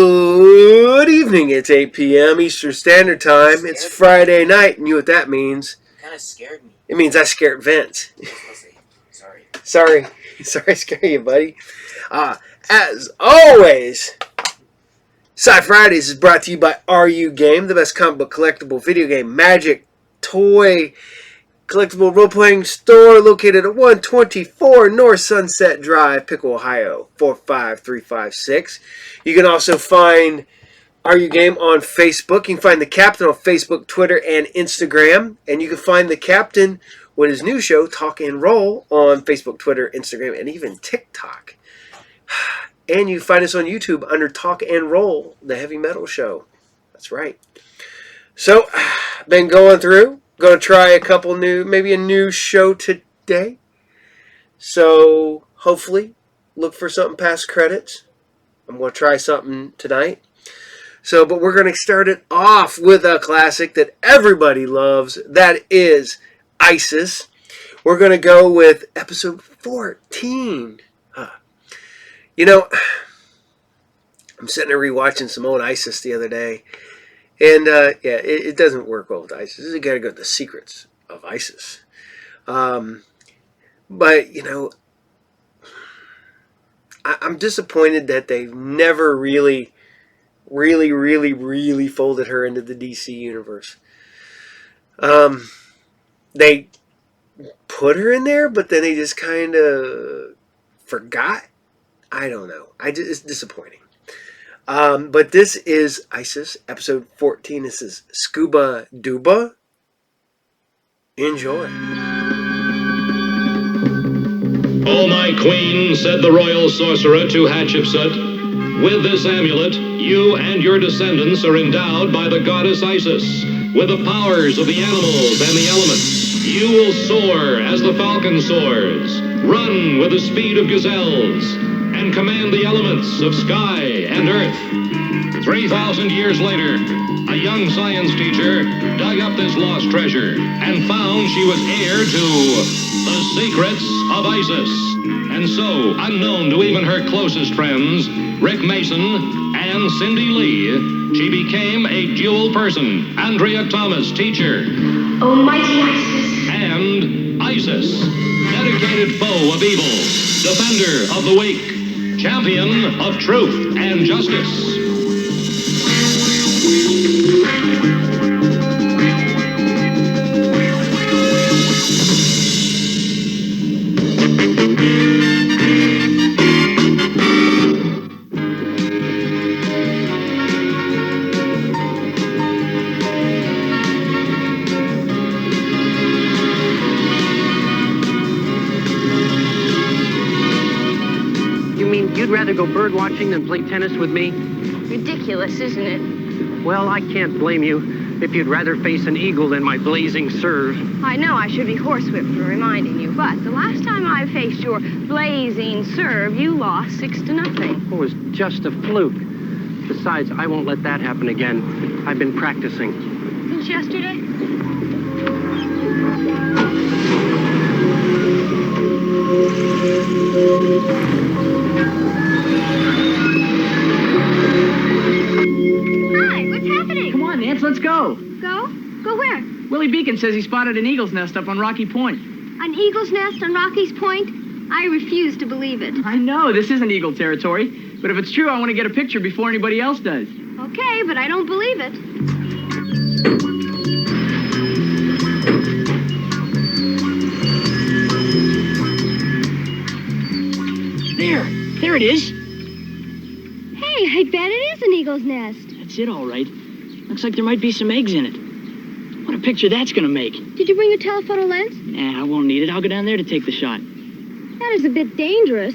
Good evening. It's 8 p.m. Eastern Standard Time. It's Friday night, and you know what that means. Kind of scared me. It means I scared Vince. Sorry. Sorry I scared you, buddy. As always, SciFridays is brought to you by RU Game, the best comic book collectible video game, magic, toy, collectible role-playing store located at 124 North Sunset Drive, Pickle, Ohio, 45356. You can also find RU Game on Facebook. You can find the Captain on Facebook, Twitter, and Instagram. And you can find the Captain with his new show, Talk and Roll, on Facebook, Twitter, Instagram, and even TikTok. And you can find us on YouTube under Talk and Roll, the heavy metal show. That's right. So, been going through. Going to try a couple maybe a new show today. So, hopefully, look for something past credits. I'm going to try something tonight. So, but we're going to start it off with a classic that everybody loves. That is ISIS. We're going to go with episode 14. You know, I'm sitting there rewatching some old ISIS the other day. And, it doesn't work well with ISIS. You got to go to the secrets of ISIS. But, you know, I'm disappointed that they've never really folded her into the DC universe. They put her in there, but then they just kind of forgot. I don't know. It's disappointing. But this is ISIS, episode 14. This is Scuba Duba. Enjoy. "O my queen," said the royal sorcerer to Hatshepsut, "with this amulet, you and your descendants are endowed by the goddess Isis with the powers of the animals and the elements. You will soar as the falcon soars, run with the speed of gazelles, and command the elements of sky and earth." 3,000 years later, a young science teacher dug up this lost treasure and found she was heir to the secrets of Isis. And so, unknown to even her closest friends, Rick Mason and Cindy Lee, she became a dual person. Andrea Thomas, teacher. Almighty Isis. And Isis, dedicated foe of evil, defender of the weak, champion of truth and justice. You'd rather go bird watching than play tennis with me? Ridiculous, isn't it? Well, I can't blame you if you'd rather face an eagle than my blazing serve. I know I should be horsewhipped for reminding you, but the last time I faced your blazing serve, you lost 6-0. It was just a fluke. Besides, I won't let that happen again. I've been practicing. Since yesterday? Hi, what's happening? Come on, Nance, let's go. Go? Go where? Willie Beacon says he spotted an eagle's nest up on Rocky Point. An eagle's nest on Rocky's Point? I refuse to believe it. I know, this isn't eagle territory, but if it's true, I want to get a picture before anybody else does. Okay, but I don't believe it. There it is. Hey, I bet it is an eagle's nest. That's it, all right. Looks like there might be some eggs in it. What a picture that's gonna make. Did you bring your telephoto lens? Nah, I won't need it. I'll go down there to take the shot. That is a bit dangerous.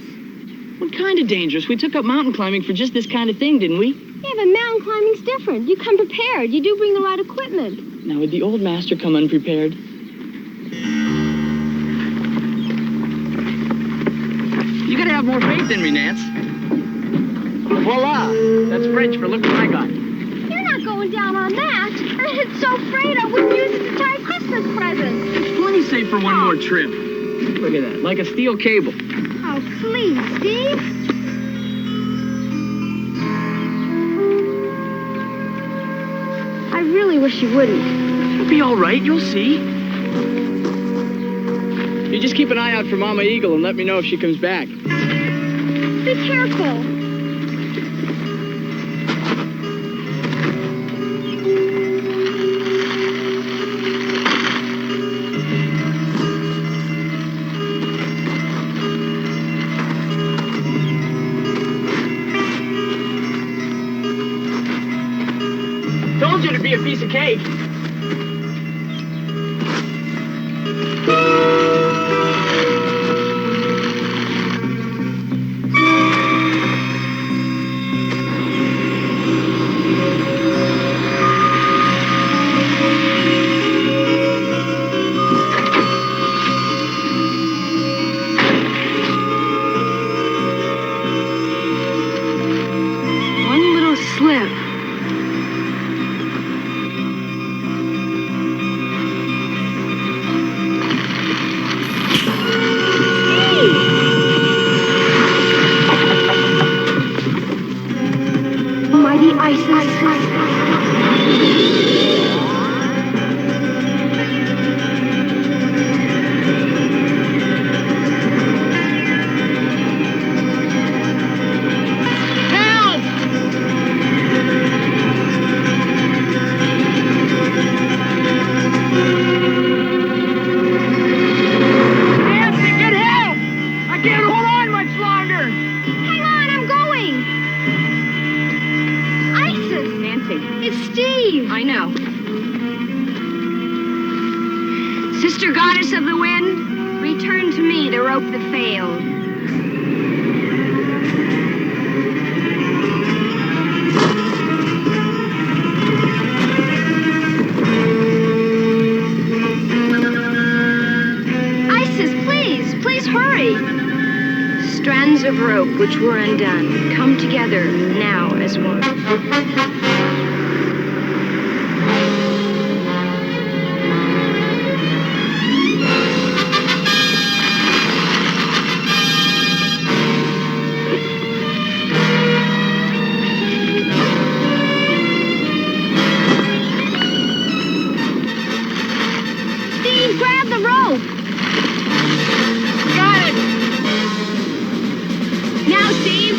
What kind of dangerous? We took up mountain climbing for just this kind of thing, didn't we? Yeah, but mountain climbing's different. You come prepared. You do bring the right equipment. Now, would the old master come unprepared? You gotta have more faith in me, Nance. Voila! That's French for look what I got. You're not going down on that. It's so frayed I wouldn't use it to tie a Christmas present. It's plenty safe for one more trip. Look at that, like a steel cable. Oh, please, Steve. wish you wouldn't. It'll be all right. You'll see. You just keep an eye out for Mama Eagle and let me know if she comes back. Be careful. Told you to be a piece of cake. One little slip. Mighty Help! Nancy, get help! I can't hold on much longer. Hang on, I'm going. Isis. Nancy. It's Steve. I know. Sister goddess of the wind, return to me the rope that failed. Isis, please hurry. Strands of rope which were undone, come together now as one. Steve, grab the rope. Got it! Now, Steve.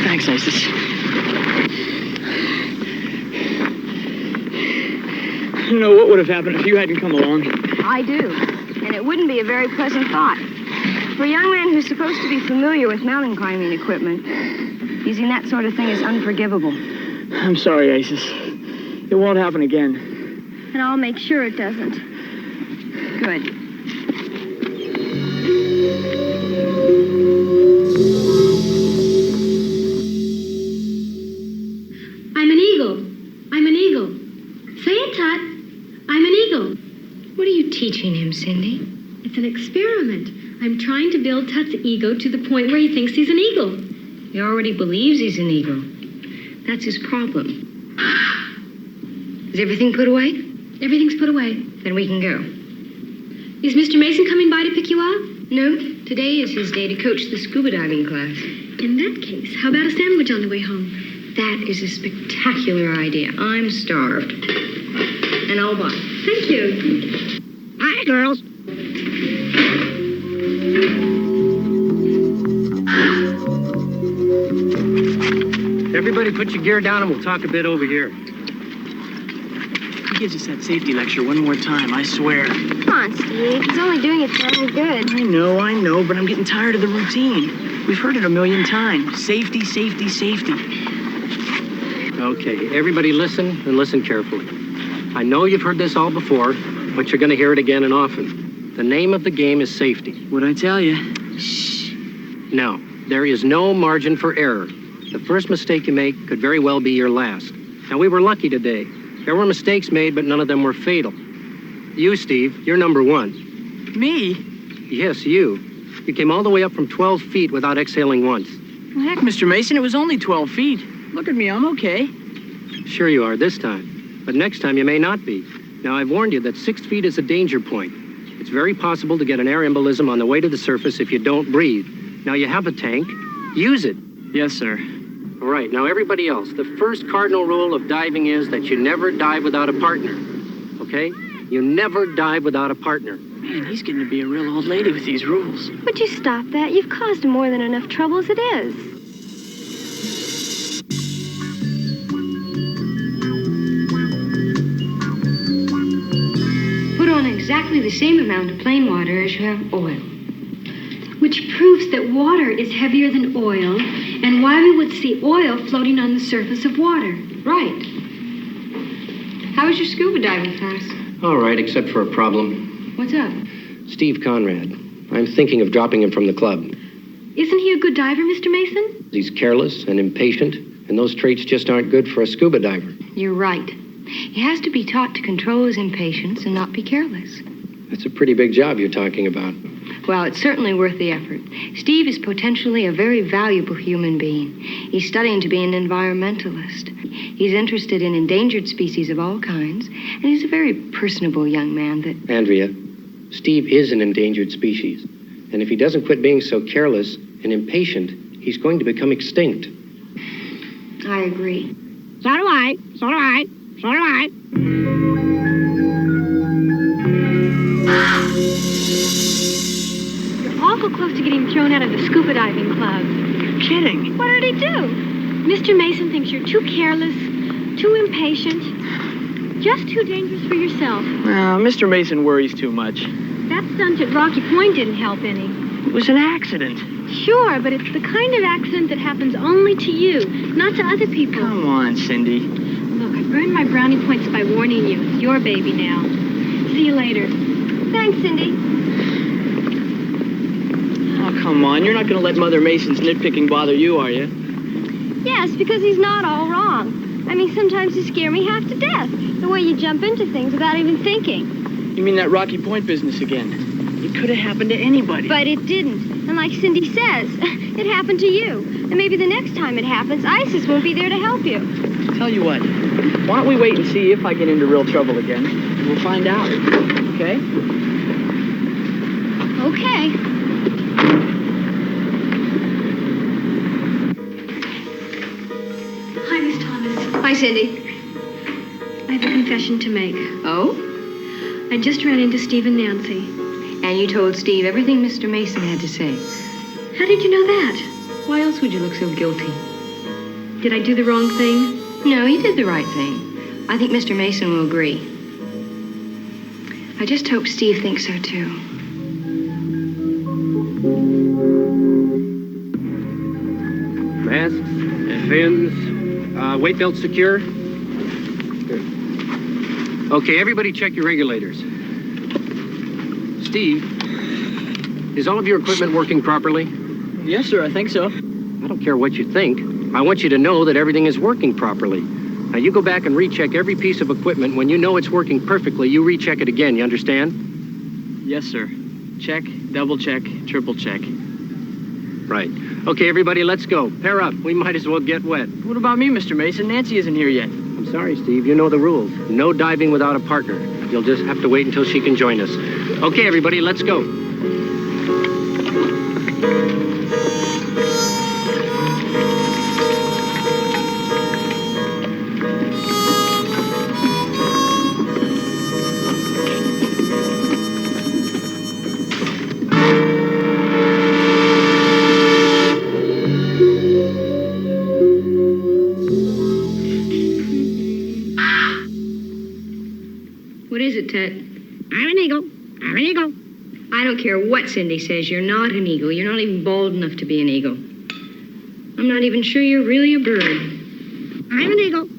Thanks, Isis. I don't know what would have happened if you hadn't come along. I do, and it wouldn't be a very pleasant thought. For a young man who's supposed to be familiar with mountain climbing equipment, using that sort of thing is unforgivable. I'm sorry, Isis. It won't happen again. And I'll make sure it doesn't. Good. I'm an eagle. I'm an eagle. Say it, Tut. I'm an eagle. What are you teaching him, Cindy? It's an experiment. I'm trying to build Tut's ego to the point where he thinks he's an eagle. He already believes he's an eagle. That's his problem. Is everything put away? Everything's put away. Then we can go. Is Mr. Mason coming by to pick you up? No, today is his day to coach the scuba diving class. In that case, how about a sandwich on the way home? That is a spectacular idea. I'm starved. And I'll buy. Thank you. Hi, girls. Everybody put your gear down and we'll talk a bit over here. He gives us that safety lecture one more time, I swear. Come on, Steve. He's only doing it for our good. I know, but I'm getting tired of the routine. We've heard it a million times. Safety, safety, safety. Okay, everybody listen and listen carefully. I know you've heard this all before, but you're going to hear it again and often. The name of the game is safety. What'd I tell you? Shh. No, there is no margin for error. The first mistake you make could very well be your last. Now, we were lucky today. There were mistakes made, but none of them were fatal. You, Steve, you're number one. Me? Yes, you. You came all the way up from 12 feet without exhaling once. Well, heck, Mr. Mason, it was only 12 feet. Look at me, I'm okay. Sure you are this time. But next time you may not be. Now, I've warned you that 6 feet is a danger point. It's very possible to get an air embolism on the way to the surface if you don't breathe. Now, you have a tank. Use it. Yes, sir. All right, now everybody else. The first cardinal rule of diving is that you never dive without a partner. Okay? You never dive without a partner. Man, he's getting to be a real old lady with these rules. Would you stop that? You've caused more than enough trouble as it is. Put on exactly the same amount of plain water as you have oil. Which proves that water is heavier than oil, and why we would see oil floating on the surface of water. Right. How was your scuba diving class? All right, except for a problem. What's up? Steve Conrad. I'm thinking of dropping him from the club. Isn't he a good diver, Mr. Mason? He's careless and impatient, and those traits just aren't good for a scuba diver. You're right. He has to be taught to control his impatience and not be careless. That's a pretty big job you're talking about. Well, it's certainly worth the effort. Steve is potentially a very valuable human being. He's studying to be an environmentalist. He's interested in endangered species of all kinds, and he's a very personable young man that... Andrea, Steve is an endangered species. And if he doesn't quit being so careless and impatient, he's going to become extinct. I agree. So do I. So do I. So do I. You're awful close to getting thrown out of the scuba diving club. You're kidding. What did he do? Mr. Mason thinks you're too careless, too impatient, just too dangerous for yourself. Well, Mr. Mason worries too much. That stunt at Rocky Point didn't help any. It was an accident. Sure, but it's the kind of accident that happens only to you, not to other people. Come on, Cindy. Look, I've earned my brownie points by warning you. It's your baby now. See you later. Thanks, Cindy. Oh, come on. You're not going to let Mother Mason's nitpicking bother you, are you? Yes, because he's not all wrong. I mean, sometimes you scare me half to death. The way you jump into things without even thinking. You mean that Rocky Point business again? It could have happened to anybody. But it didn't. And like Cindy says, it happened to you. And maybe the next time it happens, ISIS won't be there to help you. Tell you what, why don't we wait and see if I get into real trouble again? And we'll find out, okay? Okay. Hi, Miss Thomas. Hi, Cindy. I have a confession to make. Oh? I just ran into Steve and Nancy. And you told Steve everything Mr. Mason had to say. How did you know that? Why else would you look so guilty? Did I do the wrong thing? No, you did the right thing. I think Mr. Mason will agree. I just hope Steve thinks so, too. Masks, fins, weight belt secure. Good. Okay, everybody check your regulators. Steve, is all of your equipment working properly? Yes, sir, I think so. I don't care what you think. I want you to know that everything is working properly. Now, you go back and recheck every piece of equipment. When you know it's working perfectly, you recheck it again. You understand? Yes, sir. Check, double check, triple check. Right. Okay, everybody, let's go. Pair up. We might as well get wet. What about me, Mr. Mason? Nancy isn't here yet. I'm sorry, Steve. You know the rules. No diving without a partner. You'll just have to wait until she can join us. Okay, everybody, let's go. What is it, Ted? I'm an eagle. I'm an eagle. I don't care what Cindy says. You're not an eagle. You're not even bald enough to be an eagle. I'm not even sure you're really a bird. I'm an eagle.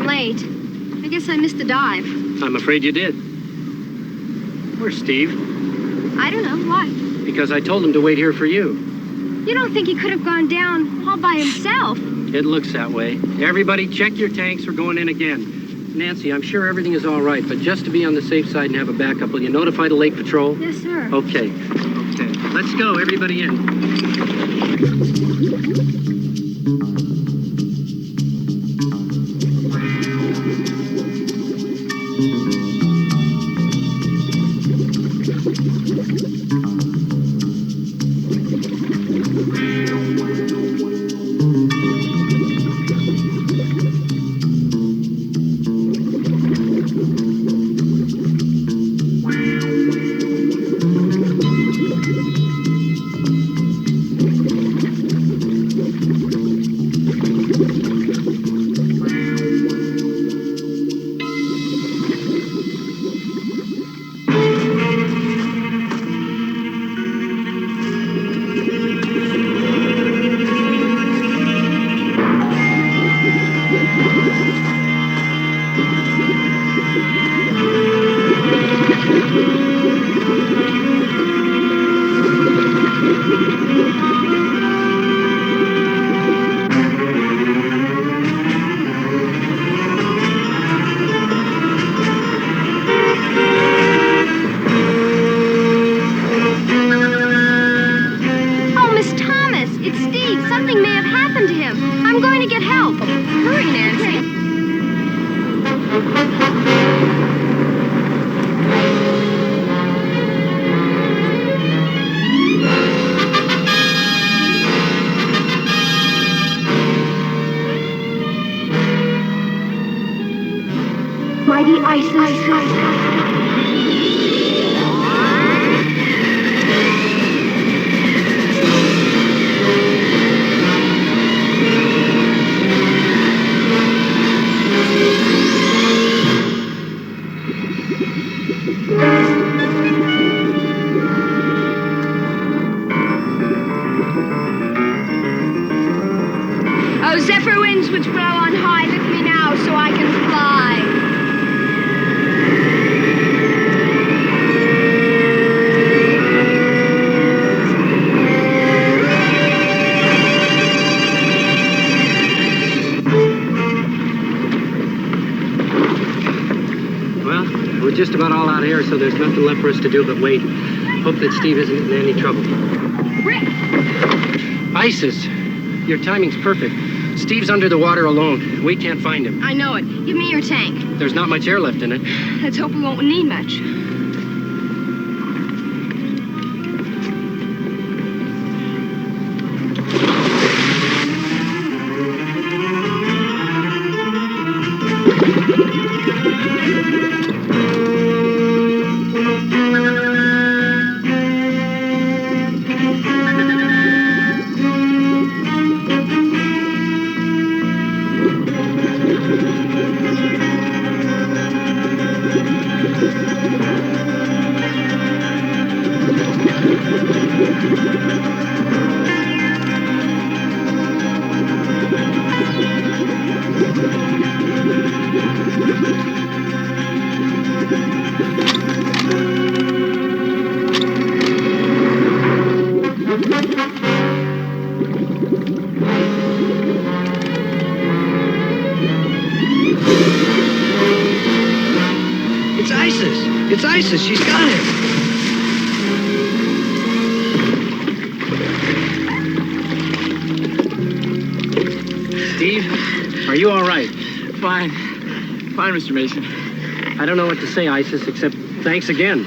I'm late. I guess I missed the dive. I'm afraid you did. Where's Steve? I don't know. Why? Because I told him to wait here for you. You don't think he could have gone down all by himself? It looks that way. Everybody, check your tanks. We're going in again. Nancy, I'm sure everything is all right, but just to be on the safe side and have a backup, will you notify the lake patrol? Yes, sir. Okay. Let's go. Everybody in. Oh, Miss Thomas, it's Steve. Something may have happened to him. I'm going to get help. Hurry, Nancy. Mighty Isis. Oh, zephyr winds which blow on high, lift me now so I can fly. Well, we're just about all out of here, so there's nothing left for us to do but wait. Hope that Steve isn't in any trouble. Rick! Isis, your timing's perfect. Steve's under the water alone. We can't find him. I know it. Give me your tank. There's not much air left in it. Let's hope we won't need much. It's Isis. It's Isis. She's got him. Steve, are you all right? Fine. Fine, Mr. Mason. I don't know what to say, Isis, except thanks again.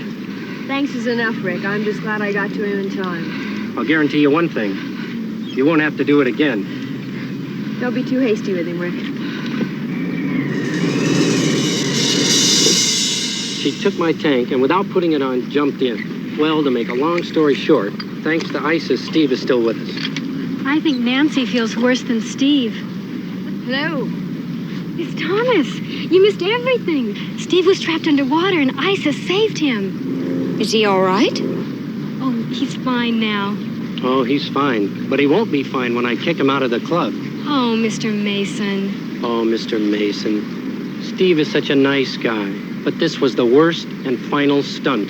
Thanks is enough, Rick. I'm just glad I got to him in time. I'll guarantee you one thing. You won't have to do it again. Don't be too hasty with him, Rick. She took my tank and without putting it on, jumped in. Well, to make a long story short, thanks to Isis, Steve is still with us. I think Nancy feels worse than Steve. Hello. Miss Thomas, you missed everything. Steve was trapped underwater and Isis saved him. Is he all right? Oh, he's fine now. Oh, he's fine. But he won't be fine when I kick him out of the club. Oh, Mr. Mason. Oh, Mr. Mason. Steve is such a nice guy, but this was the worst and final stunt.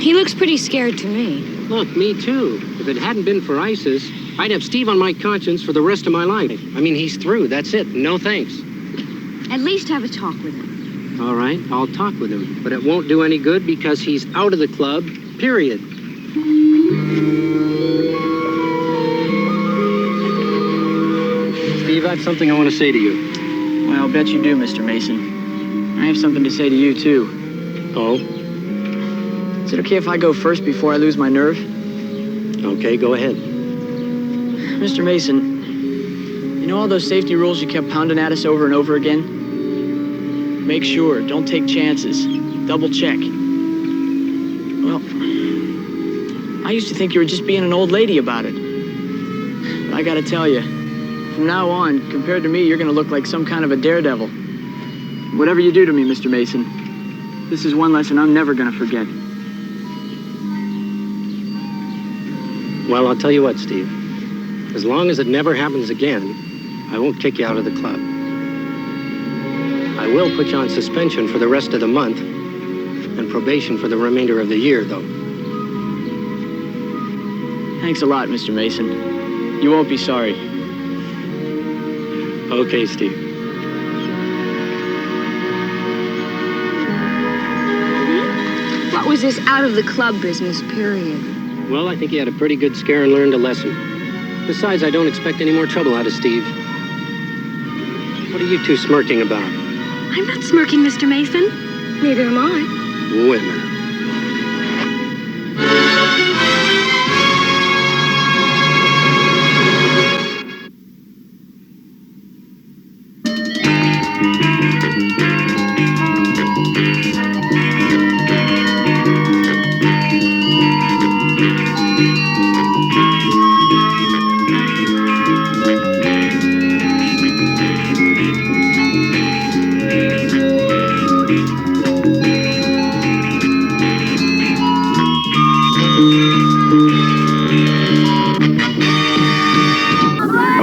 He looks pretty scared to me. Look, me too. If it hadn't been for ISIS, I'd have Steve on my conscience for the rest of my life. I mean, he's through. That's it. No thanks. At least have a talk with him. All right, I'll talk with him. But it won't do any good because he's out of the club, period. Steve, I have something I want to say to you. Well, I'll bet you do, Mr. Mason. I have something to say to you, too. Oh? Is it okay if I go first before I lose my nerve? Okay, go ahead. Mr. Mason, you know all those safety rules you kept pounding at us over and over again? Make sure, don't take chances. Double check. Well, I used to think you were just being an old lady about it. But I gotta tell you, from now on, compared to me, you're gonna look like some kind of a daredevil. Whatever you do to me, Mr. Mason, this is one lesson I'm never gonna forget. Well, I'll tell you what, Steve. As long as it never happens again, I won't kick you out of the club. I will put you on suspension for the rest of the month and probation for the remainder of the year, though. Thanks a lot, Mr. Mason. You won't be sorry. Okay, Steve. What was this out of the club business, period? Well, I think he had a pretty good scare and learned a lesson. Besides, I don't expect any more trouble out of Steve. What are you two smirking about? I'm not smirking, Mr. Mason. Neither am I. Wait a minute.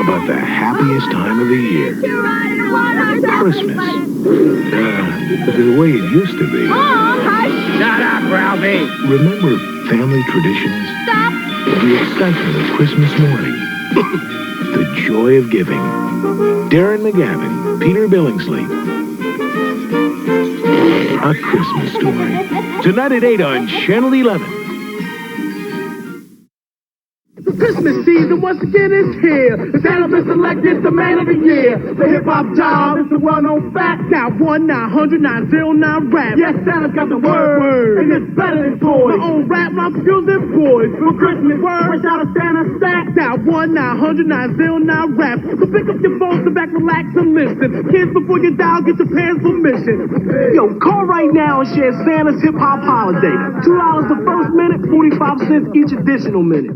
About the happiest time of the year. Christmas. The way it used to be. Shut up, Ralphie! Remember family traditions? Stop! The excitement of Christmas morning. The joy of giving. Darren McGavin, Peter Billingsley. A Christmas Story. Tonight at 8 on Channel 11. Christmas season once again is here. Santa's been selected the man of the year. The hip-hop job is the well-known fact. Now 1-900-909 rap. Yes, Santa's got the word, and it's better than toys. My own rap, my skills and boys. For Christmas word, wish out a Santa stack. Now 1-900-909 rap. So pick up your phone, sit back, relax, and listen. Kids, before you dial, get your parents' permission. Yo, call right now and share Santa's hip-hop holiday. $2 the first minute, 45 cents each additional minute.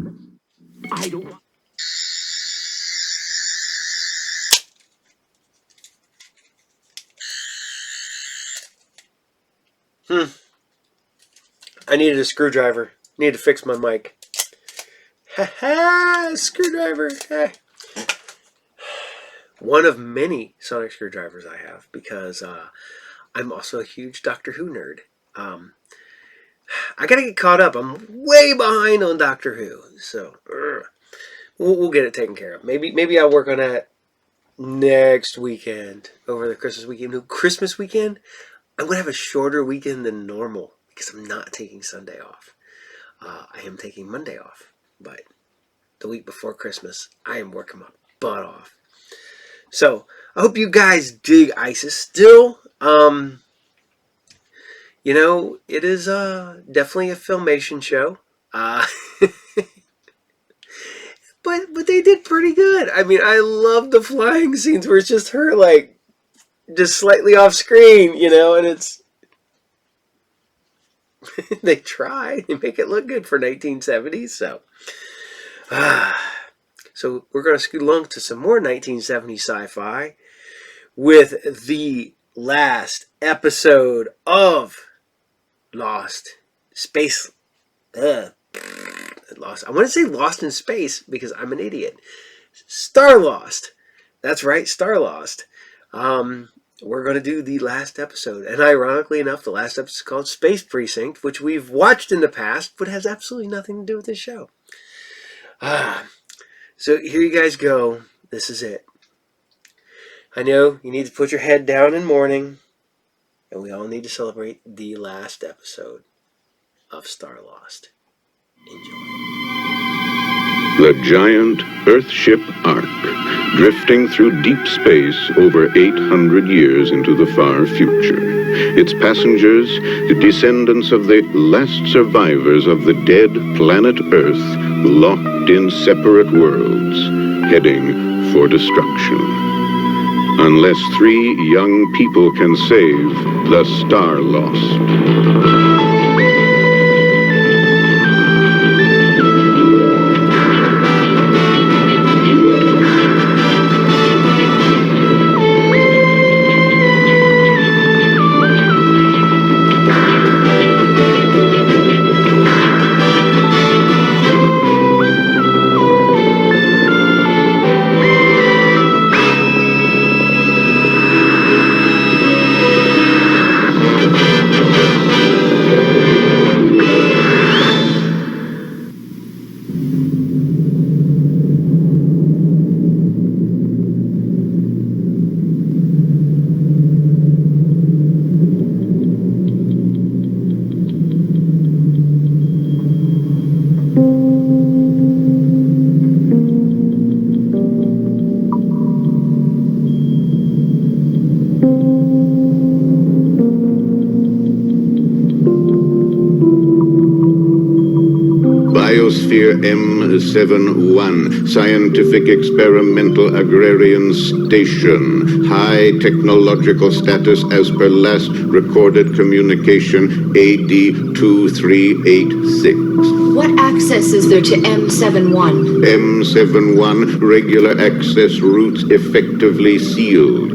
I don't. I needed a screwdriver. Need to fix my mic. Ha ha! Screwdriver. Hey. One of many sonic screwdrivers I have because I'm also a huge Doctor Who nerd. I gotta get caught up. I'm way behind on Doctor Who, so we'll get it taken care of. Maybe I'll work on that next weekend, over the Christmas weekend. No, Christmas weekend, I'm gonna have a shorter weekend than normal because I'm not taking Sunday off. I am taking Monday off, but the week before Christmas, I am working my butt off. So I hope you guys dig ISIS still. You know, it is definitely a Filmation show. But they did pretty good. I mean, I love the flying scenes where it's just her, like, just slightly off screen, you know, and it's... they try. They make it look good for 1970s, so... So we're going to scoot along to some more 1970s sci-fi with the last episode of Lost Space. Lost. I want to say Lost in Space because I'm an idiot. Starlost. That's right, Starlost. we're going to do the last episode. And ironically enough, the last episode is called Space Precinct, which we've watched in the past, but has absolutely nothing to do with this show. So here you guys go. This is it. I know you need to put your head down in mourning, and we all need to celebrate the last episode of Starlost. Enjoy. The giant Earthship Ark, drifting through deep space over 800 years into the far future. Its passengers, the descendants of the last survivors of the dead planet Earth, locked in separate worlds, heading for destruction. Unless 3 young people can save the Starlost. Biosphere M71, Scientific Experimental Agrarian Station. High technological status as per last recorded communication, AD 2386. What access is there to M71? M71, regular access routes effectively sealed.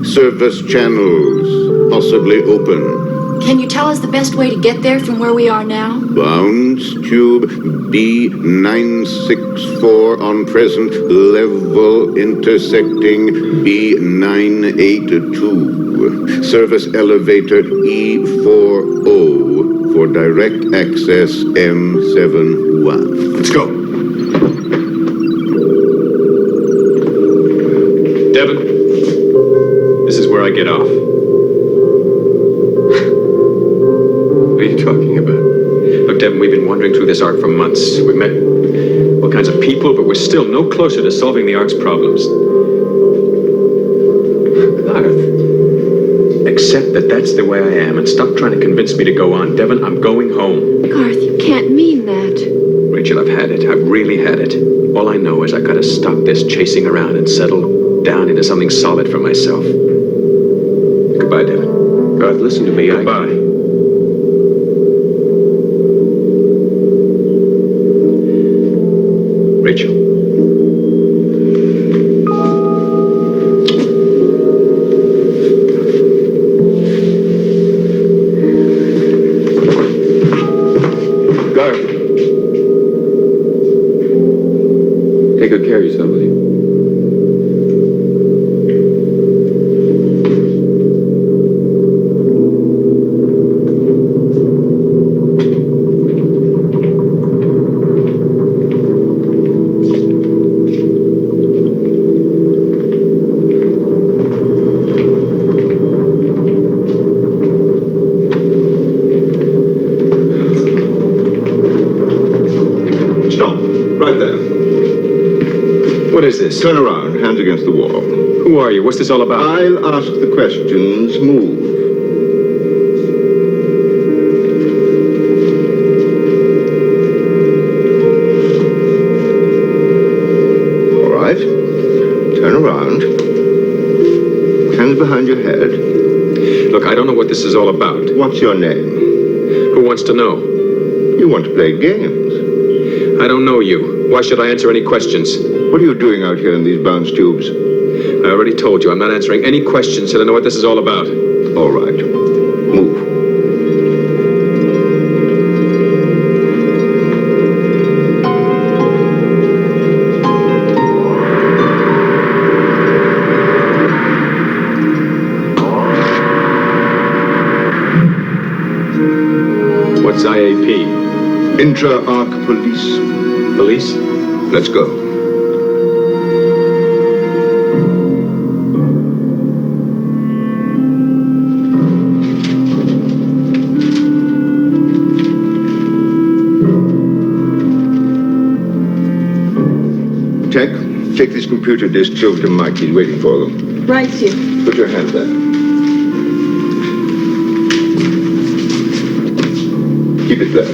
Service channels possibly open. Can you tell us the best way to get there from where we are now? Bounce tube B964 on present level intersecting B982. Service elevator E40 for direct access M71. Let's go. Devin, this is where I get off. What are you talking about? Look, Devin, we've been wandering through this Ark for months. We've met all kinds of people, but we're still no closer to solving the Ark's problems. Garth, accept that that's the way I am and stop trying to convince me to go on. Devin, I'm going home. Garth, you can't mean that. Rachel, I've had it. I've really had it. All I know is I gotta stop this chasing around and settle down into something solid for myself. Goodbye, Devin. Garth, listen to me. Goodbye. Rachel. Garth. Take good care of yourself, will you? What is this? Turn around, hands against the wall. Who are you? What's this all about? I'll ask the questions. Move. All right. Turn around. Hands behind your head. Look, I don't know what this is all about. What's your name? Who wants to know? You want to play games. I don't know you. Why should I answer any questions? What are you doing out here in these bounce tubes? I already told you I'm not answering any questions till I know what this is all about. All right. Move. What's IAP? Intra-Arc Police. Police? Let's go. Tech, take these computer disks over to Mike. He's waiting for them. Right, Chief. Put your hand there. Keep it there.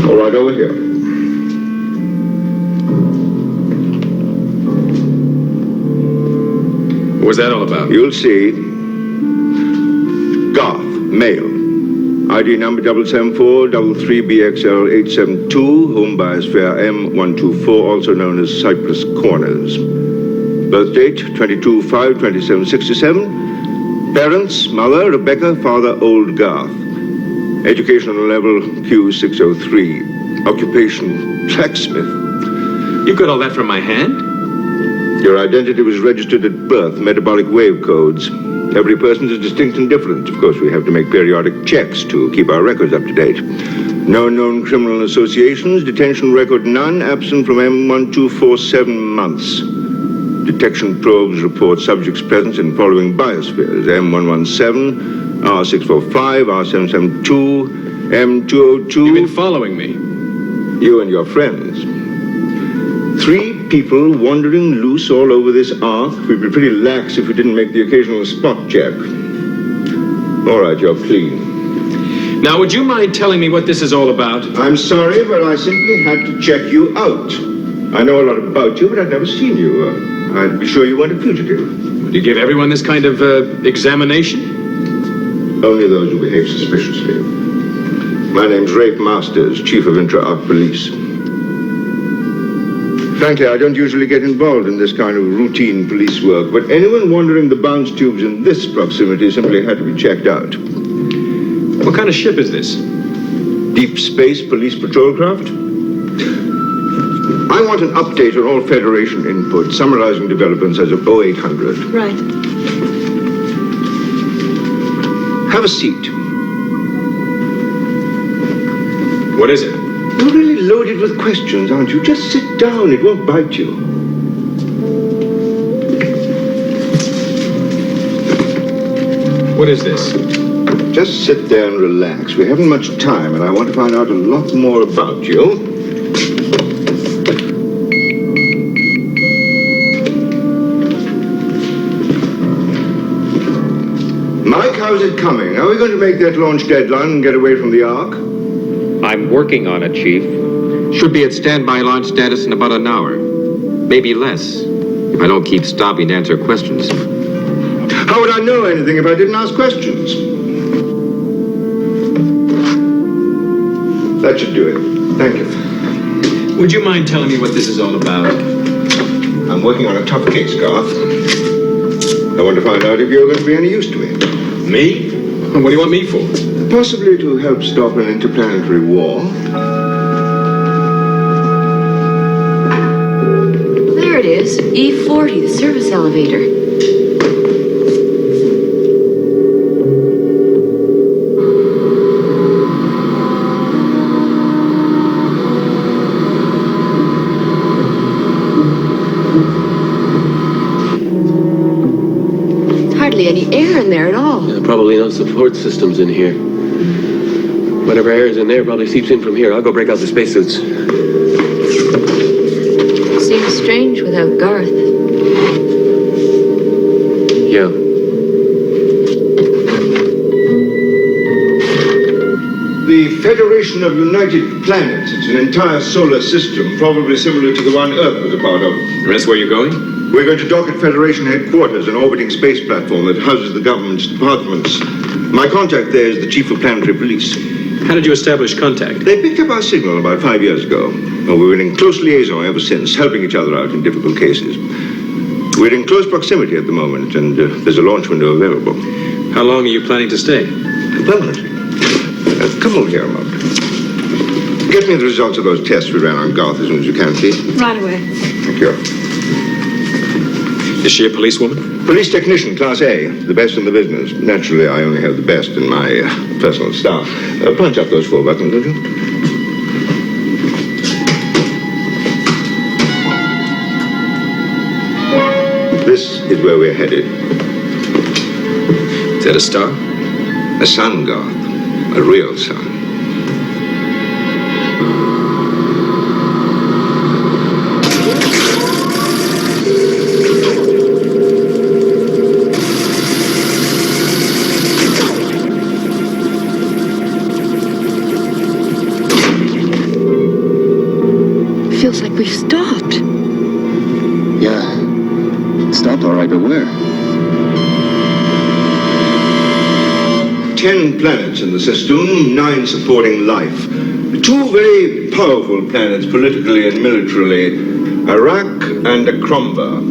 All right, over here. What was that all about? You'll see. Garth, male. ID number 774-33BXL872, home buyers fare M124, also known as Cypress Corners. Birth date 22/5/2767. Parents, mother Rebecca, father Old Garth. Educational level Q603. Occupation blacksmith. You got all that from my hand? Your identity was registered at birth, metabolic wave codes. Every person is distinct and different. Of course, we have to make periodic checks to keep our records up to date. No known criminal associations, detention record none, absent from M12 for 7 months. Detection probes report subjects' presence in following biospheres: M117, R645, R772, M202. You've been following me. You and your friends. 3 people wandering loose all over this ark. We'd be pretty lax if we didn't make the occasional spot check. All right, you're clean. Now, would you mind telling me what this is all about? I'm sorry, but I simply had to check you out. I know a lot about you, but I'd never seen you. I'd be sure you weren't a fugitive. Do you give everyone this kind of examination? Only those who behave suspiciously. My name's Rafe Masters, Chief of Intra-Arc Police. Frankly, I don't usually get involved in this kind of routine police work, but anyone wandering the bounce tubes in this proximity simply had to be checked out. What kind of ship is this? Deep Space Police Patrol Craft? I want an update on all Federation input, summarizing developments as of 0800. Right. Have a seat. What is it? You're really loaded with questions, aren't you? Just sit down, it won't bite you. What is this? Just sit there and relax. We haven't much time, and I want to find out a lot more about you. Mike, how's it coming? Are we going to make that launch deadline and get away from the Ark? I'm working on it, Chief. Should be at standby launch status in about an hour. Maybe less, if I don't keep stopping to answer questions. How would I know anything if I didn't ask questions? That should do it. Thank you. Would you mind telling me what this is all about? I'm working on a tough case, Garth. I want to find out if you're going to be any use to me. Me? What do you want me for? Possibly to help stop an interplanetary war. There it is. E40, the service elevator. Hardly any air in there at all. Probably no support systems in here. Whatever air is in there probably seeps in from here. I'll go break out the spacesuits. Seems strange without Garth. Yeah. The Federation of United Planets. It's an entire solar system, probably similar to the one Earth was a part of. And that's where you're going? We're going to dock at Federation headquarters, an orbiting space platform that houses the government's departments. My contact there is the Chief of Planetary Police. How did you establish contact? They picked up our signal about 5 years ago. Well, we've been in close liaison ever since, helping each other out in difficult cases. We're in close proximity at the moment, and there's a launch window available. How long are you planning to stay? Permanently. Come over here a moment. Get me the results of those tests we ran on Garth as soon as you can, please. Right away. Thank you. Is she a policewoman? Police technician, Class A, the best in the business. Naturally, I only have the best in my personal staff. Punch up those 4 buttons, will you? This is where we're headed. Is that a star? A sun, Garth. A real sun. Feels like we've stopped. Yeah. Stopped all right, but where? 10 planets in the system, 9 supporting life. 2 very powerful planets politically and militarily, Iraq and Akromba.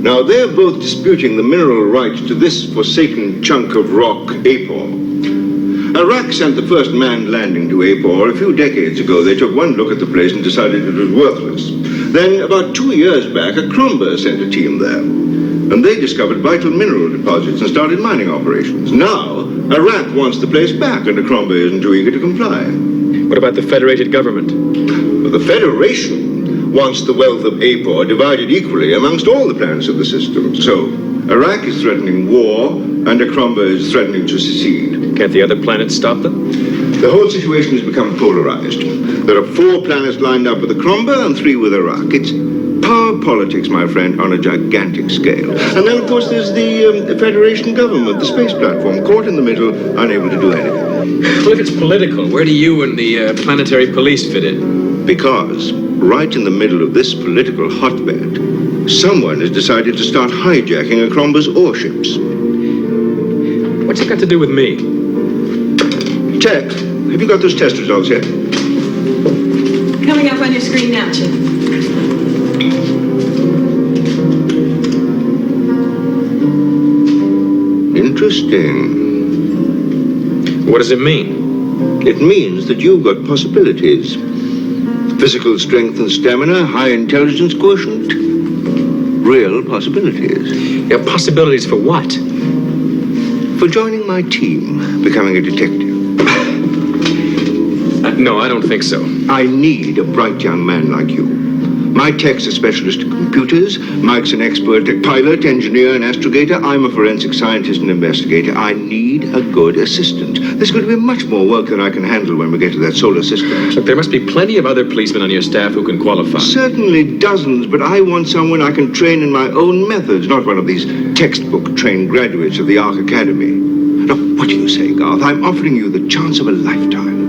Now, they're both disputing the mineral rights to this forsaken chunk of rock, Apor. Iraq sent the first manned landing to Apor a few decades ago. They took one look at the place and decided it was worthless. Then, about 2 years back, Akromba sent a team there. And they discovered vital mineral deposits and started mining operations. Now, Iraq wants the place back, and Akromba isn't too eager to comply. What about the federated government? Well, the Federation wants the wealth of Apor divided equally amongst all the planets of the system. So, Iraq is threatening war, and Akromba is threatening to secede. Can't the other planets stop them? The whole situation has become polarized. There are 4 planets lined up with Akromba and 3 with Iraq. It's power politics, my friend, on a gigantic scale. And then, of course, there's the Federation government, the space platform, caught in the middle, unable to do anything. Well, if it's political, where do you and the planetary police fit in? Because, right in the middle of this political hotbed, someone has decided to start hijacking Akromba's ore ships. What's it got to do with me? Tech, have you got those test results yet? Coming up on your screen now, Chief. Interesting. What does it mean? It means that you've got possibilities. Physical strength and stamina, high intelligence quotient. Real possibilities. Yeah, possibilities for what? For joining my team, becoming a detective. No, I don't think so. I need a bright young man like you. My tech's a specialist in computers. Mike's an expert pilot, engineer, and astrogator. I'm a forensic scientist and investigator. I need a good assistant. There's going to be much more work than I can handle when we get to that solar system. Look, there must be plenty of other policemen on your staff who can qualify. Certainly dozens, but I want someone I can train in my own methods, not one of these textbook-trained graduates of the Ark Academy. Now, what do you say, Garth? I'm offering you the chance of a lifetime.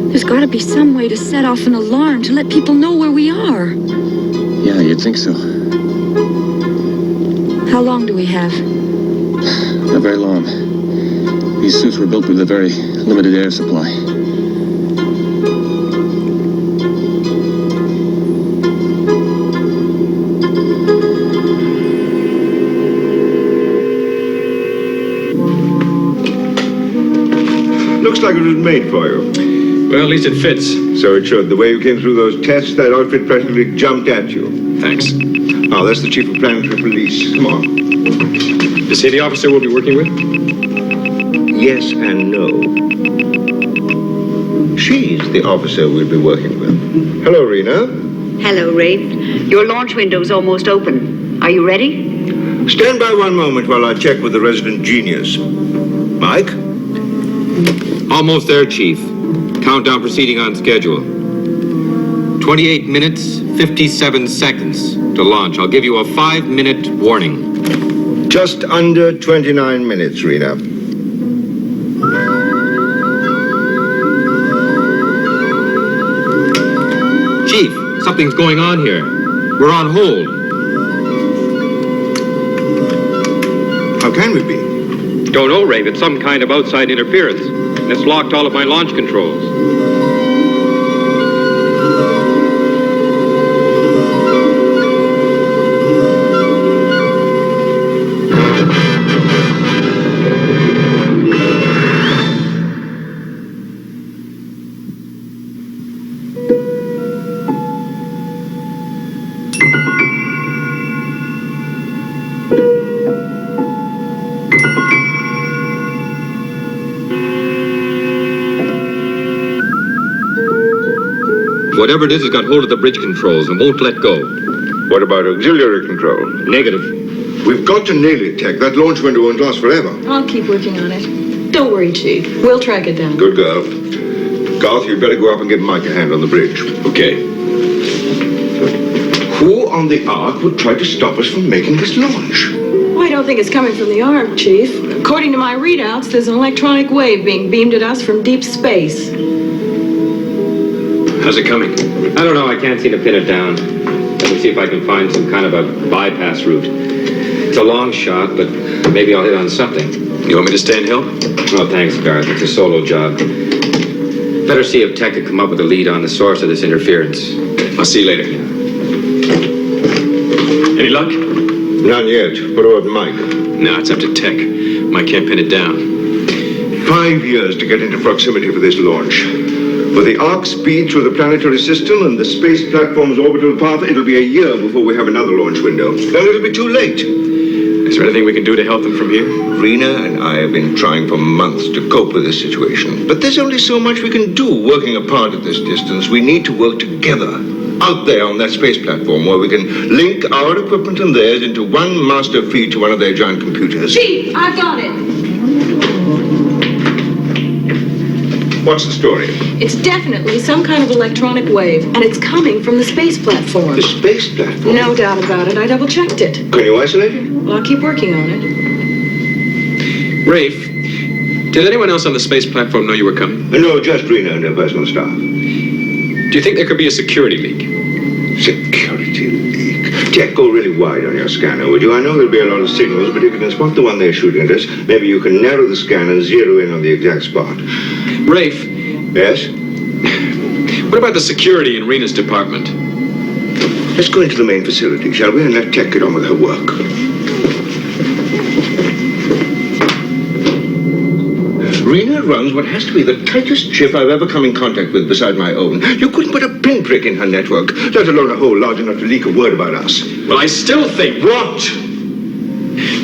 There's got to be some way to set off an alarm to let people know where we are. Yeah, you'd think so. How long do we have? Not very long. These suits were built with a very limited air supply. Looks like it was made for you. Well, at least it fits. So it should. The way you came through those tests, that outfit practically jumped at you. Thanks. Oh, that's the chief of planetary police. Come on. Is he the officer we'll be working with? Yes and no. She's the officer we'll be working with. Hello, Rena. Hello, Rafe. Your launch window's almost open. Are you ready? Stand by one moment while I check with the resident genius. Mike? Almost there, Chief. Countdown proceeding on schedule. 28 minutes, 57 seconds to launch. I'll give you a 5-minute warning. Just under 29 minutes, Rena. Chief, something's going on here. We're on hold. How can we be? Don't know, Rafe. It's some kind of outside interference. And it's locked all of my launch controls. Whatever it is has got hold of the bridge controls and won't let go. What about auxiliary control? Negative. We've got to nail it, Tech. That launch window won't last forever. I'll keep working on it. Don't worry, Chief. We'll track it down. Good girl. Garth, you'd better go up and give Mike a hand on the bridge. Okay. Who on the Ark would try to stop us from making this launch? Well, I don't think it's coming from the Ark, Chief. According to my readouts, there's an electronic wave being beamed at us from deep space. How's it coming? I don't know. I can't seem to pin it down. Let me see if I can find some kind of a bypass route. It's a long shot, but maybe I'll hit on something. You want me to stay and help? No, thanks, Garth. It's a solo job. Better see if Tech could come up with a lead on the source of this interference. I'll see you later. Any luck? None yet. What about Mike? No, it's up to Tech. Mike can't pin it down. 5 years to get into proximity for this launch. With the arc speed through the planetary system and the space platform's orbital path, it'll be a year before we have another launch window. Then it'll be too late. Is there anything we can do to help them from here? Rena and I have been trying for months to cope with this situation. But there's only so much we can do working apart at this distance. We need to work together. Out there on that space platform where we can link our equipment and theirs into one master feed to one of their giant computers. Chief, I've got it. What's the story? It's definitely some kind of electronic wave, and it's coming from the space platform. The space platform? No doubt about it. I double-checked it. Can you isolate it? Well, I'll keep working on it. Rafe, did anyone else on the space platform know you were coming? No, just Rena and her personal staff. Do you think there could be a security leak? Security leak? Jack, go really wide on your scanner, would you? I know there'll be a lot of signals, but if you can spot the one they're shooting at us, maybe you can narrow the scan and zero in on the exact spot. Rafe? Yes? What about the security in Rena's department? Let's go into the main facility, shall we, and let Tech get on with her work. Rena runs what has to be the tightest ship I've ever come in contact with beside my own. You couldn't put a pinprick in her network, let alone a hole large enough to leak a word about us. Well, I still think... What?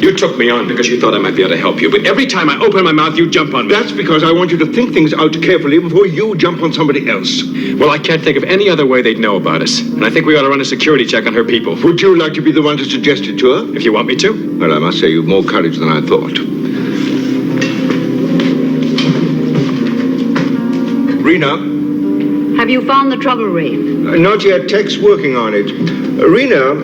You took me on because you thought I might be able to help you, but every time I open my mouth, you jump on me. That's because I want you to think things out carefully before you jump on somebody else. Well, I can't think of any other way they'd know about us, and I think we ought to run a security check on her people. Would you like to be the one to suggest it to her? If you want me to. Well, I must say you've more courage than I thought. Rena? Have you found the trouble, Rafe? Not yet. Tech's working on it. Rena,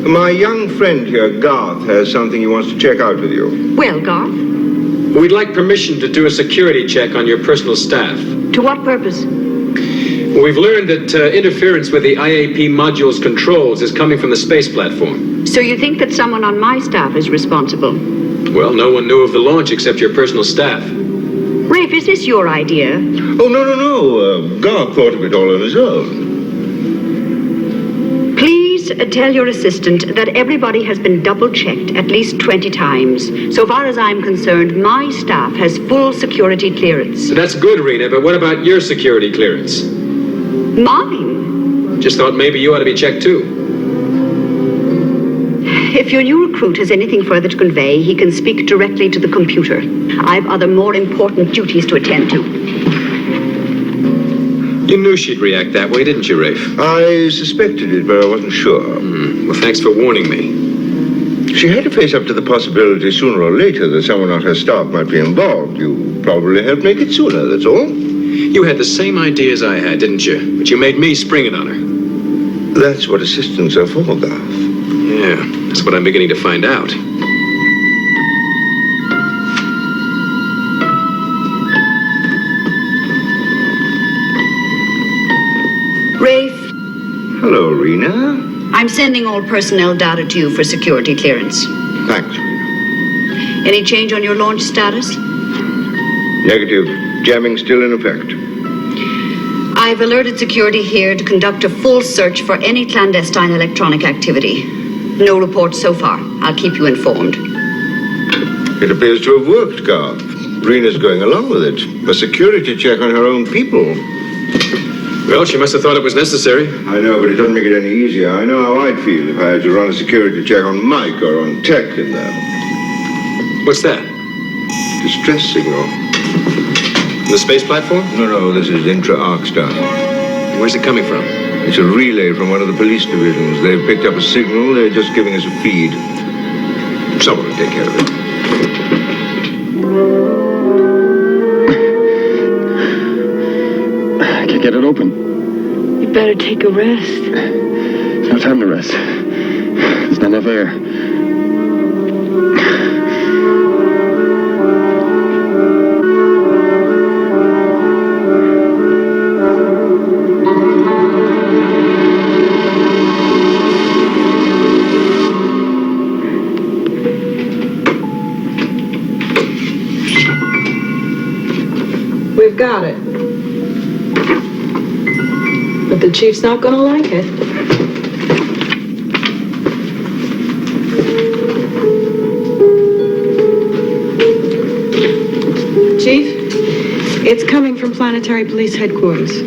my young friend here, Garth, has something he wants to check out with you. Well, Garth? We'd like permission to do a security check on your personal staff. To what purpose? Well, we've learned that interference with the IAP module's controls is coming from the space platform. So you think that someone on my staff is responsible? Well, no one knew of the launch except your personal staff. Rafe, is this your idea? Oh, no. Garth thought of it all on his own. Please tell your assistant that everybody has been double-checked at least 20 times. So far as I'm concerned, my staff has full security clearance. So that's good, Rena, but what about your security clearance? Mine? Just thought maybe you ought to be checked, too. If your new recruit has anything further to convey, he can speak directly to the computer. I've other more important duties to attend to. You knew she'd react that way, didn't you, Rafe? I suspected it, but I wasn't sure. Well, thanks for warning me. She had to face up to the possibility sooner or later that someone on her staff might be involved. You probably helped make it sooner, that's all. You had the same idea as I had, didn't you? But you made me spring it on her. That's what assistants are for, Garth. Yeah, that's what I'm beginning to find out. Rafe? Hello, Rena. I'm sending all personnel data to you for security clearance. Thanks, Rena. Any change on your launch status? Negative. Jamming still in effect. I've alerted security here to conduct a full search for any clandestine electronic activity. No reports so far. I'll keep you informed. It appears to have worked, Garth. Rena's going along with it. A security check on her own people. Well, she must have thought it was necessary. I know, but it doesn't make it any easier. I know how I'd feel if I had to run a security check on Mike or on Tech in there. What's that? Distress signal. The space platform? No, this is intra-arc stuff. Where's it coming from? It's a relay from one of the police divisions. They've picked up a signal. They're just giving us a feed. Someone will take care of it. I can't get it open. You better take a rest. There's no time to rest. There's not enough air. We've got it. But the chief's not gonna like it. Chief, it's coming from Planetary Police Headquarters.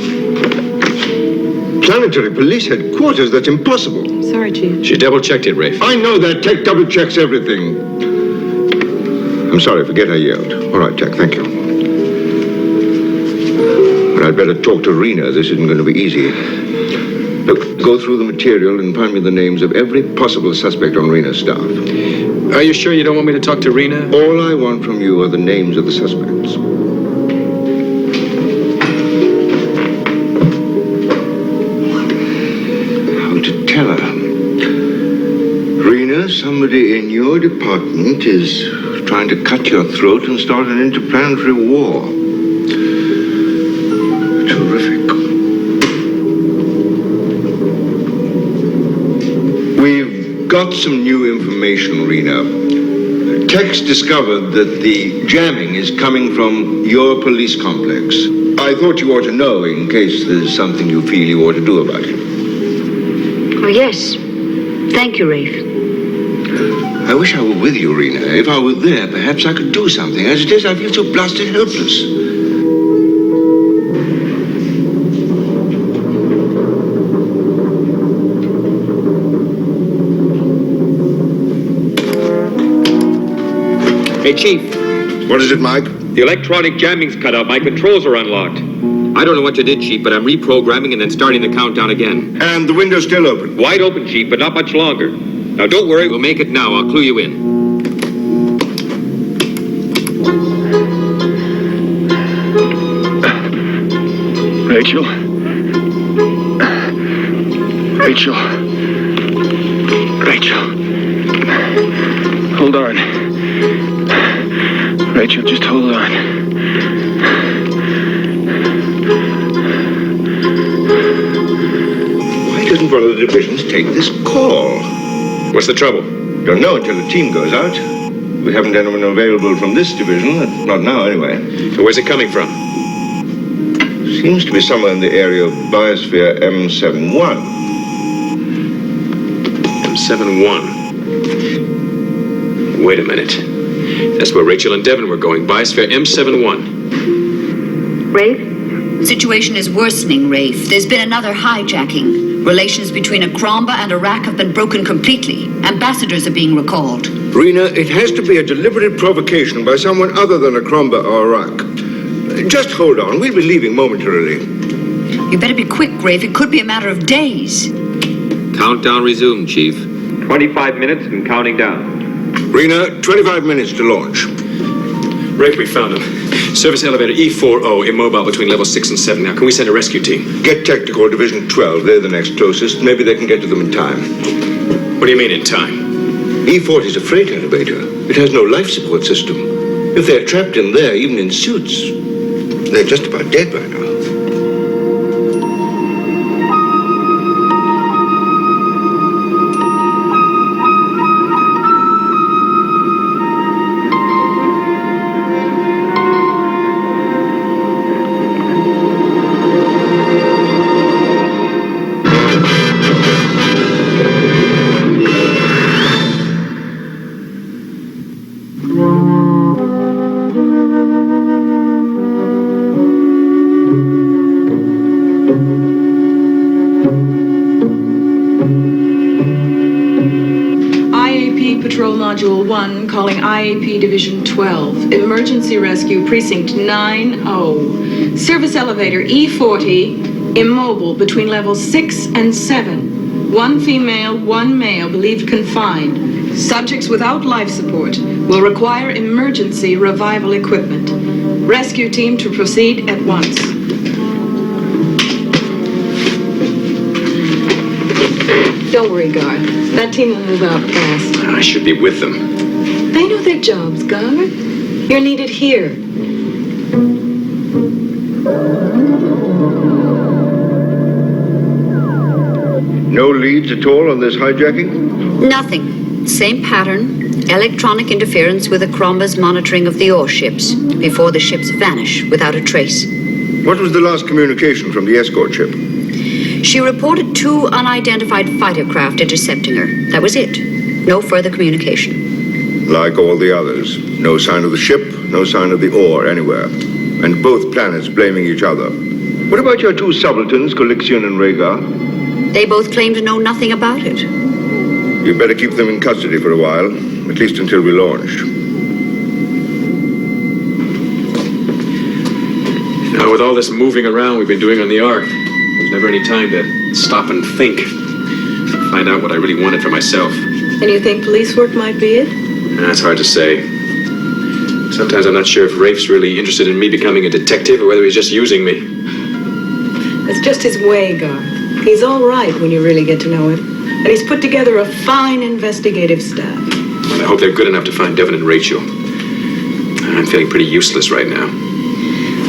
Planetary Police Headquarters? That's impossible. Sorry, Chief. She double-checked it, Rafe. I know that. Tech double-checks everything. I'm sorry. Forget I yelled. All right, Tech. Thank you. But I'd better talk to Rena. This isn't going to be easy. Look, go through the material and find me the names of every possible suspect on Rena's staff. Are you sure you don't want me to talk to Rena? All I want from you are the names of the suspects. How to tell her? Rena, somebody in your department is trying to cut your throat and start an interplanetary war. Terrific. We've got some new information, Rena. Tech's discovered that the jamming is coming from your police complex. I thought you ought to know in case there's something you feel you ought to do about it. Oh, yes. Thank you, Rafe. I wish I were with you, Rena. If I were there, perhaps I could do something. As it is, I feel so blasted helpless. Hey, Chief. What is it, Mike? The electronic jamming's cut out. My controls are unlocked. I don't know what you did, Chief, but I'm reprogramming and then starting the countdown again. And the window's still open? Wide open, Chief, but not much longer. Now, don't worry. We'll make it now. I'll clue you in. Rachel. Rachel. Rachel. Hold on. Rachel, just hold on. Why doesn't one of the divisions take this call? What's the trouble? Don't know until the team goes out. We haven't anyone available from this division. Not now, anyway. So where's it coming from? Seems to be somewhere in the area of Biosphere M71. M71. Wait a minute. That's where Rachel and Devin were going. Biosphere M71. Rafe? Situation is worsening, Rafe. There's been another hijacking. Relations between Akromba and Iraq have been broken completely. Ambassadors are being recalled. Rena, it has to be a deliberate provocation by someone other than Akromba or Iraq. Just hold on. We'll be leaving momentarily. You better be quick, Rafe. It could be a matter of days. Countdown resumed, Chief. 25 minutes and counting down. Rena, 25 minutes to launch. Rafe, we found him. Service elevator E40, immobile between level 6 and 7. Now, can we send a rescue team? Get Technical Division 12. They're the next closest. Maybe they can get to them in time. What do you mean in time? E40 is a freight elevator. It has no life support system. If they're trapped in there, even in suits, they're just about dead by now. Module 1 calling IAP Division 12. Emergency Rescue Precinct 9-0. Service elevator E40 Immobile between levels 6 and 7. 1 female, 1 male believed confined. Subjects without life support will require emergency revival equipment. Rescue team to proceed at once. Don't worry, Garth. That team will move out fast. I should be with them. They know their jobs, Garth. You're needed here. No leads at all on this hijacking? Nothing. Same pattern. Electronic interference with the Cromba's monitoring of the ore ships before the ships vanish without a trace. What was the last communication from the escort ship? She reported 2 unidentified fighter craft intercepting her. That was it. No further communication. Like all the others. No sign of the ship, no sign of the ore anywhere. And both planets blaming each other. What about your 2 subalterns, Colixion and Rhaegar? They both claim to know nothing about it. You'd better keep them in custody for a while, at least until we launch. Now, with all this moving around we've been doing on the Ark, there's never any time to stop and think. Find out what I really wanted for myself. And you think police work might be it? That's hard to say. Sometimes I'm not sure if Rafe's really interested in me becoming a detective or whether he's just using me. It's just his way, Garth. He's all right when you really get to know him. And he's put together a fine investigative staff. Well, I hope they're good enough to find Devin and Rachel. I'm feeling pretty useless right now.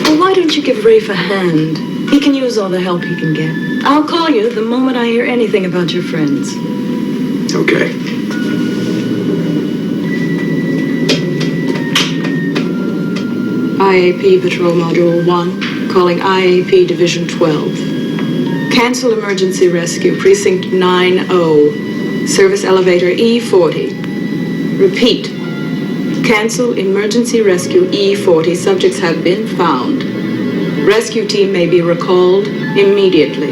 Well, why don't you give Rafe a hand? He can use all the help he can get. I'll call you the moment I hear anything about your friends. Okay. IAP Patrol Module 1, calling IAP Division 12. Cancel emergency rescue, Precinct 9-0, service elevator E40. Repeat, cancel emergency rescue E40, subjects have been found. Rescue team may be recalled immediately.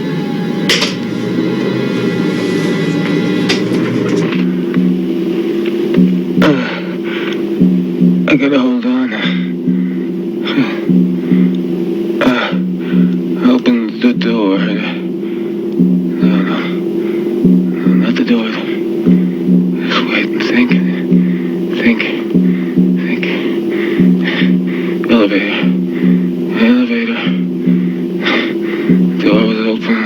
I gotta hold on. Open the door. No, not the door. Just wait and think. Elevator. Door was open.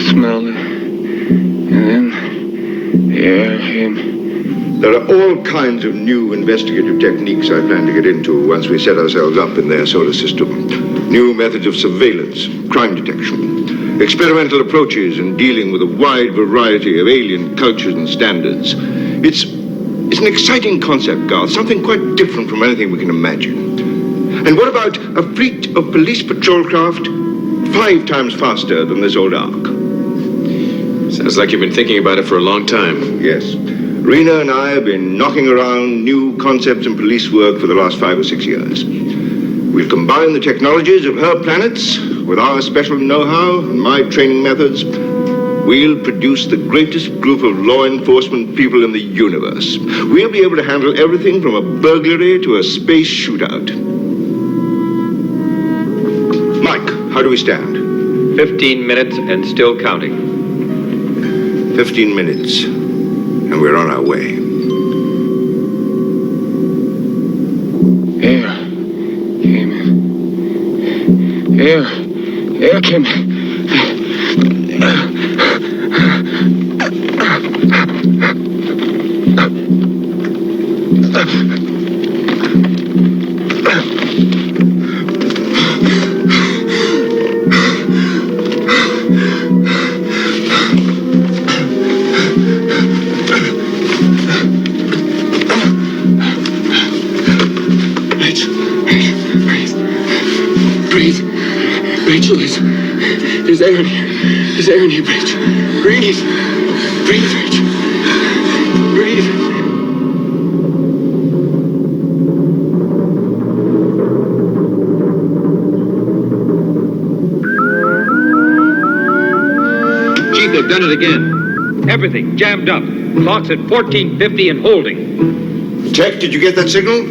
Smelled it. And then the air came. There are all kinds of new investigative techniques I plan to get into once we set ourselves up in their solar system. New methods of surveillance, crime detection, experimental approaches in dealing with a wide variety of alien cultures and standards. It's an exciting concept, Garth, something quite different from anything we can imagine. And what about a fleet of police patrol craft 5 times faster than this old Ark? Sounds like you've been thinking about it for a long time. Yes. Rena and I have been knocking around new concepts in police work for the last 5 or 6 years. We'll combine the technologies of her planets with our special know-how and my training methods. We'll produce the greatest group of law enforcement people in the universe. We'll be able to handle everything from a burglary to a space shootout. Mike, how do we stand? 15 minutes and still counting. 15 minutes. And we're on our way. Air came in. Air came in. Rachel, there's air in here. There's air in here, Rachel. Breathe, Rachel. Breathe. Chief, they've done it again. Everything jammed up. Clock's at 14:50 and holding. Tech, did you get that signal?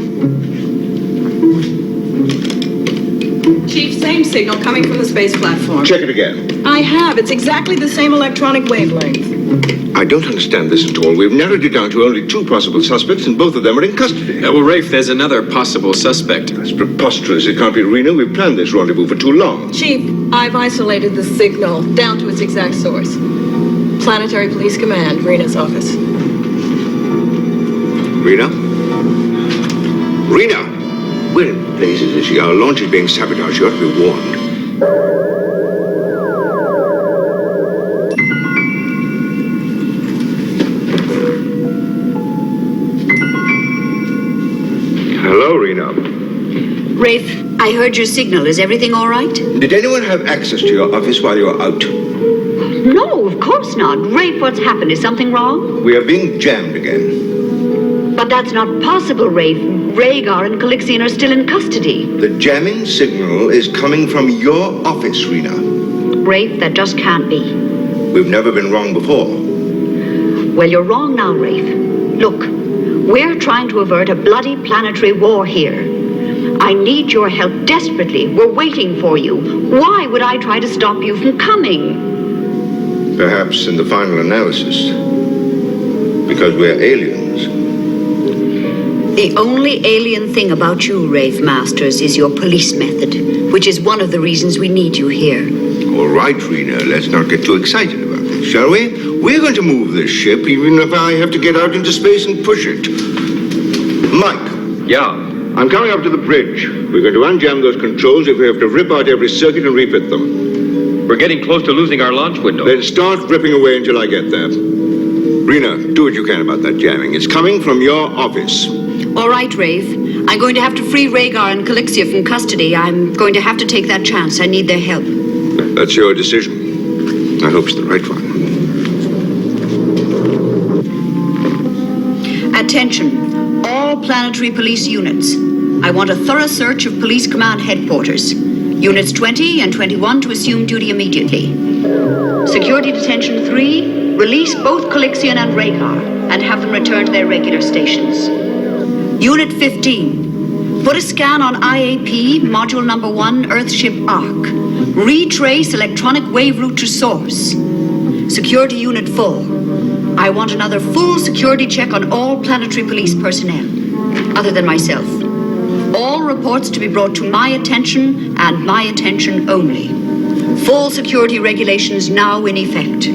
Chief, same signal coming from the space platform. Check it again. I have. It's exactly the same electronic wavelength. I don't understand this at all. We've narrowed it down to only 2 possible suspects, and both of them are in custody. Well, Rafe, there's another possible suspect. That's preposterous. It can't be Reno. We've planned this rendezvous for too long. Chief, I've isolated the signal down to its exact source. Planetary Police Command, Rena's office. Rena? Rena! Where in blazes is she? Our launch is being sabotaged. You ought to be warned. Hello, Rena. Rafe, I heard your signal. Is everything all right? Did anyone have access to your office while you were out? No, of course not. Rafe, what's happened? Is something wrong? We are being jammed again. But that's not possible, Rafe. Rhaegar and Calixian are still in custody. The jamming signal is coming from your office, Rena. Rafe, that just can't be. We've never been wrong before. Well, you're wrong now, Rafe. Look, we're trying to avert a bloody planetary war here. I need your help desperately. We're waiting for you. Why would I try to stop you from coming? Perhaps in the final analysis, because we're aliens. The only alien thing about you, Rafe Masters, is your police method, which is one of the reasons we need you here. All right, Rena, let's not get too excited about this, shall we? We're going to move this ship, even if I have to get out into space and push it. Mike. Yeah? I'm coming up to the bridge. We're going to unjam those controls if we have to rip out every circuit and refit them. We're getting close to losing our launch window. Then start ripping away until I get there. Rena, do what you can about that jamming. It's coming from your office. All right, Rafe. I'm going to have to free Rhaegar and Calixia from custody. I'm going to have to take that chance. I need their help. That's your decision. I hope it's the right one. Attention, all planetary police units. I want a thorough search of Police Command headquarters. Units 20 and 21 to assume duty immediately. Security Detention 3, release both Calixian and Rhaegar and have them return to their regular stations. Unit 15, put a scan on IAP, Module Number 1, Earthship Ark. Retrace electronic wave route to source. Security Unit 4, I want another full security check on all planetary police personnel, other than myself. All reports to be brought to my attention and my attention only. Full security regulations now in effect.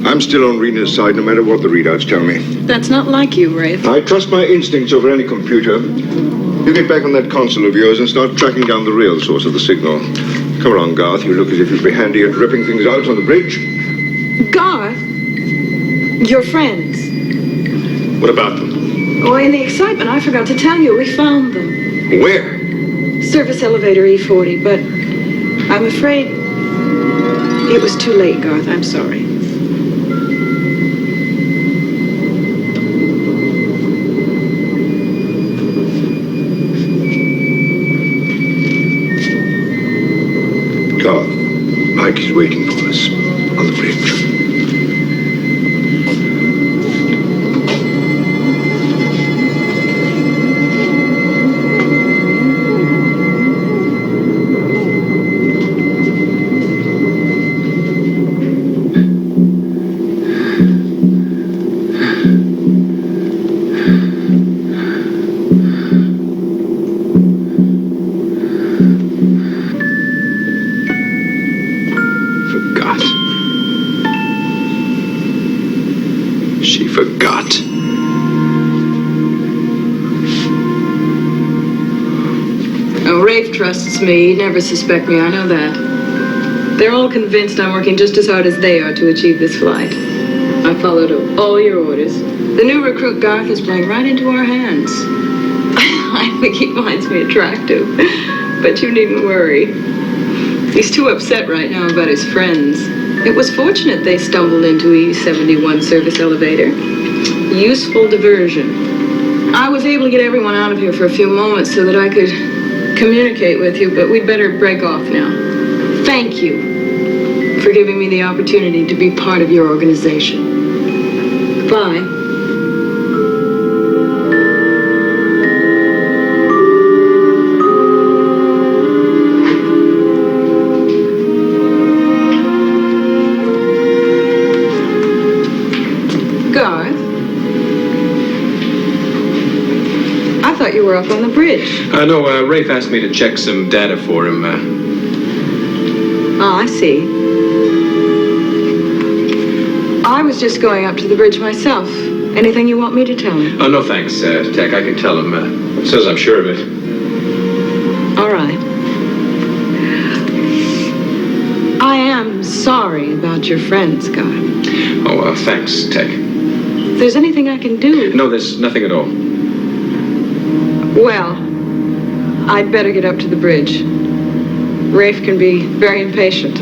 I'm still on Rena's side, no matter what the readouts tell me. That's not like you, Rafe. I trust my instincts over any computer. You get back on that console of yours and start tracking down the real source of the signal. Come along, Garth. You look as if you'd be handy at ripping things out on the bridge. Garth? Your friends? What about them? Oh, in the excitement, I forgot to tell you. We found them. Where? Service elevator E40, but I'm afraid it was too late, Garth. I'm sorry. Garth, Mike is waiting for us on the bridge. She forgot. Oh, Rafe trusts me. He'd never suspect me, I know that. They're all convinced I'm working just as hard as they are to achieve this flight. I followed all your orders. The new recruit Garth is playing right into our hands. I think he finds me attractive, but you needn't worry. He's too upset right now about his friends. It was fortunate they stumbled into E71 service elevator. Useful diversion. I was able to get everyone out of here for a few moments so that I could communicate with you, but we'd better break off now. Thank you for giving me the opportunity to be part of your organization. Goodbye. thought you were up on the bridge. No, Rafe asked me to check some data for him. Oh, I see. I was just going up to the bridge myself. Anything you want me to tell him? Oh, no thanks, Tech. I can tell him as soon as I'm sure of it. All right. I am sorry about your friend, Scott. Oh, thanks, Tech. If there's anything I can do... No, there's nothing at all. Well, I'd better get up to the bridge. Rafe can be very impatient.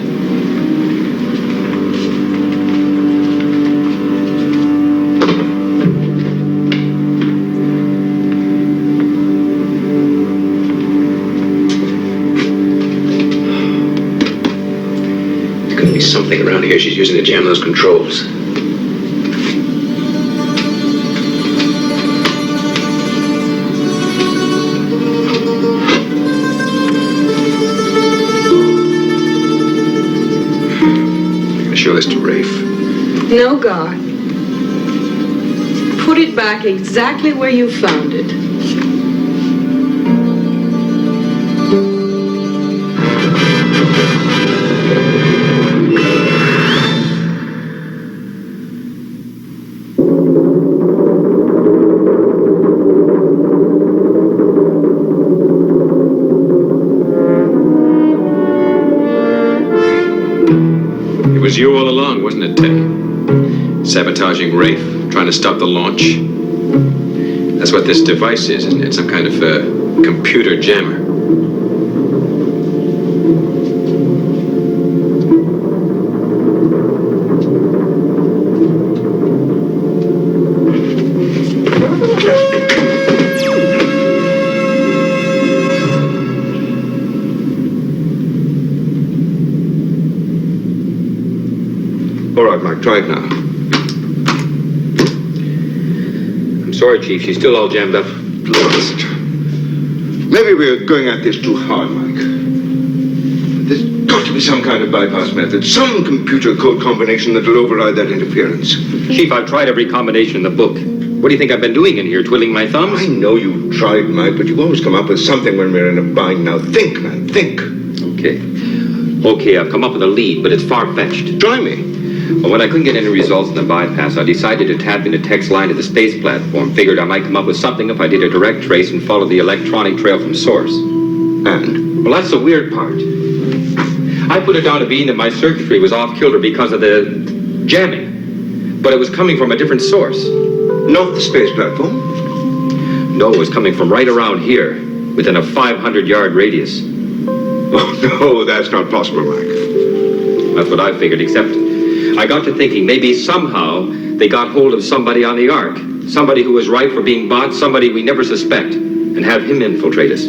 There's gonna be something around here she's using to jam those controls. Show this to Rafe. No, God. Put it back exactly where you found it. It was you all along, wasn't it, Tech? Sabotaging Rafe, trying to stop the launch. That's what this device is, isn't it? Some kind of computer jammer. All right, Mike, try it now. I'm sorry, Chief. She's still all jammed up. Blast. Maybe we're going at this too hard, Mike. There's got to be some kind of bypass method, some computer code combination that'll override that interference. Chief, I've tried every combination in the book. What do you think I've been doing in here, twiddling my thumbs? I know you've tried, Mike, but you always come up with something when we're in a bind. Now think, man, think. Okay, I've come up with a lead, but it's far-fetched. Try me. Well, when I couldn't get any results in the bypass, I decided to tap into Tech's line to the space platform. Figured I might come up with something if I did a direct trace and followed the electronic trail from source. And? Well, that's the weird part. I put it down to being that my circuitry was off-kilter because of the jamming. But it was coming from a different source. Not the space platform? No, it was coming from right around here, within a 500-yard radius. Oh, no, that's not possible, Mike. That's what I figured, except I got to thinking maybe somehow they got hold of somebody on the Ark. Somebody who was ripe for being bought, somebody we never suspect, and have him infiltrate us.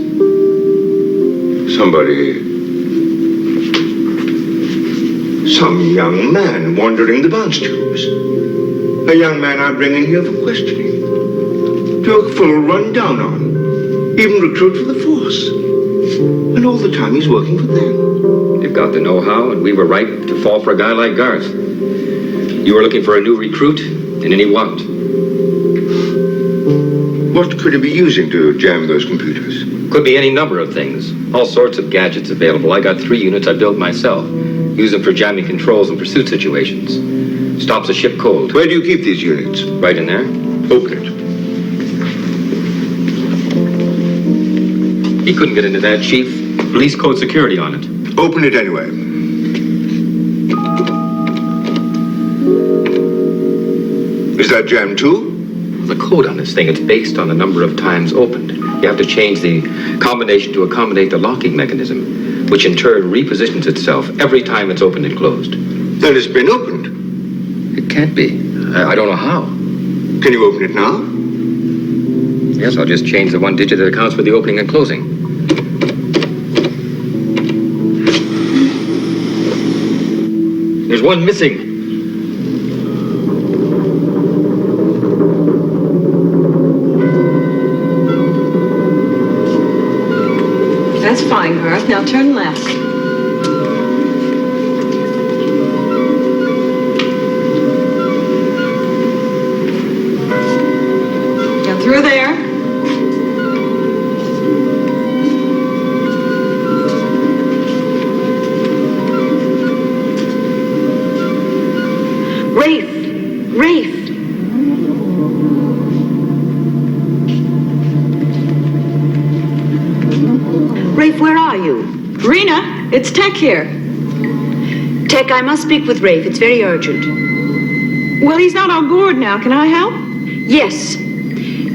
Some young man wandering the bounce tubes. A young man I bring in here for questioning. To a full rundown on. Even recruit for the force. And all the time he's working for them. They've got the know-how, and we were right to fall for a guy like Garth. You were looking for a new recruit, and then he wasn't. What could he be using to jam those computers? Could be any number of things. All sorts of gadgets available. I got 3 units I built myself. Use them for jamming controls and pursuit situations. Stops a ship cold. Where do you keep these units? Right in there. Open it. He couldn't get into that, Chief. Police code security on it. Open it anyway. Is that jammed too? The code on this thing, it's based on the number of times opened. You have to change the combination to accommodate the locking mechanism, which in turn repositions itself every time it's opened and closed. Then it's been opened. It can't be. I don't know how. Can you open it now? Yes, I'll just change the 1 digit that accounts for the opening and closing. There's one missing. That's fine, Garth. Now turn left. Now through there. Rafe! Rafe! Rafe, where are you? Rena, it's Tech here. Tech, I must speak with Rafe. It's very urgent. Well, he's not on board now. Can I help? Yes.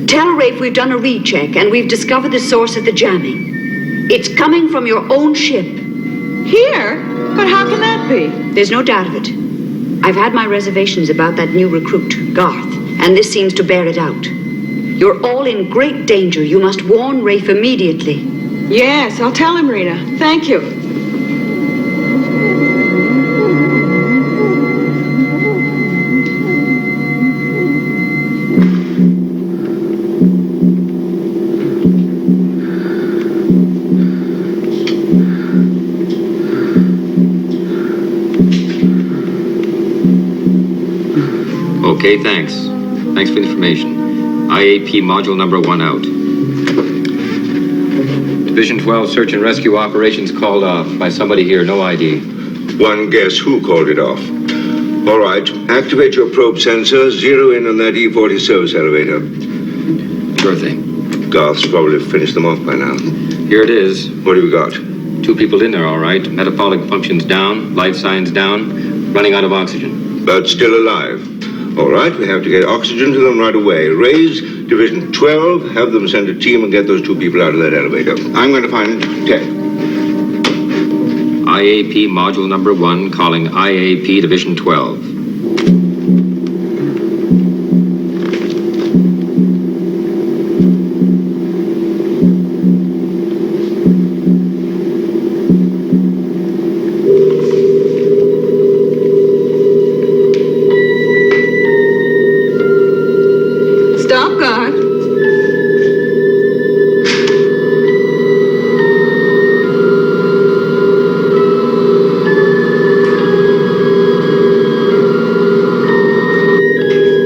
Tell Rafe we've done a recheck and we've discovered the source of the jamming. It's coming from your own ship. Here? But how can that be? There's no doubt of it. I've had my reservations about that new recruit, Garth, and this seems to bear it out. You're all in great danger. You must warn Rafe immediately. Yes, I'll tell him, Rena. Thank you. Okay, thanks. Thanks for the information. IAP module number 1 out. Division 12 search and rescue operations called off by somebody here, no ID. One guess who called it off. All right, activate your probe sensor, zero in on that E40 service elevator. Sure thing. Garth's probably finished them off by now. Here it is. What do we got? 2 people in there, all right. Metabolic functions down, life signs down, running out of oxygen. But still alive. All right, we have to get oxygen to them right away. Raise Division 12, have them send a team and get those 2 people out of that elevator. I'm going to find Tech. IAP module number 1 calling IAP Division 12. Stop, Garth.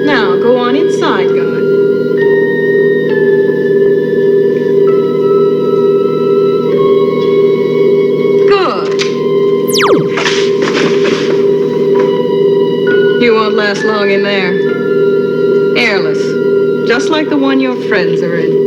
Now, go on inside, Garth. Good. You won't last long in there. Airless. Just like the one your friends are in.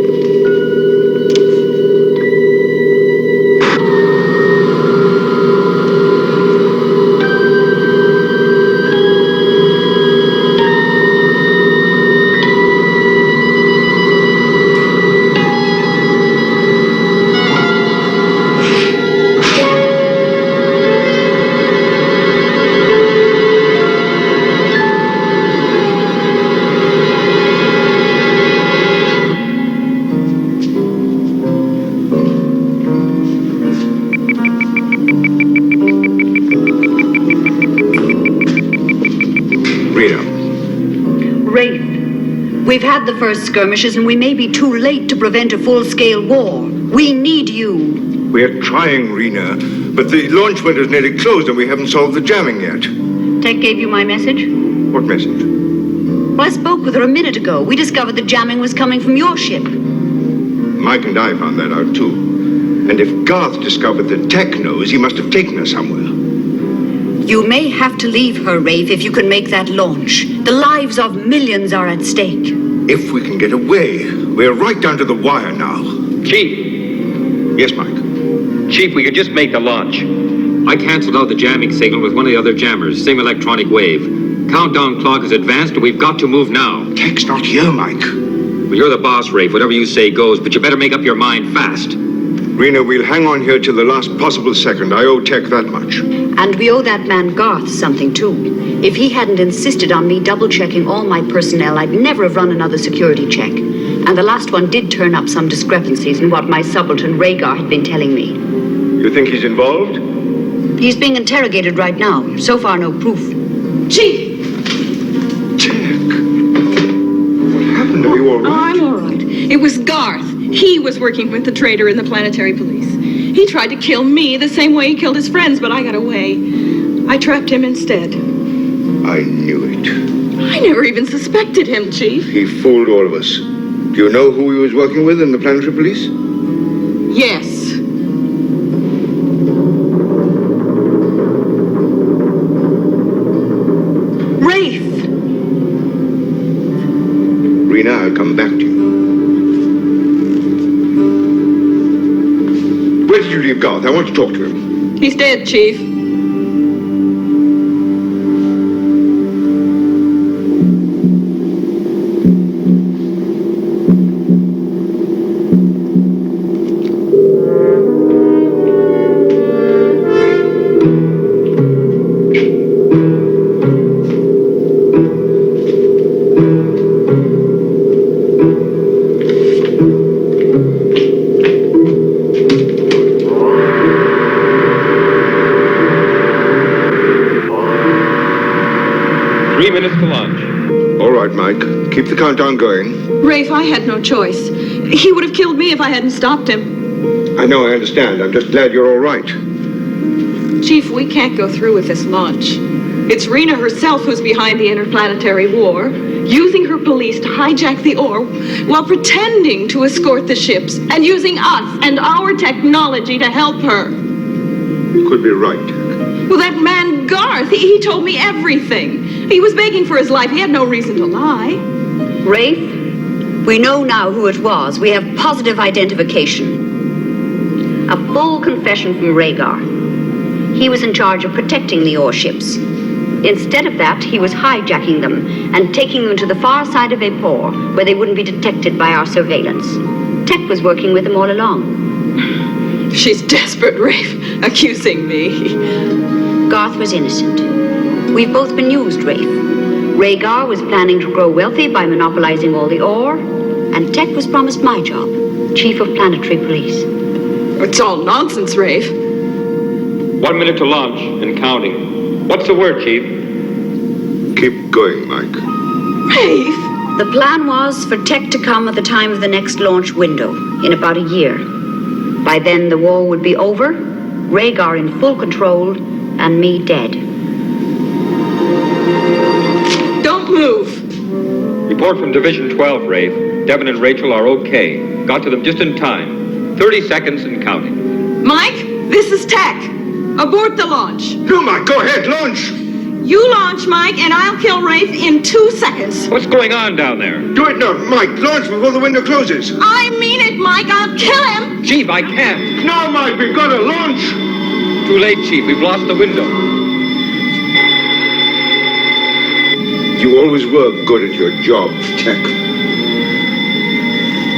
We've had the first skirmishes and we may be too late to prevent a full-scale war. We need you. We're trying, Rena, but the launch window is nearly closed and we haven't solved the jamming yet. Tech gave you my message? What message? Well, I spoke with her a minute ago. We discovered the jamming was coming from your ship. Mike and I found that out too. And if Garth discovered that Tech knows, he must have taken her somewhere. You may have to leave her, Rafe, if you can make that launch. The lives of millions are at stake. If we can get away, we're right down to the wire now. Chief. Yes, Mike. Chief, we could just make the launch. I canceled out the jamming signal with one of the other jammers, same electronic wave. Countdown clock is advanced and we've got to move now. Tech's not here, Mike. Well, you're the boss, Rafe. Whatever you say goes, but you better make up your mind fast. Rena, we'll hang on here till the last possible second. I owe Tech that much. And we owe that man Garth something, too. If he hadn't insisted on me double-checking all my personnel, I'd never have run another security check. And the last one did turn up some discrepancies in what my subaltern Rhaegar had been telling me. You think he's involved? He's being interrogated right now. So far, no proof. Chief! What happened? Are you all right? I'm all right. It was Garth. He was working with the traitor in the planetary police. He tried to kill me the same way he killed his friends, but I got away. I trapped him instead. I knew it. I never even suspected him, Chief. He fooled all of us. Do you know who he was working with in the planetary police? Yes. Rafe! come back to you. Where did you leave Garth? I want to talk to him. He's dead, Chief. All right, Mike. Keep the countdown going. Rafe, I had no choice. He would have killed me if I hadn't stopped him. I know, I understand. I'm just glad you're all right. Chief, we can't go through with this launch. It's Rena herself who's behind the interplanetary war, using her police to hijack the ore while pretending to escort the ships and using us and our technology to help her. You could be right. Well, that man Garth, he told me everything. He was begging for his life. He had no reason to lie. Rafe, we know now who it was. We have positive identification. A full confession from Rhaegar. He was in charge of protecting the ore ships. Instead of that, he was hijacking them and taking them to the far side of Vapor, where they wouldn't be detected by our surveillance. Tech was working with them all along. She's desperate, Rafe, accusing me. Garth was innocent. We've both been used, Rafe. Rhaegar was planning to grow wealthy by monopolizing all the ore, and Tech was promised my job, Chief of Planetary Police. It's all nonsense, Rafe. 1 minute to launch and counting. What's the word, Chief? Keep going, Mike. Rafe! The plan was for Tech to come at the time of the next launch window, in about a year. By then, the war would be over, Rhaegar in full control, and me dead. Don't move! Report from Division 12, Rafe. Devin and Rachel are okay. Got to them just in time. 30 seconds and counting. Mike, this is Tech. Abort the launch. No, Mike, go ahead, launch! You launch, Mike, and I'll kill Rafe in 2 seconds. What's going on down there? Do it now, Mike. Launch before the window closes. I mean it, Mike. I'll kill him. Chief, I can't. No, Mike, we've got to launch. Too late, Chief. We've lost the window. You always were good at your job, Tech.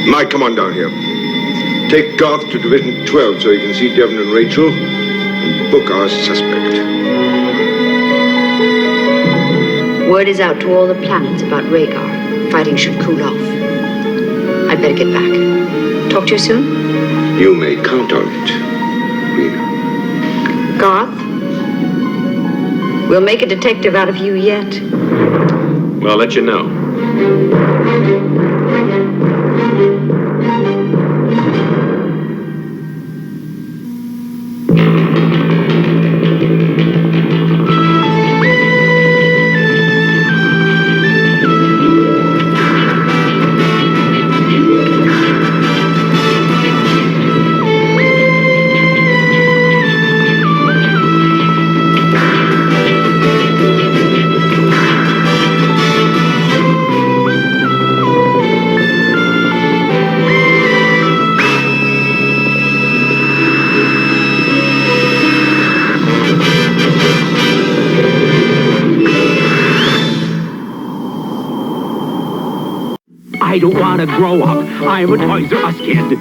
Mike, come on down here. Take Garth to Division 12 so he can see Devin and Rachel and book our suspect. Word is out to all the planets about Rhaegar. Fighting should cool off. I'd better get back. Talk to you soon? You may count on it, Rena. Garth, we'll make a detective out of you yet. Well, I'll let you know. I don't want to grow up. I'm a Toys R Us kid.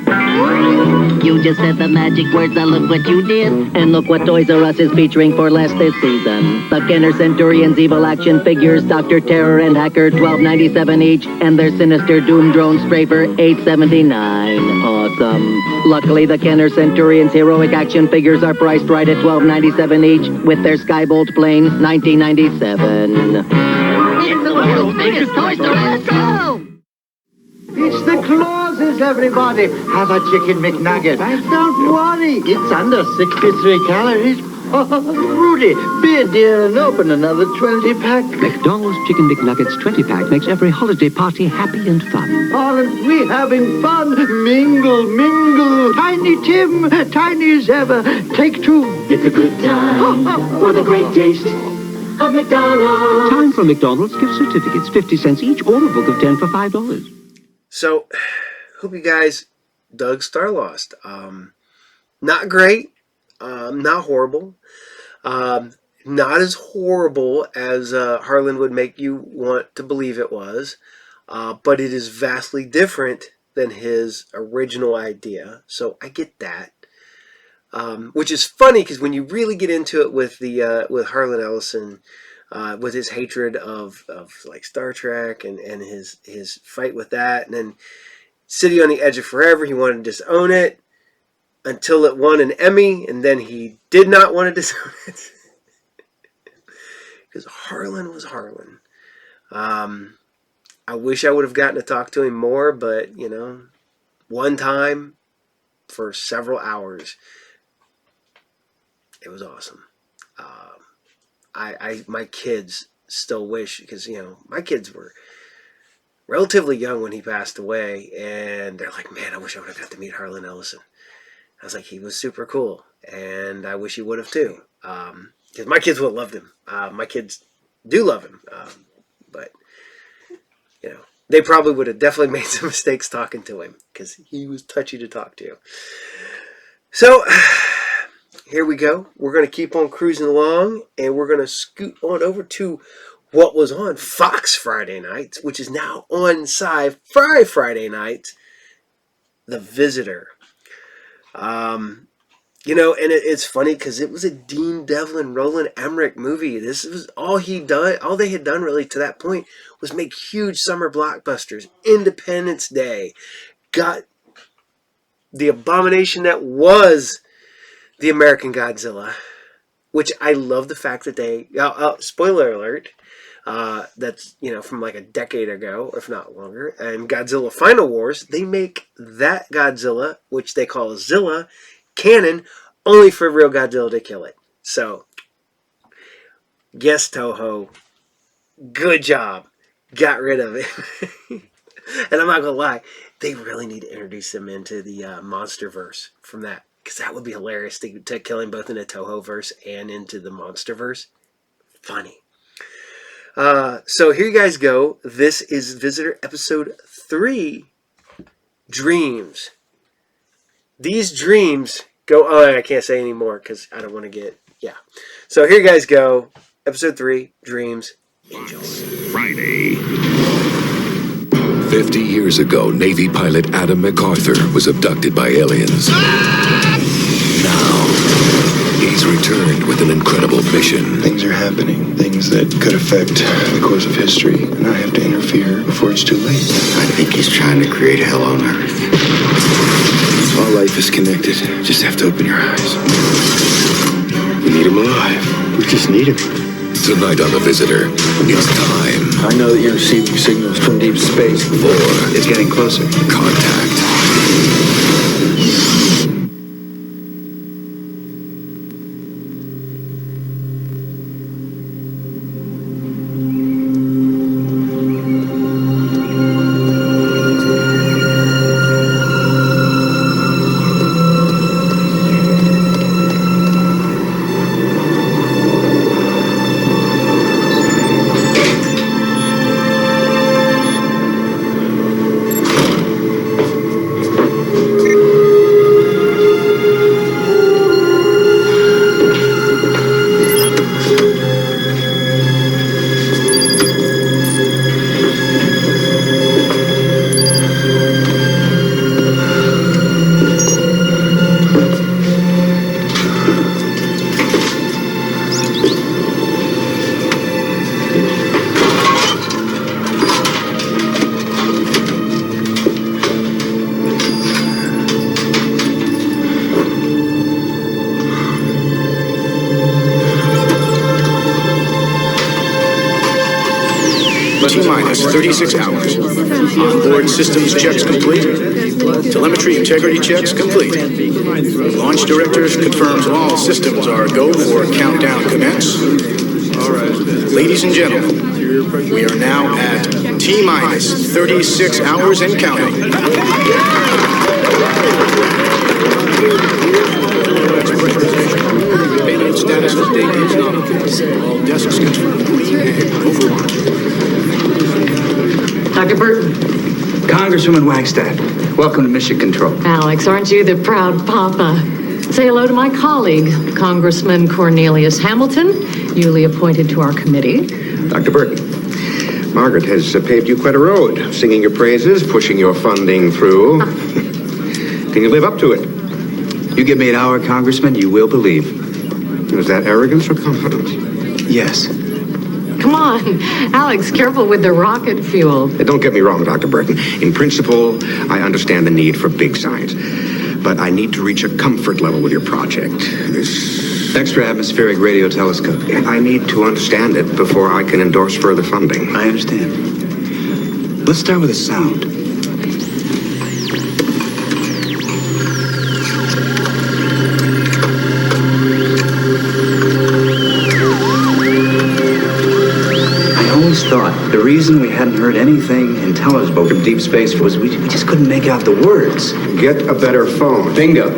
You just said the magic words, now look what you did. And look what Toys R Us is featuring for less this season. The Kenner Centurions evil action figures, Dr. Terror and Hacker, $12.97 each, and their sinister Doom Drone Strafer, $8.79. Awesome. Luckily, the Kenner Centurions heroic action figures are priced right at $12.97 each, with their Skybolt plane, $19.97. It's the world's biggest Toys R Us. Go! It's the clauses, everybody. Have a chicken McNugget. Don't worry, it's under 63 calories. Rudy, be a dear and open another 20-pack. McDonald's Chicken McNuggets 20-pack makes every holiday party happy and fun. Aren't we having fun? Mingle, mingle. Tiny Tim, tiny as ever. Take two. It's a good time for the great taste of McDonald's. Time for McDonald's gift certificates, 50 cents each, or a book of 10 for $5. So, hope you guys dug Starlost. Not great, not horrible, not as horrible as Harlan would make you want to believe it was, but it is vastly different than his original idea. So I get that, which is funny because when you really get into it with with Harlan Ellison. With his hatred of like Star Trek and his fight with that, and then City on the Edge of Forever, he wanted to disown it until it won an Emmy, and then he did not want to disown it because Harlan was Harlan. I wish I would have gotten to talk to him more, but you know, one time for several hours, it was awesome. My kids still wish, because, you know, my kids were relatively young when he passed away, and they're like, man, I wish I would have got to meet Harlan Ellison. I was like, he was super cool, and I wish he would have too, because my kids would have loved him. My kids do love him, but, you know, they probably would have definitely made some mistakes talking to him, because he was touchy to talk to. So here we go. We're going to keep on cruising along, and we're going to scoot on over to what was on Fox Friday nights, which is now on SciFi Friday nights, The Visitor. You know, and it's funny because it was a Dean Devlin, Roland Emmerich movie. This was all they had done really to that point was make huge summer blockbusters. Independence Day, got the abomination that was the American Godzilla, which I love the fact that they, spoiler alert, that's, you know, from like a decade ago, if not longer, and Godzilla Final Wars, they make that Godzilla, which they call Zilla, canon, only for real Godzilla to kill it. So, yes, Toho, good job. Got rid of it. And I'm not going to lie, they really need to introduce him into the Monsterverse from that. Because that would be hilarious to kill him both in the Toho verse and into the Monsterverse. Funny. So here you guys go. This is Visitor Episode 3, Dreams. These dreams go... Oh, I can't say anymore because I don't want to get... Yeah. So here you guys go. Episode 3, Dreams. Enjoy. Friday. 50 years ago, Navy pilot Adam MacArthur was abducted by aliens. Now, he's returned with an incredible mission. Things are happening, things that could affect the course of history, and I have to interfere before it's too late. I think he's trying to create hell on Earth. All life is connected. Just have to open your eyes. We need him alive. We just need him. Tonight on The Visitor, it's time. I know that you're receiving signals from deep space. It's getting closer. Contact. T-minus 36 hours. Onboard systems checks complete. Telemetry integrity checks complete. Launch director confirms all systems are go for countdown commence. Ladies and gentlemen, we are now at T-minus 36 hours and counting. Payload status update is not. All desks confirmed green and over. Dr. Burton, Congresswoman Wagstaff, welcome to Mission Control. Alex, aren't you the proud papa? Say hello to my colleague, Congressman Cornelius Hamilton, newly appointed to our committee. Dr. Burton, Margaret has paved you quite a road, singing your praises, pushing your funding through. Can you live up to it? You give me an hour, Congressman, you will believe. Is that arrogance or confidence? Yes. Come on, Alex, careful with the rocket fuel. Don't get me wrong, Dr. Burton. In principle, I understand the need for big science. But I need to reach a comfort level with your project. This extra atmospheric radio telescope. I need to understand it before I can endorse further funding. I understand. Let's start with a sound. Thought the reason we hadn't heard anything intelligible from deep space was we just couldn't make out the words. Get a better phone. Bingo.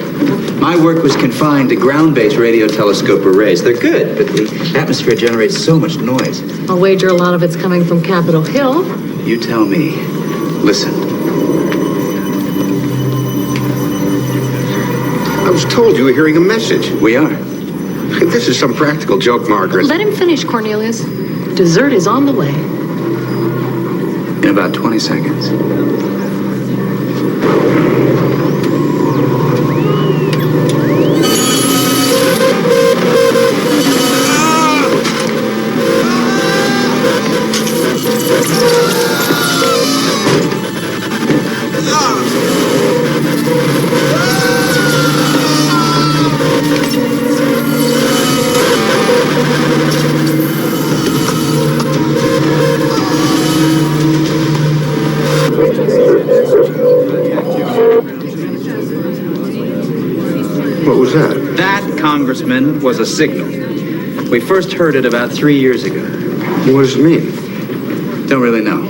My work was confined to ground-based radio telescope arrays. They're good, but the atmosphere generates so much noise. I'll wager a lot of it's coming from Capitol Hill. You tell me. Listen. I was told you were hearing a message. We are. This is some practical joke, Margaret. Let him finish, Cornelius. Dessert is on the way. In about 20 seconds. What was that? That, Congressman, was a signal. We first heard it about 3 years ago. What does it mean? Don't really know.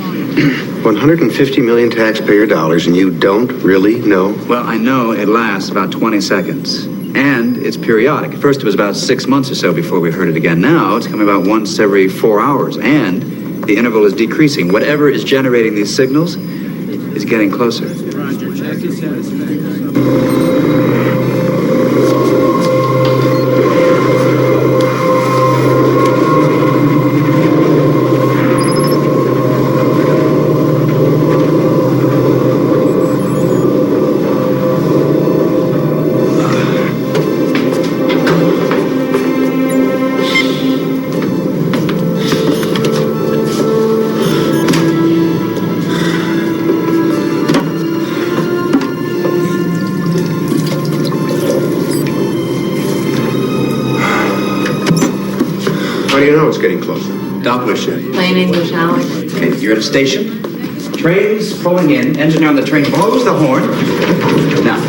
150 million taxpayer dollars, and you don't really know? Well, I know it lasts about 20 seconds. And it's periodic. At first it was about 6 months or so before we heard it again. Now it's coming about once every 4 hours. And the interval is decreasing. Whatever is generating these signals is getting closer. Roger, check his satisfaction. How do you know it's getting closer? Doppler shift. Plain English, Alex. Okay, you're at a station. Train's pulling in. Engineer on the train blows the horn. Now,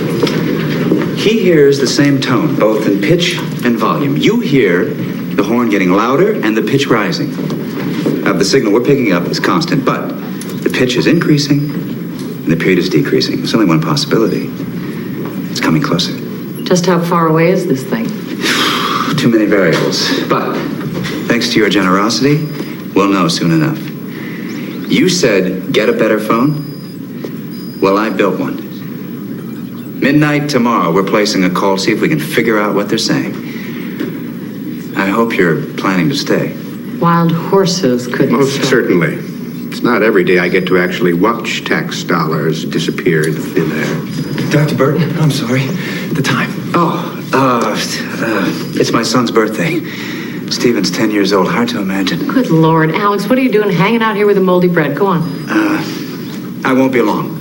he hears the same tone, both in pitch and volume. You hear the horn getting louder and the pitch rising. The signal we're picking up is constant, but the pitch is increasing and the period is decreasing. There's only one possibility. It's coming closer. Just how far away is this thing? Too many variables. But thanks to your generosity, we'll know soon enough. You said, get a better phone? Well, I built one. Midnight tomorrow, we're placing a call to see if we can figure out what they're saying. I hope you're planning to stay. Wild horses couldn't Most stay. certainly. It's not every day I get to actually watch tax dollars disappear into thin air. Dr. Burton, I'm sorry. The time. It's my son's birthday. Stephen's 10 years old. Hard to imagine. Good Lord, Alex, what are you doing hanging out here with the moldy bread? Go on. I won't be long.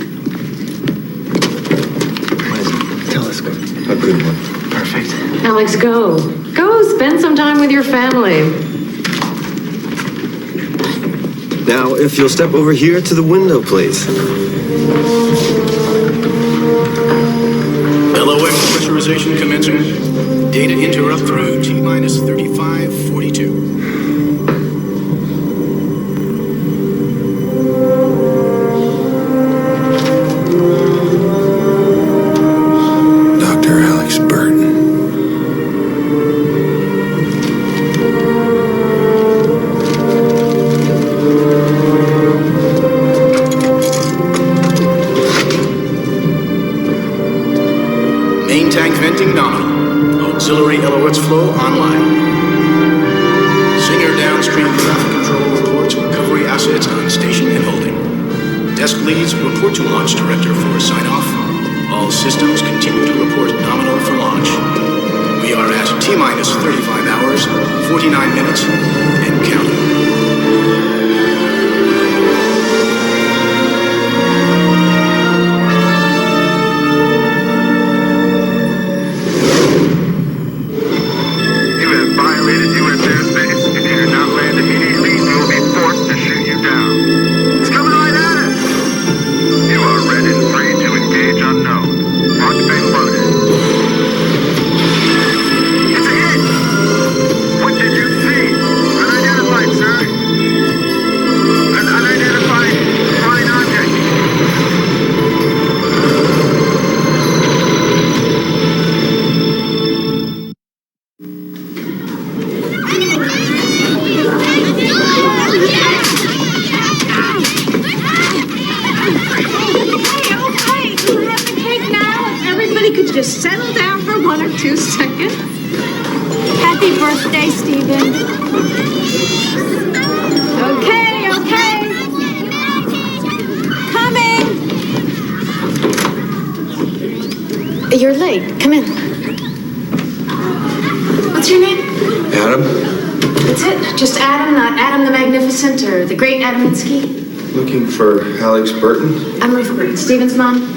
Telescope. A good one. Perfect. Alex, go. Go spend some time with your family. Now, if you'll step over here to the window, please. LOX pressurization commencing. Data interrupt through T-minus 3542. Dr. Alex Burton. Test leads, report to launch director for sign-off. All systems continue to report nominal for launch. We are at T-minus 35 hours, 49 minutes, and counting. Just settle down for 1 or 2 seconds. Happy birthday, Stephen. Okay. Coming. You're late. Come in. What's your name? Adam? That's it. Just Adam, not Adam the Magnificent or the Great Adaminsky. Looking for Alex Burton? I'm Ruth Burton, Stephen's mom.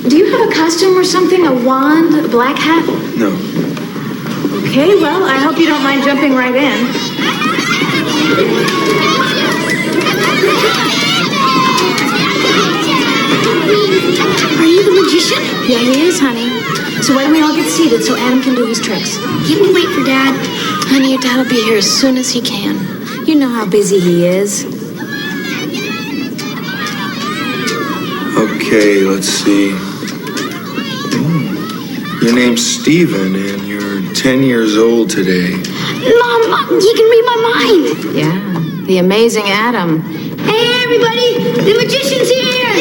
Do you have a costume or something? A wand? A black hat? No. Okay, well, I hope you don't mind jumping right in. Are you the magician? Yeah, he is, honey. So why don't we all get seated so Adam can do his tricks? You can wait for Dad. Honey, your dad will be here as soon as he can. You know how busy he is. Okay, let's see. Your name's Stephen, and you're 10 years old today. Mom, you can read my mind. Yeah, the amazing Adam. Hey, everybody, the magician's here.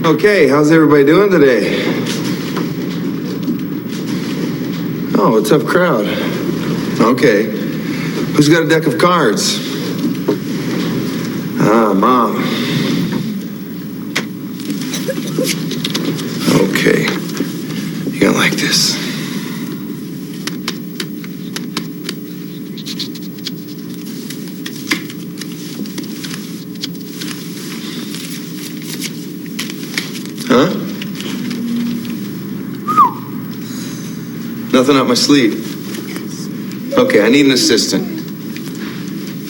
Okay, how's everybody doing today? Oh, what's up, crowd? Okay. Who's got a deck of cards? Ah, Mom. Okay. You're gonna like this. Huh? Nothing up my sleeve. Okay, I need an assistant.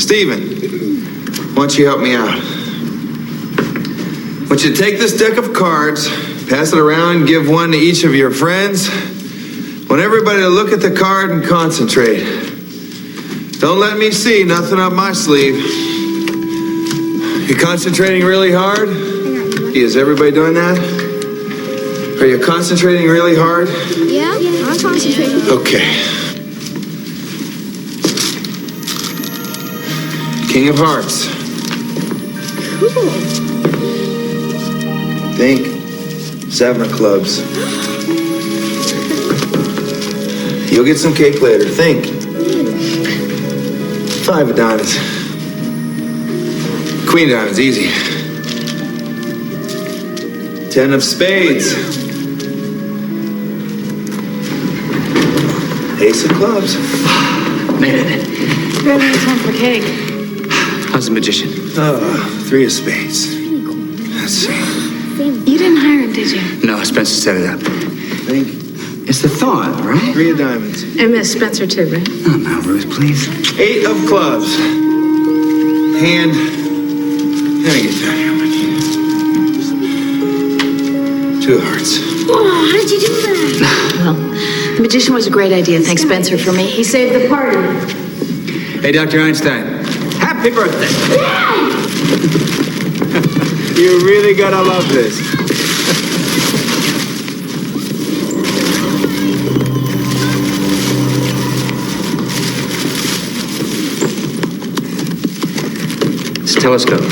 Steven, why don't you help me out? I want you to take this deck of cards, pass it around, give one to each of your friends. I want everybody to look at the card and concentrate. Don't let me see nothing up my sleeve. You concentrating really hard? Is everybody doing that? Are you concentrating really hard? Yeah, I'm concentrating. Okay. King of Hearts. Cool. Think. 7 of clubs. You'll get some cake later. Think. 5 of diamonds. Queen of diamonds, easy. 10 of spades. Ace of clubs. Made it. Barely have time for cake. How's the magician? 3 of spades. Let's see. You didn't hire him, did you? No, Spencer set it up. Think. It's the thought, right? 3 of diamonds. And Miss Spencer, too, right? Oh, now, Ruth, please. 8 of clubs. Hand. Let me get down here, buddy. 2 of hearts. Oh, how did you do that? Well, the magician was a great idea. Thanks, Spencer, for me. He saved the party. Hey, Dr. Einstein. Happy birthday. You're really gonna love this. It's a telescope.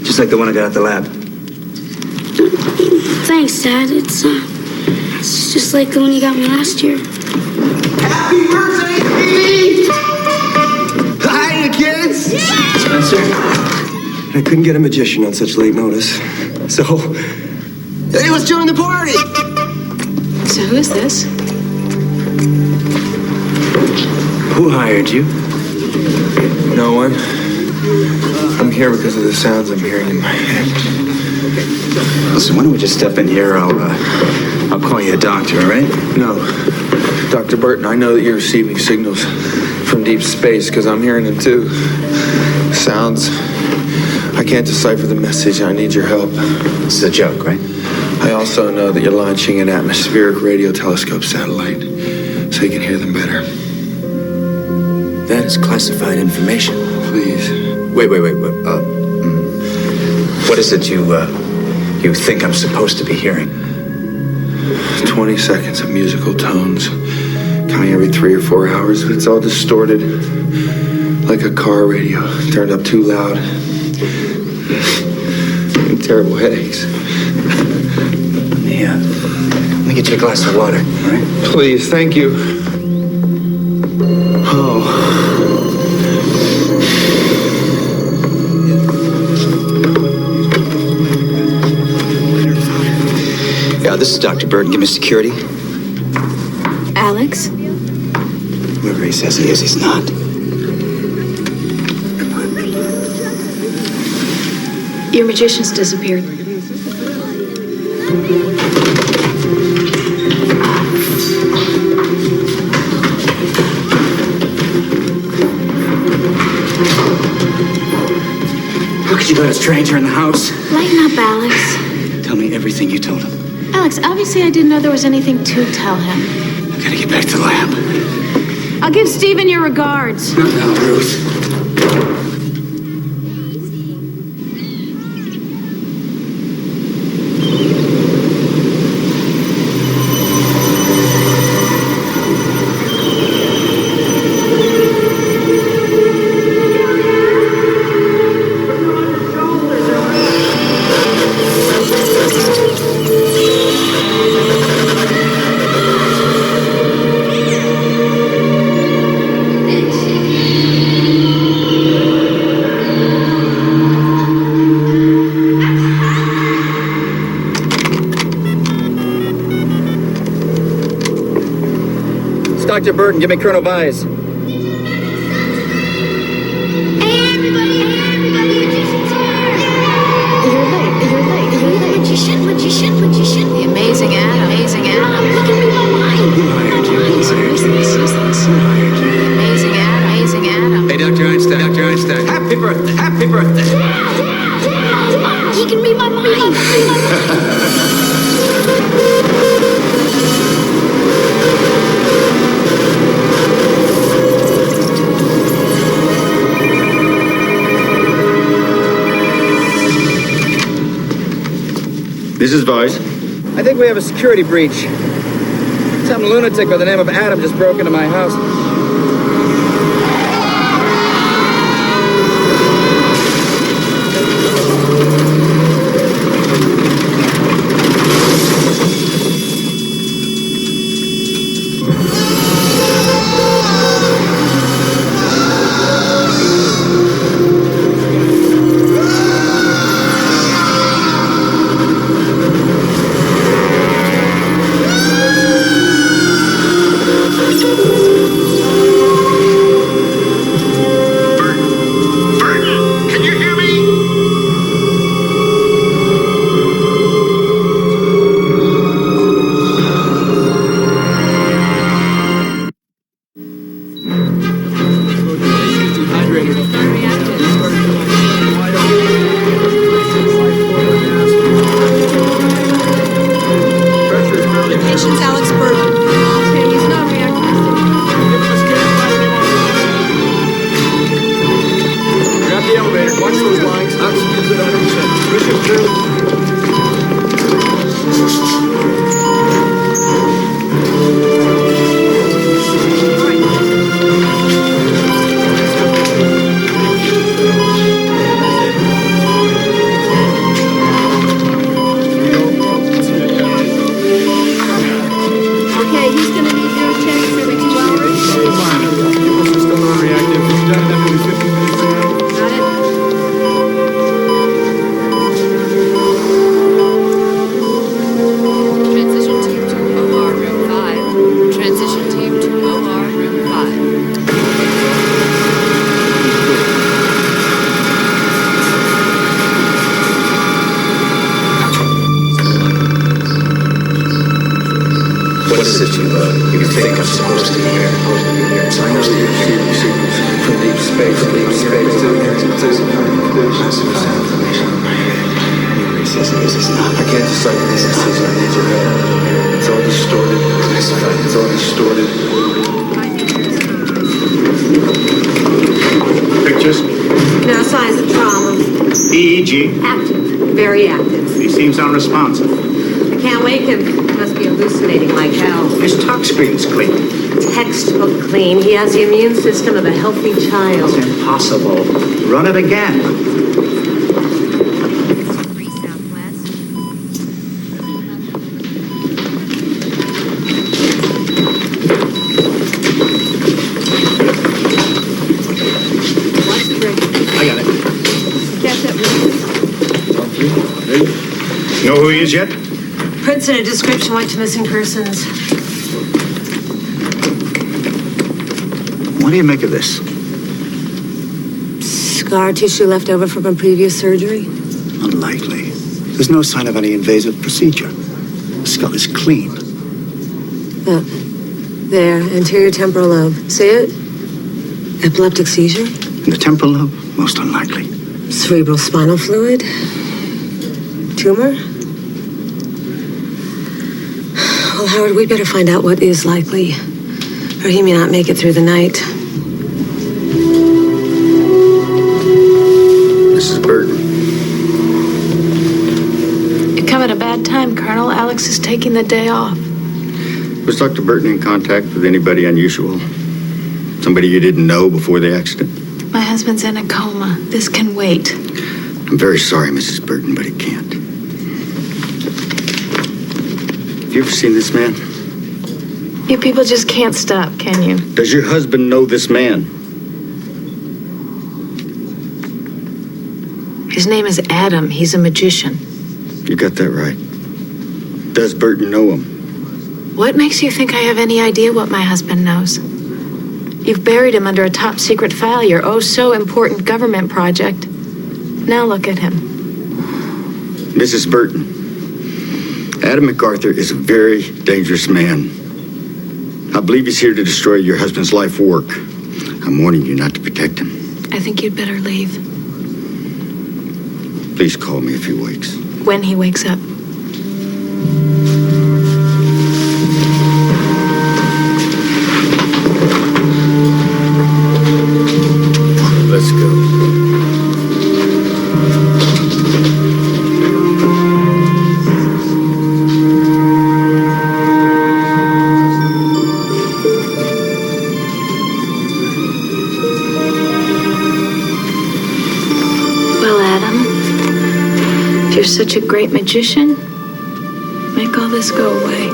Just like the one I got at the lab. Thanks, Dad. It's just like the one you got me last year. Happy birthday, Stevie! Hi, kids! answer. I couldn't get a magician on such late notice. So, hey, let's join the party! So who is this? Who hired you? No one. I'm here because of the sounds I'm hearing in my head. Listen, why don't we just step in here? I'll call you a doctor, all right? No. Dr. Burton, I know that you're receiving signals from deep space because I'm hearing them too. Sounds. I can't decipher the message. I need your help. This is a joke, right? I also know that you're launching an atmospheric radio telescope satellite so you can hear them better. That is classified information. Please. Wait. What is it you think I'm supposed to be hearing? 20 seconds of musical tones, coming every 3 or 4 hours, but it's all distorted, like a car radio, turned up too loud. Terrible headaches. Yeah. Let me get you a glass of water, all right? Please, thank you. Oh. Yeah, this is Dr. Burton. Give me security. Alex? Whoever he says he is, he's not. Your magician's disappeared. How could you let a stranger in the house? Lighten up, Alex. Tell me everything you told him. Alex, obviously I didn't know there was anything to tell him. I gotta get back to the lab. I'll give Stephen your regards. Not now, Ruth. Dr. Burton, give me Colonel Vise. Hey, everybody, magician's here! You're late. Magician. The amazing Adam. He can read my mind. Who hired you? Who's this? Who hired you? The amazing Adam. Hey, Dr. Einstein. Happy birthday. He can read my mind. This is Vice. I think we have a security breach. Some lunatic by the name of Adam just broke into my house. space to classify information in my head. I can't decipher this decision. I need your help. It's all distorted. Classified. It's all distorted. Pictures? No signs of trauma. EEG? Active. Very active. He seems unresponsive. I can't wake him. He must be hallucinating like hell. His touch screen's clean. Textbook clean. He has the immune system of a healthy child. It's impossible. Run it again. I got it. Know who he is yet? Prints and a description went to missing persons. What do you make of this? Scar tissue left over from a previous surgery. Unlikely. There's no sign of any invasive procedure. The skull is clean. Look. There, anterior temporal lobe. See it? Epileptic seizure? In the temporal lobe? Most unlikely. Cerebral spinal fluid? Tumor? Well, Howard, we better find out what is likely, or he may not make it through the night. Mrs. Burton. You come at a bad time, Colonel. Alex is taking the day off. Was Dr. Burton in contact with anybody unusual? Somebody you didn't know before the accident? My husband's in a coma. This can wait. I'm very sorry, Mrs. Burton, but it can't. Have you ever seen this man? You people just can't stop, can you? Does your husband know this man? His name is Adam. He's a magician. You got that right. Does Burton know him? What makes you think I have any idea what my husband knows? You've buried him under a top secret file, your oh so important government project. Now look at him. Mrs. Burton, Adam MacArthur is a very dangerous man. I believe he's here to destroy your husband's life work. I'm warning you not to protect him. I think you'd better leave. Please call me if he wakes. When he wakes up. Let's go. Well, Adam, if you're such a great magician, make all this go away.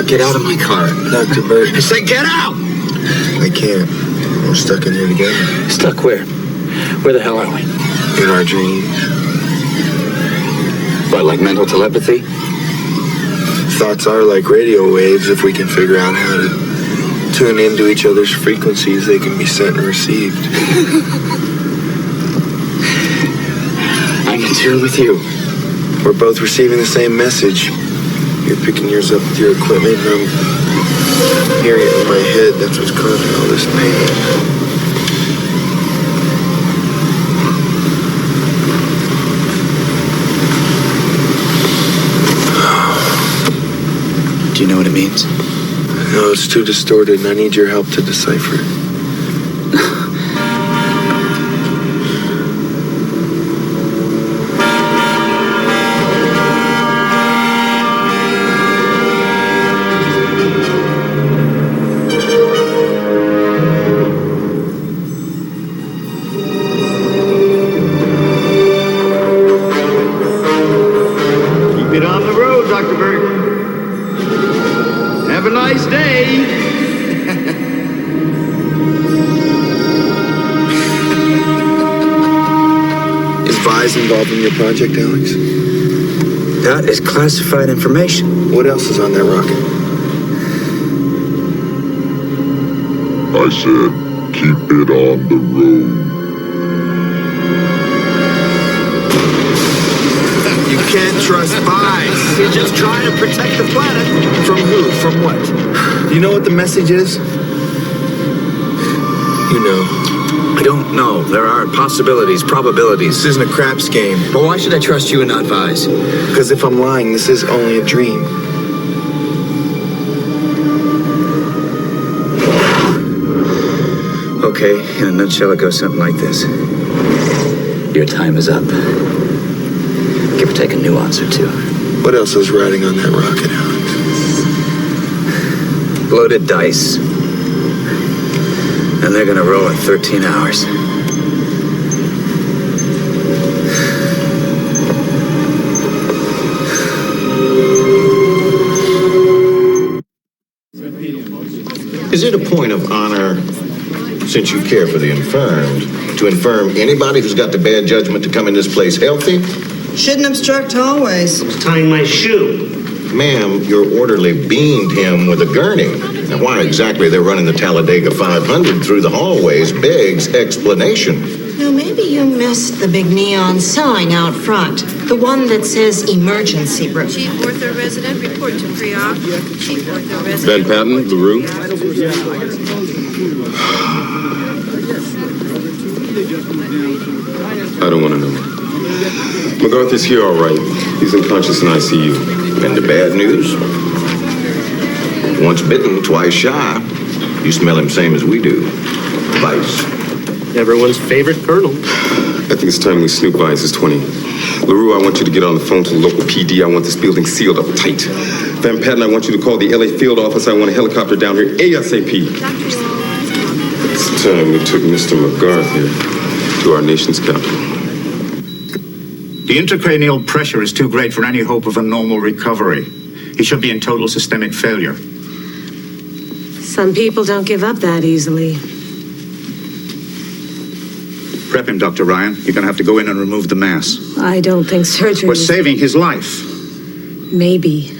Get out of my car. Dr. Burton. I said get out! I can't. We're stuck in here together. Stuck where? Where the hell are we? In our dreams. What, like mental telepathy? Thoughts are like radio waves. If we can figure out how to tune into each other's frequencies, they can be sent and received. I'm in tune with you. We're both receiving the same message. You're picking yours up with your equipment, and I'm hearing it in my head. That's what's causing all this pain. Do you know what it means? No, it's too distorted, and I need your help to decipher it. spies involved in your project, Alex? That is classified information. What else is on that rocket? I said, keep it on the road. You can't trust spies. You're just trying to protect the planet. From who? From what? Do you know what the message is? You know. I don't know. There are possibilities, probabilities. This isn't a craps game. But why should I trust you and not Vise? Because if I'm lying, this is only a dream. Okay, in a nutshell, it goes something like this. Your time is up. Give or take a nuance or two. What else is riding on that rocket, Alex? Loaded dice. And they're gonna roll in 13 hours. Is it a point of honor, since you care for the infirmed, to infirm anybody who's got the bad judgment to come in this place healthy? Shouldn't obstruct hallways. Tying my shoe. Ma'am, your orderly beamed him with a gurney. Now, why exactly they're running the Talladega 500 through the hallways begs explanation. Now, maybe you missed the big neon sign out front. The one that says emergency room. Chief Ortho resident, report to pre-op. Chief Ortho resident. Van Patten, LaRue. I don't want to know. MacArthur's here all right. He's unconscious in ICU. And the bad news? Once bitten, twice shy. You smell him same as we do. Vice. Everyone's favorite colonel. I think it's time we snoop Vice's 20. LaRue, I want you to get on the phone to the local PD. I want this building sealed up tight. Van Patten, I want you to call the LA field office. I want a helicopter down here ASAP. It's time we took Mr. MacArthur to our nation's capital. The intracranial pressure is too great for any hope of a normal recovery. He should be in total systemic failure. Some people don't give up that easily. Prep him, Dr. Ryan. You're going to have to go in and remove the mass. I don't think surgery. We're saving his life. Maybe.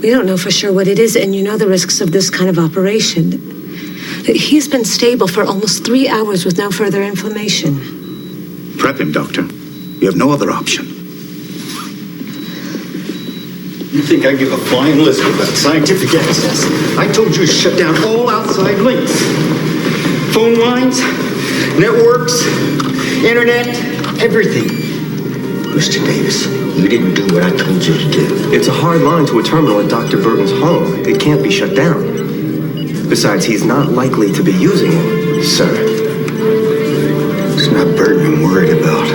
We don't know for sure what it is, and you know the risks of this kind of operation. He's been stable for almost 3 hours with no further inflammation. Prep him, Doctor. You have no other option. You think I give a flying list about scientific access? I told you to shut down all outside links. Phone lines, networks, internet, everything. Mr. Davis, you didn't do what I told you to do. It's a hard line to a terminal at Dr. Burton's home. It can't be shut down. Besides, he's not likely to be using it. Sir, it's not Burton I'm worried about.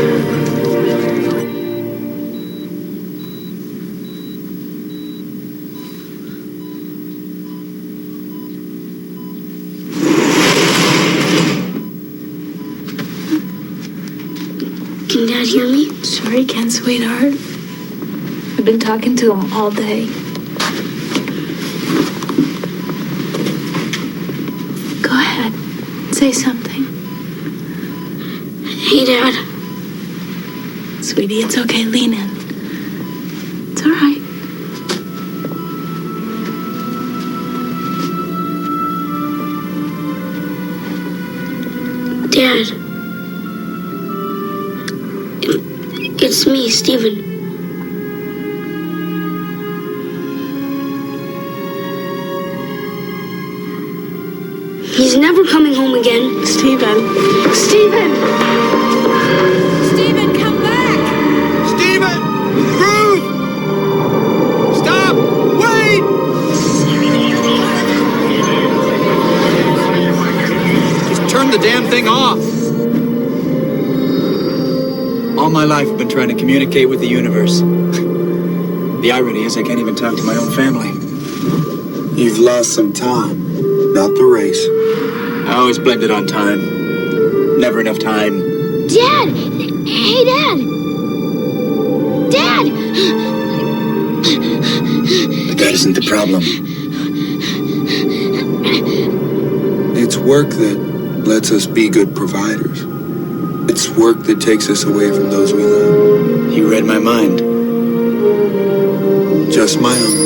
Can Dad hear me? Sure he can, sweetheart. I've been talking to him all day. Go ahead. Say something. Hey, Dad. Sweetie, it's okay. Lean in. It's all right. Dad. It's me, Steven. He's never coming home again. Steven. Steven! Steven, come back! Steven! Ruth! Stop! Wait! Just turn the damn thing off! All my life I've been trying to communicate with the universe. The irony is I can't even talk to my own family. You've lost some time, not the race. I always blamed it on time. Never enough time. Dad! Hey, Dad! Dad! But that isn't the problem. It's work that lets us be good providers. It's work that takes us away from those we love. You read my mind. Just my own.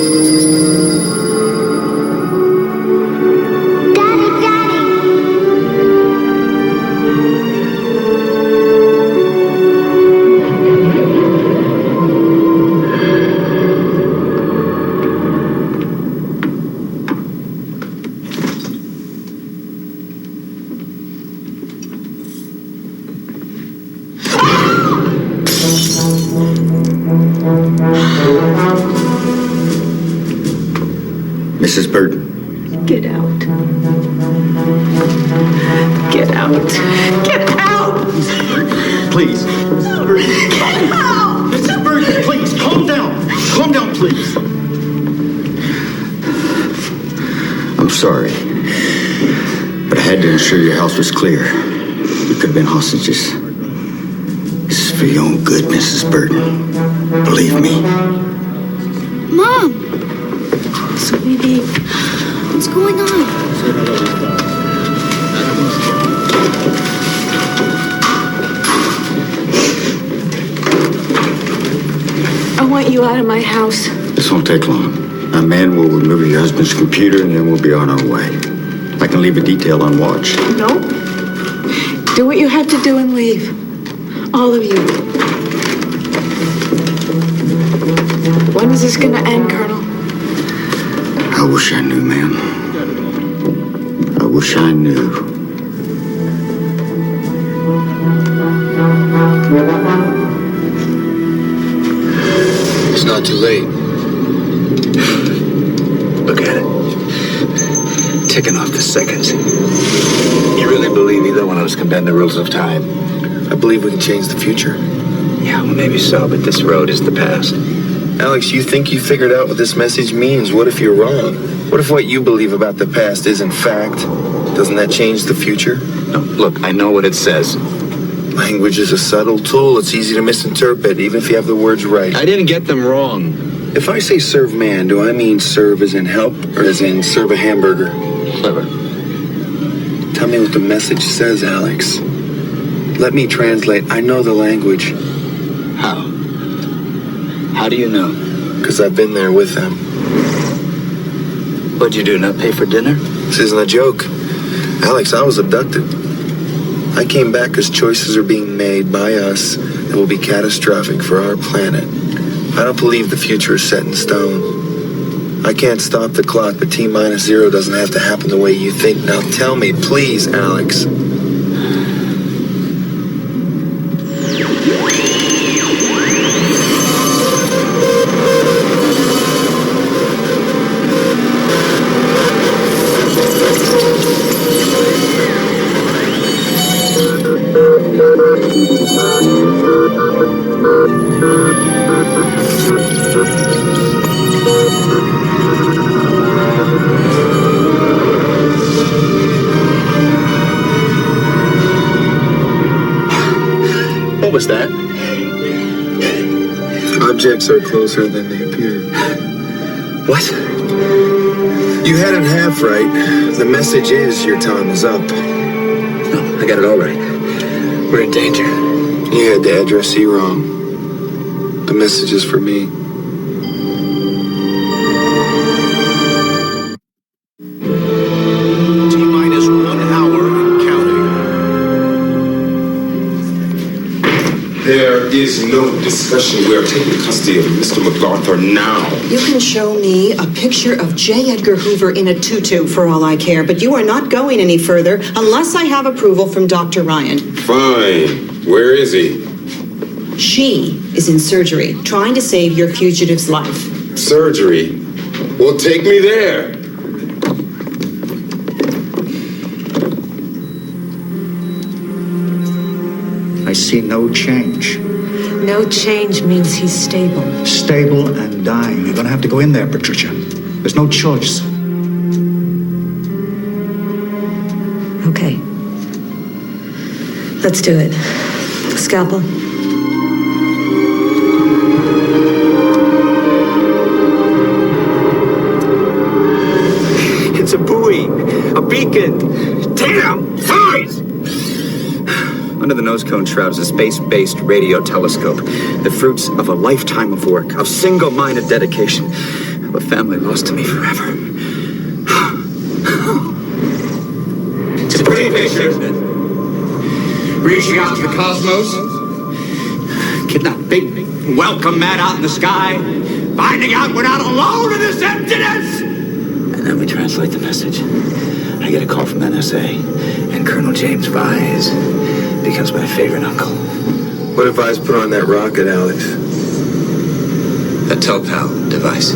Mrs. Burton. Get out. Get out. Get out! Please. Get out! Mrs. Burton, please, calm down. Calm down, please. I'm sorry, but I had to ensure your house was clear. You could have been hostages. This is for your own good, Mrs. Burton. Believe me. Mom! Sweetie, what's going on? I want you out of my house. This won't take long. A man will remove your husband's computer and then we'll be on our way. I can leave a detail on watch. No. Do what you have to do and leave. All of you. When is this gonna end, Colonel? I wish I knew, ma'am. I wish I knew. It's not too late. Look at it. Ticking off the seconds. You really believe either one of us can bend the rules of time? I believe we can change the future. Yeah, well, maybe so, but this road is the past. Alex, you think you figured out what this message means. What if you're wrong? What if what you believe about the past isn't fact? Doesn't that change the future? No, look, I know what it says. Language is a subtle tool. It's easy to misinterpret, even if you have the words right. I didn't get them wrong. If I say serve man, do I mean serve as in help or as in serve a hamburger? Clever. Tell me what the message says, Alex. Let me translate. I know the language. How? How do you know? Because I've been there with them. What'd you do, not pay for dinner? This isn't a joke. Alex, I was abducted. I came back because choices are being made by us that will be catastrophic for our planet. I don't believe the future is set in stone. I can't stop the clock, but T-0 doesn't have to happen the way you think. Now tell me, please, Alex. What was that? Objects are closer than they appear. What? You had it half right. The message is your time is up. No, I got it all right. We're in danger. You had the address C wrong. The message is for me. T-minus 1 hour and counting. There is no discussion. We are taking custody of Mr. MacArthur now. You can show me a picture of J. Edgar Hoover in a tutu for all I care, but you are not going any further unless I have approval from Dr. Ryan. Fine. Where is he? She is in surgery, trying to save your fugitive's life. Surgery? Well, take me there. I see no change. No change means he's stable. Stable and dying. You're gonna have to go in there, Patricia. There's no choice. Okay. Let's do it. Scalpel. It's a buoy, a beacon. Damn! Freeze! Under the nose cone shrouds a space-based radio telescope. The fruits of a lifetime of work, of single-minded dedication, of a family lost to me forever. It's a pretty picture, isn't it? Reaching out to the cosmos, getting that big welcome mat out in the sky, finding out we're not alone in this emptiness! And then we translate the message. I get a call from NSA, and Colonel James Vise becomes my favorite uncle. What if I put on that rocket, Alex? A Topal device.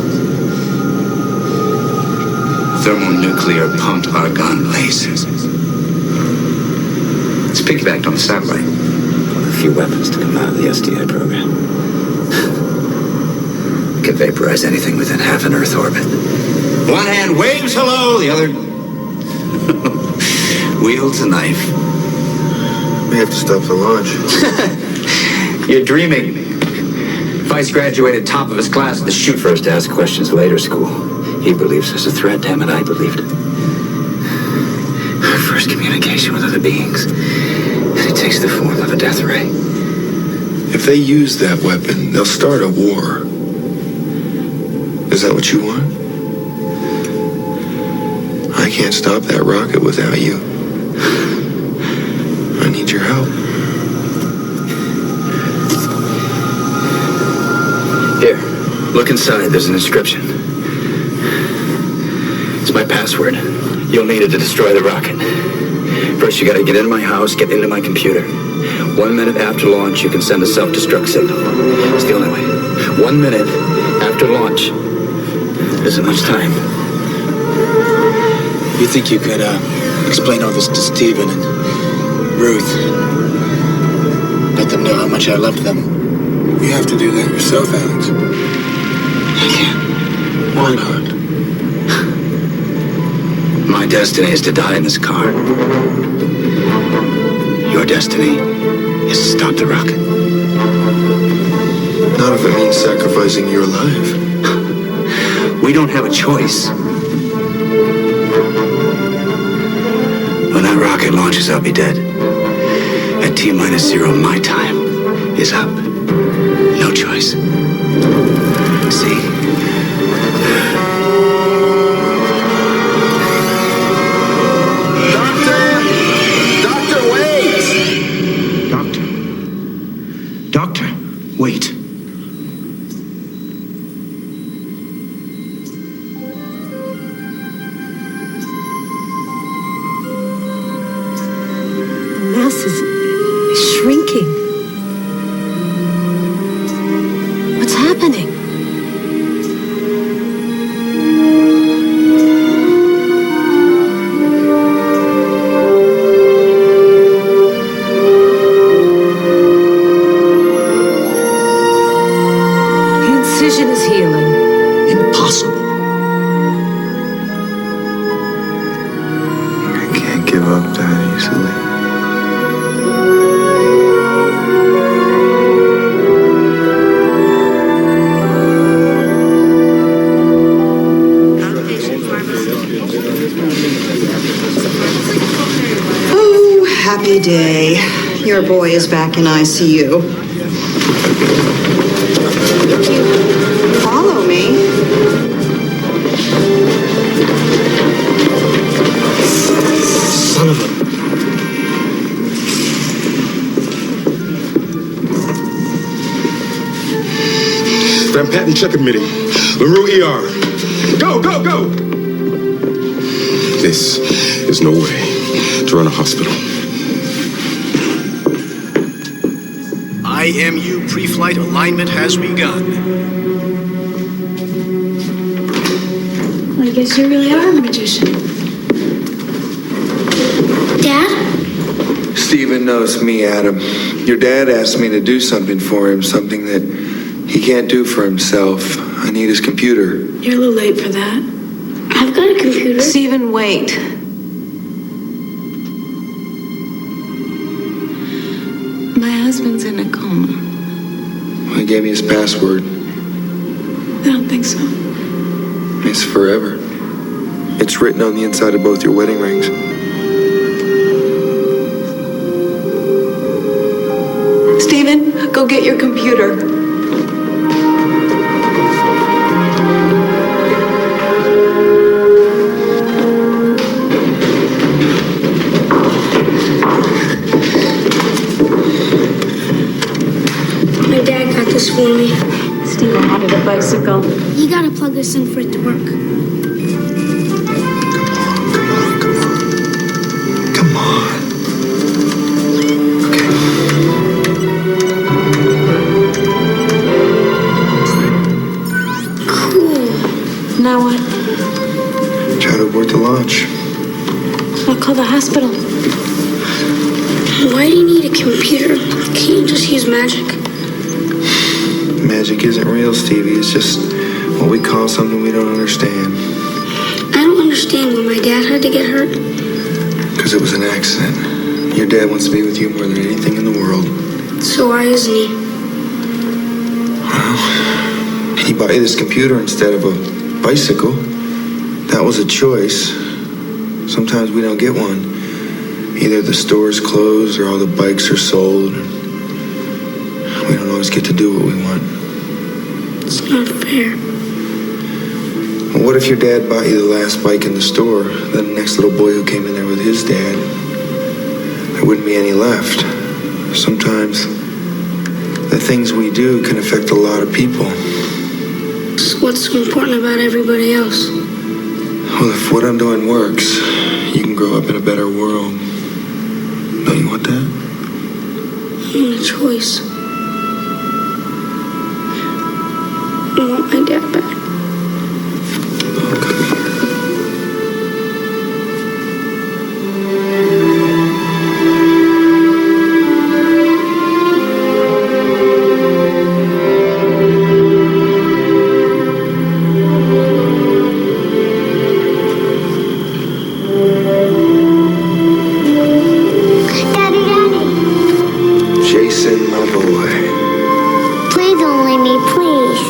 Thermonuclear pumped argon lasers. It's piggybacked on the satellite. A few weapons to come out of the SDI program. Can vaporize anything within half an Earth orbit. One hand waves hello, the other wields a knife. We have to stop the launch. You're dreaming. Vice graduated top of his class at the shoot. First ask questions, later school. He believes there's a threat, damn it, I believed it. Our first communication with other beings. And it takes the form of a death ray. If they use that weapon, they'll start a war. Is that what you want? I can't stop that rocket without you. I need your help. Here, look inside. There's an inscription. It's my password. You'll need it to destroy the rocket. First, you gotta get into my house, get into my computer. 1 minute after launch, you can send a self-destruct signal. It's the only way. 1 minute after launch. There's enough time. You think you could, explain all this to Steven and Ruth? Let them know how much I loved them. You have to do that yourself, Alex. I can't. Why not? My destiny is to die in this car. Your destiny is to stop the rocket. Not if it means sacrificing your life. We don't have a choice. When that rocket launches, I'll be dead. At T-0, my time is up. No choice. See? Doctor, wait! Doctor, wait. The mass is shrinking. What's happening? The incision is healing. Impossible. I can't give up that easily. Oh, happy day. Your boy is back in ICU. Follow me. Son of a... Grand Patent Check Committee. LaRue ER. Go, go, go! This is no way to run a hospital. IMU pre-flight alignment has begun. I guess you really are a magician. Dad? Steven knows me, Adam. Your dad asked me to do something for him, something that he can't do for himself. I need his computer. You're a little late for that. I've got a computer. Steven, wait. My husband's in a coma. He gave me his password. I don't think so. It's forever. It's written on the inside of both your wedding rings. Go get your computer. My dad got this for me. Steven wanted a bicycle. You gotta plug this in for it to work. Come on. Now what? Try to abort the launch. I'll call the hospital. Why do you need a computer? Can't you just use magic? Magic isn't real, Stevie. It's just what we call something we don't understand. I don't understand why my dad had to get hurt. Because it was an accident. Your dad wants to be with you more than anything in the world. So why isn't he? Well, he bought you this computer instead of a bicycle. That was a choice. Sometimes we don't get one. Either the store's closed or all the bikes are sold. We don't always get to do what we want. It's not fair. Well, what if your dad bought you the last bike in the store, then the next little boy who came in there with his dad, there wouldn't be any left. Sometimes the things we do can affect a lot of people. So what's so important about everybody else? Well, if what I'm doing works, you can grow up in a better world. Don't you want that? I want a choice. I want my dad back. Jason, my boy. Please don't leave me, please.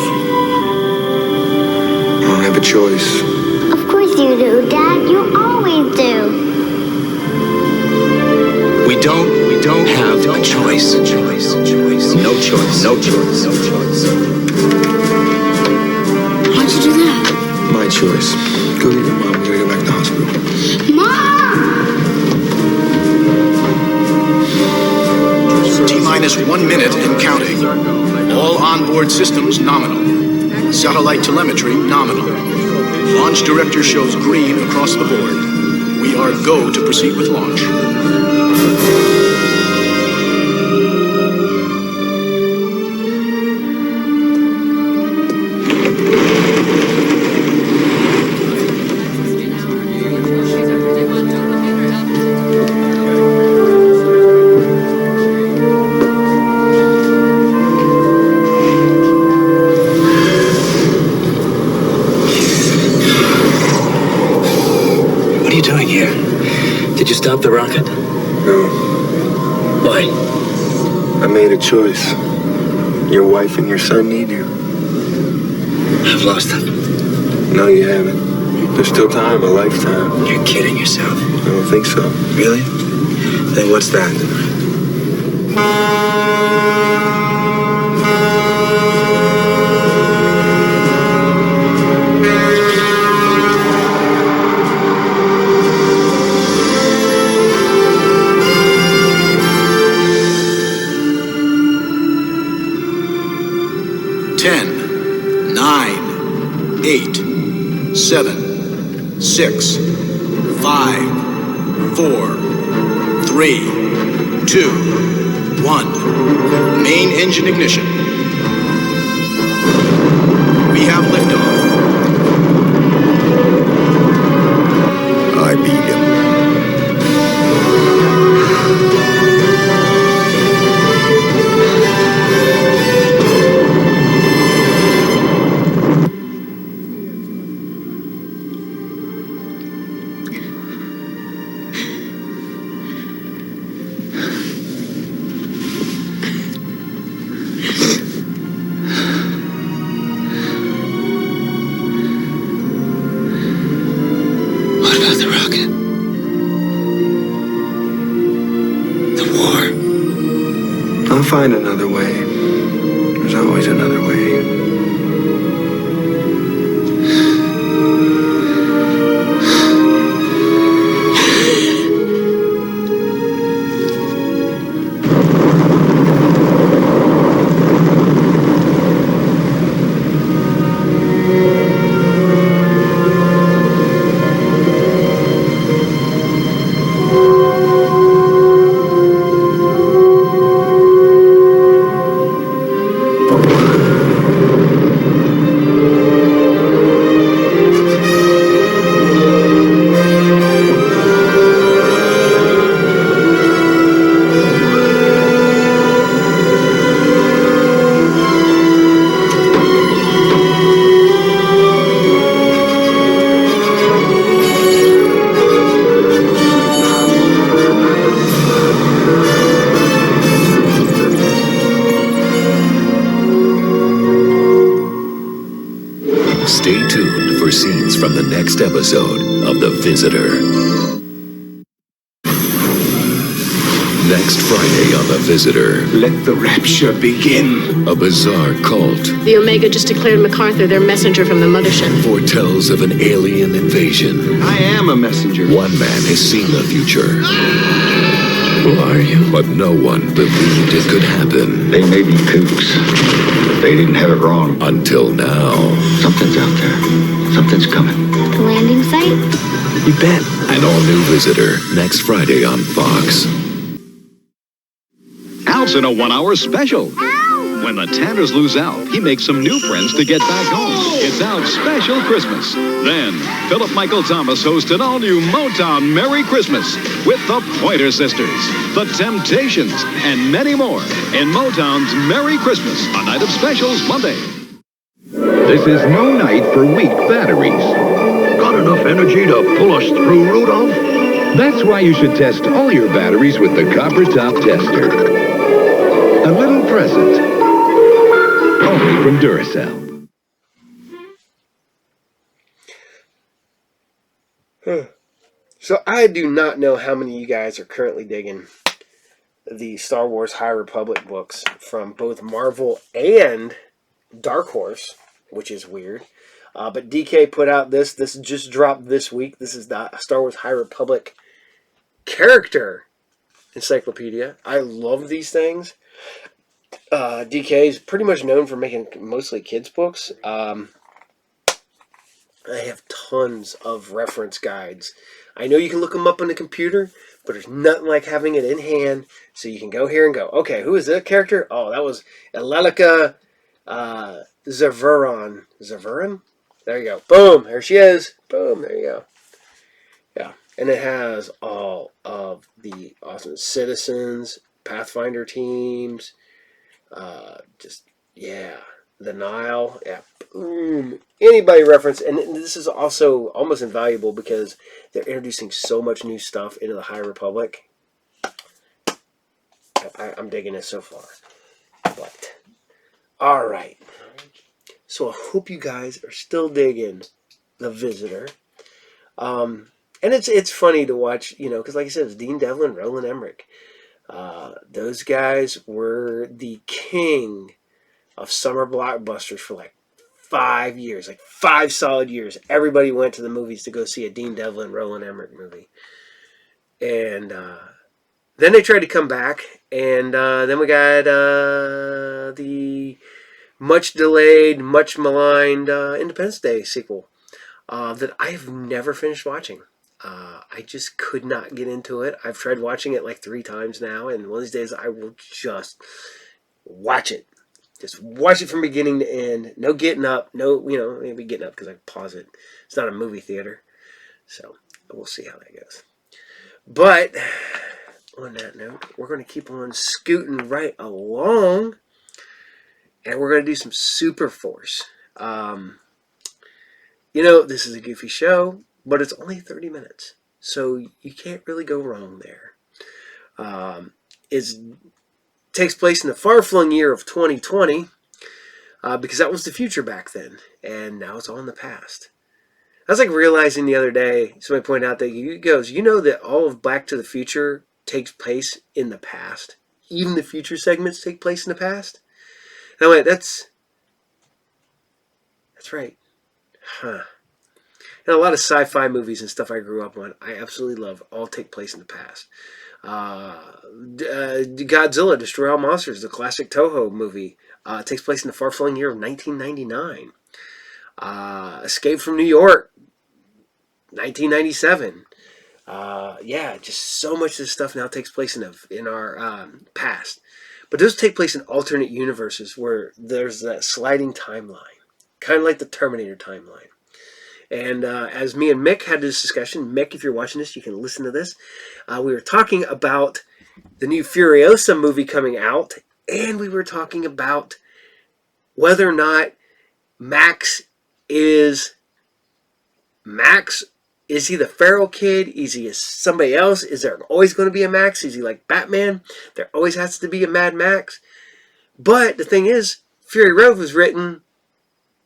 I don't have a choice. Of course you do, Dad. You always do. We don't have a choice. No choice. Why'd you do that? My choice. Go get your mom. We gotta go back to the hospital. Mom! T-minus 1 minute and counting. All onboard systems nominal. Satellite telemetry nominal. Launch director shows green across the board. We are go to proceed with launch. What are you doing here? Did you stop the rocket? No. Why? I made a choice. Your wife and your son need you. I've lost them. No, you haven't. There's still time, a lifetime. You're kidding yourself. I don't think so. Really? Then what's that? Ten, 9, 8, 7, 6, 5, 4, 3, 2, 1. Main engine ignition. We have liftoff. I beat him. What about the rocket? The war? I'll find another way. next episode of The Visitor. Next Friday on The Visitor. Let the rapture begin. A bizarre cult The Omega just declared MacArthur their messenger from the mothership. foretells of an alien invasion. I am a messenger. One man has seen the future. Who are you? But no one believed it could happen. They may be kooks, but they didn't have it wrong. Until now. Something's out there. Something's coming. The landing site? You bet. An all-new Visitor next Friday on Fox. Al's in a 1-hour special. When the Tanners lose Al, he makes some new friends to get back home. It's Al's special Christmas. Then, Philip Michael Thomas hosts an all-new Motown Merry Christmas with the Pointer Sisters, the Temptations, and many more in Motown's Merry Christmas, a night of specials Monday. This is no night for weak batteries. Got enough energy to pull us through, Rudolph? That's why you should test all your batteries with the Copper Top Tester. A little present. Only from Duracell. So I do not know how many of you guys are currently digging the Star Wars High Republic books from both Marvel and Dark Horse, which is weird. But DK put out this. This just dropped this week. This is the Star Wars High Republic character encyclopedia. I love these things. DK is pretty much known for making mostly kids books. I have tons of reference guides. I know you can look them up on the computer, but there's nothing like having it in hand, so you can go here and go, okay, who is that character? Oh, that was Elelica Zavuran. Zavuran? There you go. Boom, there she is. Boom, there you go. Yeah, and it has all of the awesome citizens, Pathfinder teams, the Nile, yeah, boom. Anybody reference, and this is also almost invaluable because they're introducing so much new stuff into the High Republic. I'm digging it so far. But, all right. So I hope you guys are still digging The Visitor. And it's funny to watch, because like I said, it's Dean Devlin, Roland Emmerich. Those guys were the king of summer blockbusters for like 5 years, like 5 solid years. Everybody went to the movies to go see a Dean Devlin, Roland Emmerich movie. And then they tried to come back, and then we got the much delayed, much maligned Independence Day sequel that I have never finished watching. I just could not get into it. I've tried watching it like 3 times now, and one of these days I will just watch it. Just watch it from beginning to end. No getting up. No, maybe getting up because I pause it. It's not a movie theater. So, we'll see how that goes. But, on that note, we're going to keep on scooting right along. And we're going to do some Super Force. This is a goofy show, but it's only 30 minutes. So you can't really go wrong there. It takes place in the far-flung year of 2020, because that was the future back then. And now it's all in the past. I was like realizing the other day, somebody pointed out that he goes, that all of Back to the Future takes place in the past? Even the future segments take place in the past? And I went, that's right. Huh. And a lot of sci-fi movies and stuff I grew up on, I absolutely love, all take place in the past. Godzilla, Destroy All Monsters, the classic Toho movie, takes place in the far-flung year of 1999. Escape from New York, 1997. Just so much of this stuff now takes place in our past. But those take place in alternate universes where there's that sliding timeline, kind of like the Terminator timeline. And as me and Mick had this discussion, Mick, if you're watching this, you can listen to this. We were talking about the new Furiosa movie coming out, and we were talking about whether or not Max is he the feral kid? Is he somebody else? Is there always going to be a Max? Is he like Batman? There always has to be a Mad Max. But the thing is, Fury Road was written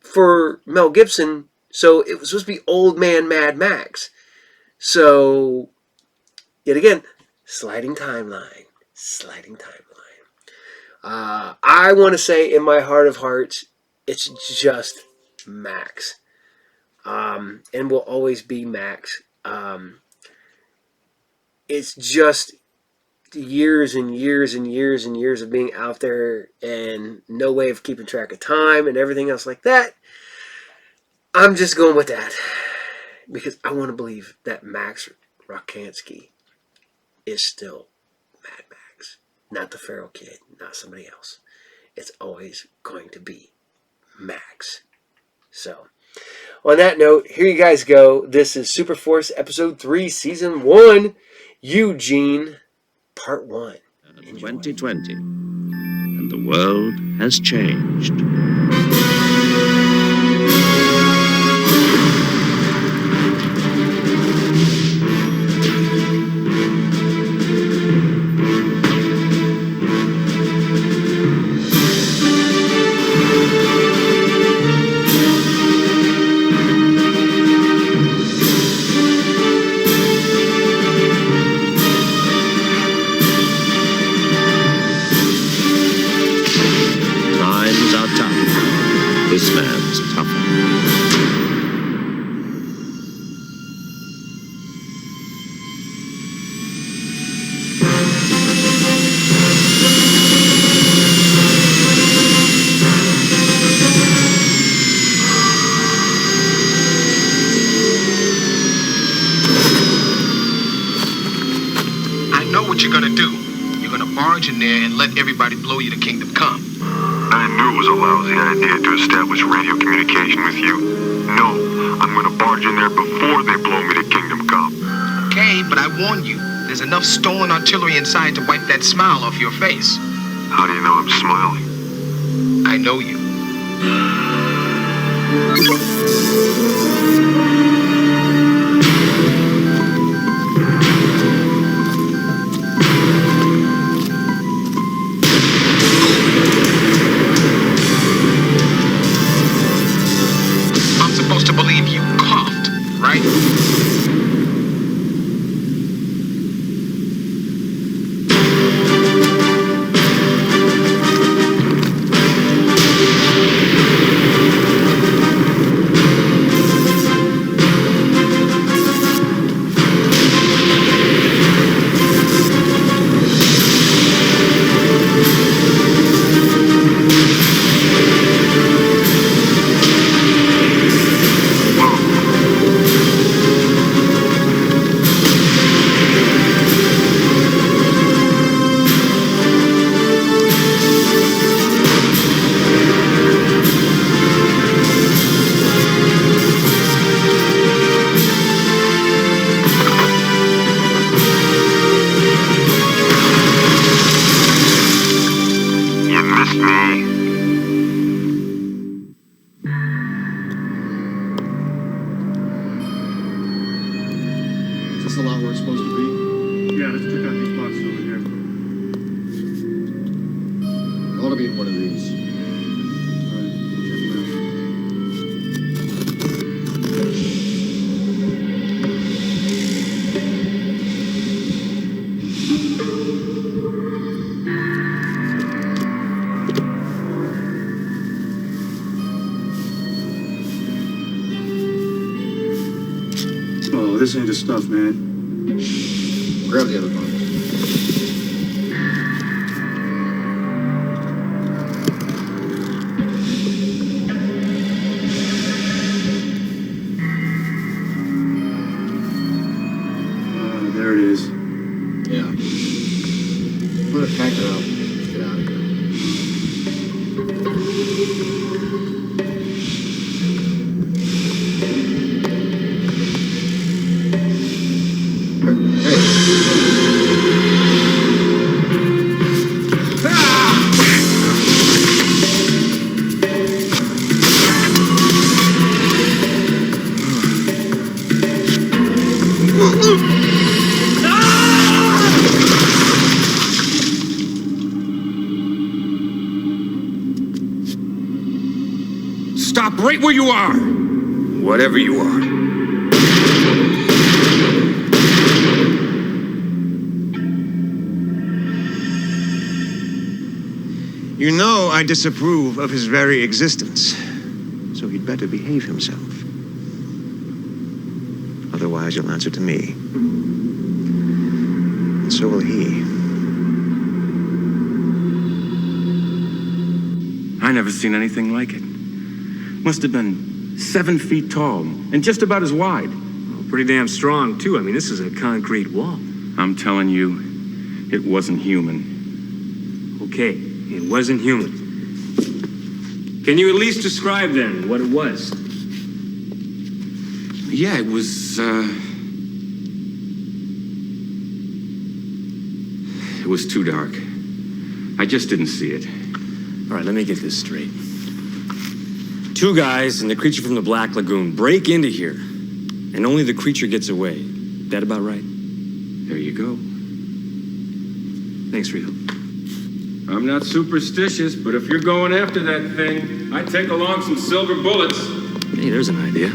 for Mel Gibson So it was supposed to be Old Man Mad Max. So, yet again, sliding timeline. I want to say in my heart of hearts, it's just Max. And will always be Max. It's just years and years and years and years of being out there and no way of keeping track of time and everything else like that. I'm just going with that because I want to believe that Max Rockansky is still Mad Max, not the Feral Kid, not somebody else. It's always going to be Max. So, on that note, here you guys go. This is Super Force Episode 3, Season 1, Eugene, Part 1. 2020, and the world has changed. Times are tough. This man's tougher. I know what you're gonna do. You're gonna barge in there and let everybody blow you to Kingdom Come. I knew it was a lousy idea to establish radio communication with you. No, I'm gonna barge in there before they blow me to Kingdom Come. Okay, but I warned you. There's enough stolen artillery inside to wipe that smile off your face. How do you know I'm smiling? I know you. I'm supposed to believe you coughed, right? You missed me. Is this the lot where it's supposed to be? Yeah, let's check out these boxes over here. I want to be in one of these. Oh, this ain't the stuff, man. Grab the other box. There it is. Yeah. Put a tanker out. Get out of here. Stop right where you are! Whatever you are. You know I disapprove of his very existence, so he'd better behave himself. Otherwise, you'll answer to me. And so will he. I never seen anything like it. Must have been 7 feet tall and just about as wide. Well, pretty damn strong, too. I mean, this is a concrete wall. I'm telling you, it wasn't human. Okay, it wasn't human. Can you at least describe, then, what it was? Yeah, it was, it was too dark. I just didn't see it. All right, let me get this straight. 2 guys and the creature from the Black Lagoon break into here, and only the creature gets away. That about right? There you go. Thanks, Rio. I'm not superstitious, but if you're going after that thing, I'd take along some silver bullets. Hey, there's an idea.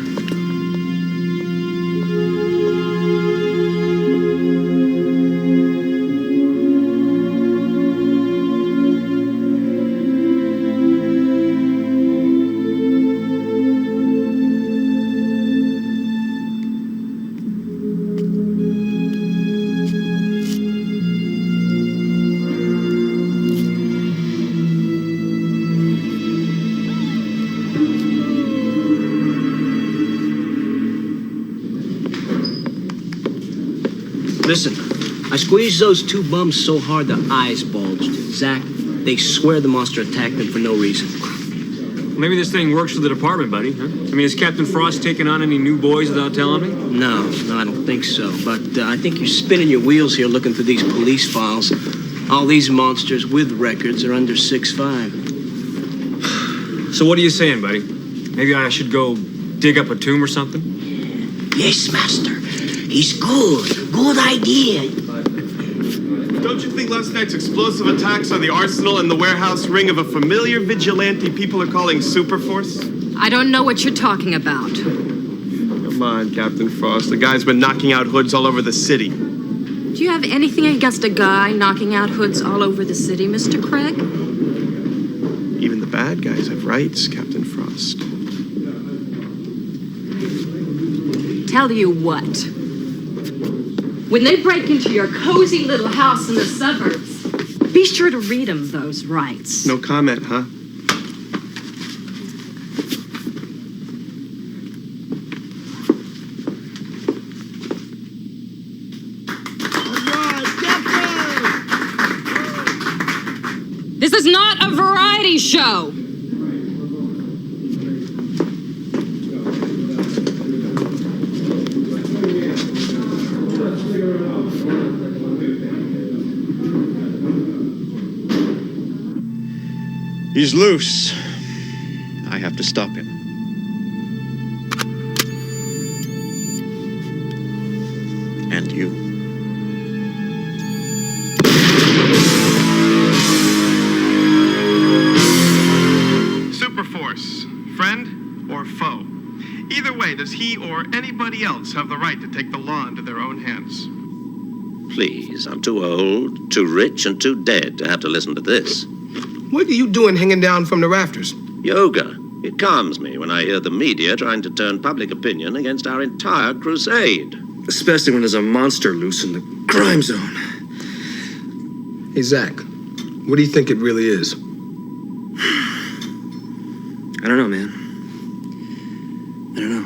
Listen, I squeezed those 2 bums so hard their eyes bulged. Zach, they swear the monster attacked them for no reason. Maybe this thing works for the department, buddy, huh? I mean, has Captain Frost taken on any new boys without telling me? No, I don't think so. But I think you're spinning your wheels here looking for these police files. All these monsters with records are under 6'5". So what are you saying, buddy? Maybe I should go dig up a tomb or something? Yes, master. He's good. Good idea. Don't you think last night's explosive attacks on the arsenal and the warehouse ring of a familiar vigilante people are calling Superforce? I don't know what you're talking about. Come on, Captain Frost. The guy's been knocking out hoods all over the city. Do you have anything against a guy knocking out hoods all over the city, Mr. Craig? Even the bad guys have rights, Captain Frost. Tell you what. When they break into your cozy little house in the suburbs, be sure to read them those rights. No comment, huh? This is not a variety show. He's loose. I have to stop him. And you. Superforce, friend or foe? Either way, does he or anybody else have the right to take the law into their own hands? Please, I'm too old, too rich, and too dead to have to listen to this. What are you doing hanging down from the rafters? Yoga. It calms me when I hear the media trying to turn public opinion against our entire crusade. Especially when there's a monster loose in the crime zone. Hey, Zach, what do you think it really is? I don't know, man. I don't know.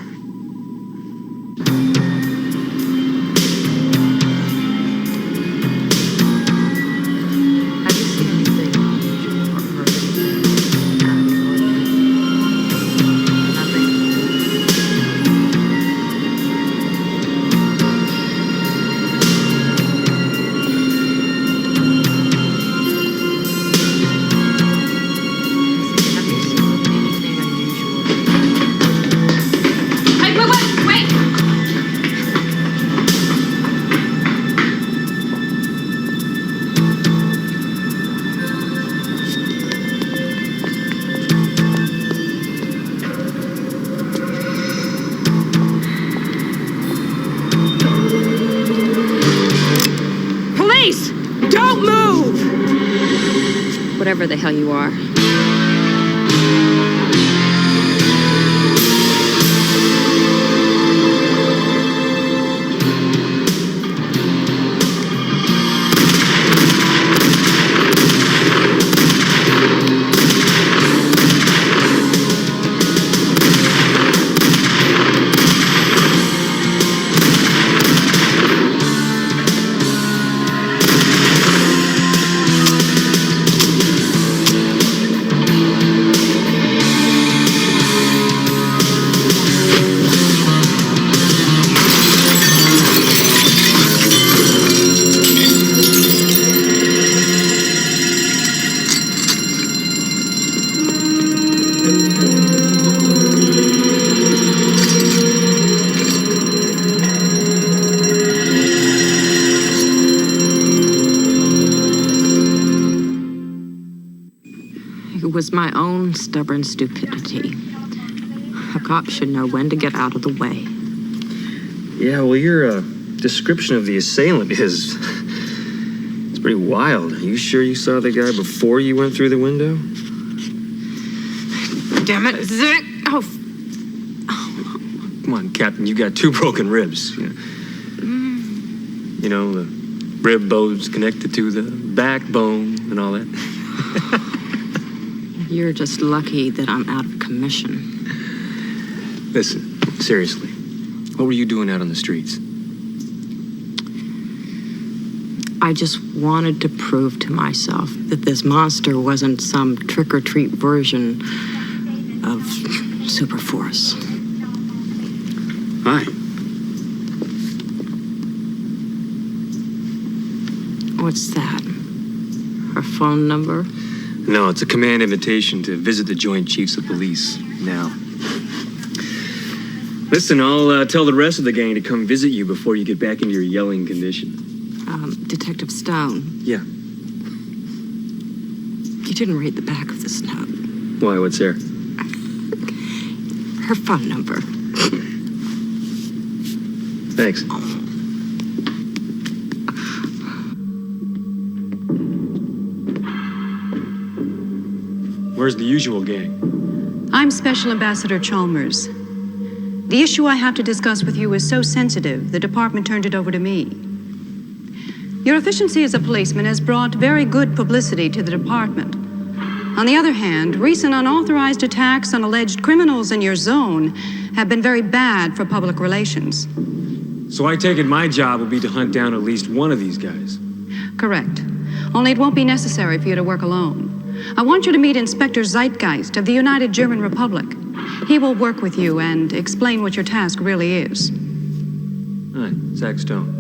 Whatever the hell you are. It was my own stubborn stupidity. A cop should know when to get out of the way. Yeah, well, your description of the assailant is... it's pretty wild. Are you sure you saw the guy before you went through the window? Damn it, Zick! Oh. Come on, Captain, you got 2 broken ribs. You know, the rib bones connected to the backbone and all that. You're just lucky that I'm out of commission. Listen, seriously, what were you doing out on the streets? I just wanted to prove to myself that this monster wasn't some trick-or-treat version of Superforce. Hi. What's that? Her phone number? No, it's a command invitation to visit the Joint Chiefs of Police now. Listen, I'll tell the rest of the gang to come visit you before you get back into your yelling condition. Detective Stone. Yeah. You didn't read the back of this note. Why, what's there? Her phone number. Thanks. Where's the usual gang? I'm Special Ambassador Chalmers. The issue I have to discuss with you is so sensitive, the department turned it over to me. Your efficiency as a policeman has brought very good publicity to the department. On the other hand, recent unauthorized attacks on alleged criminals in your zone have been very bad for public relations. So I take it my job will be to hunt down at least one of these guys. Correct. Only it won't be necessary for you to work alone. I want you to meet Inspector Zeitgeist of the United German Republic. He will work with you and explain what your task really is. Hi, Zach Stone.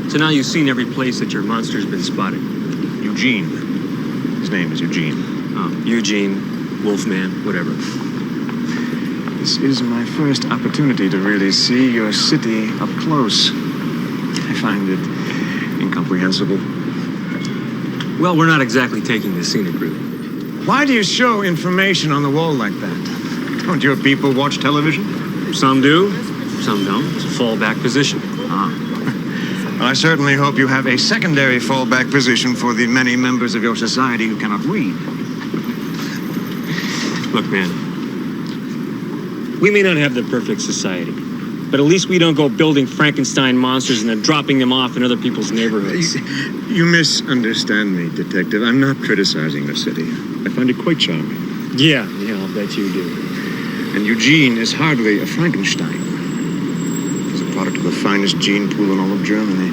So now you've seen every place that your monster's been spotted. Eugene. His name is Eugene. Oh, Eugene, Wolfman, whatever. This is my first opportunity to really see your city up close. I find it incomprehensible. Well, we're not exactly taking the scenic route. Why do you show information on the wall like that? Don't your people watch television? Some do, some don't. It's a fallback position. Well, I certainly hope you have a secondary fallback position for the many members of your society who cannot read. Look, man, we may not have the perfect society, but at least we don't go building Frankenstein monsters and then dropping them off in other people's neighborhoods. You misunderstand me, Detective. I'm not criticizing the city. I find it quite charming. Yeah, I'll bet you do. And Eugene is hardly a Frankenstein. He's a product of the finest gene pool in all of Germany.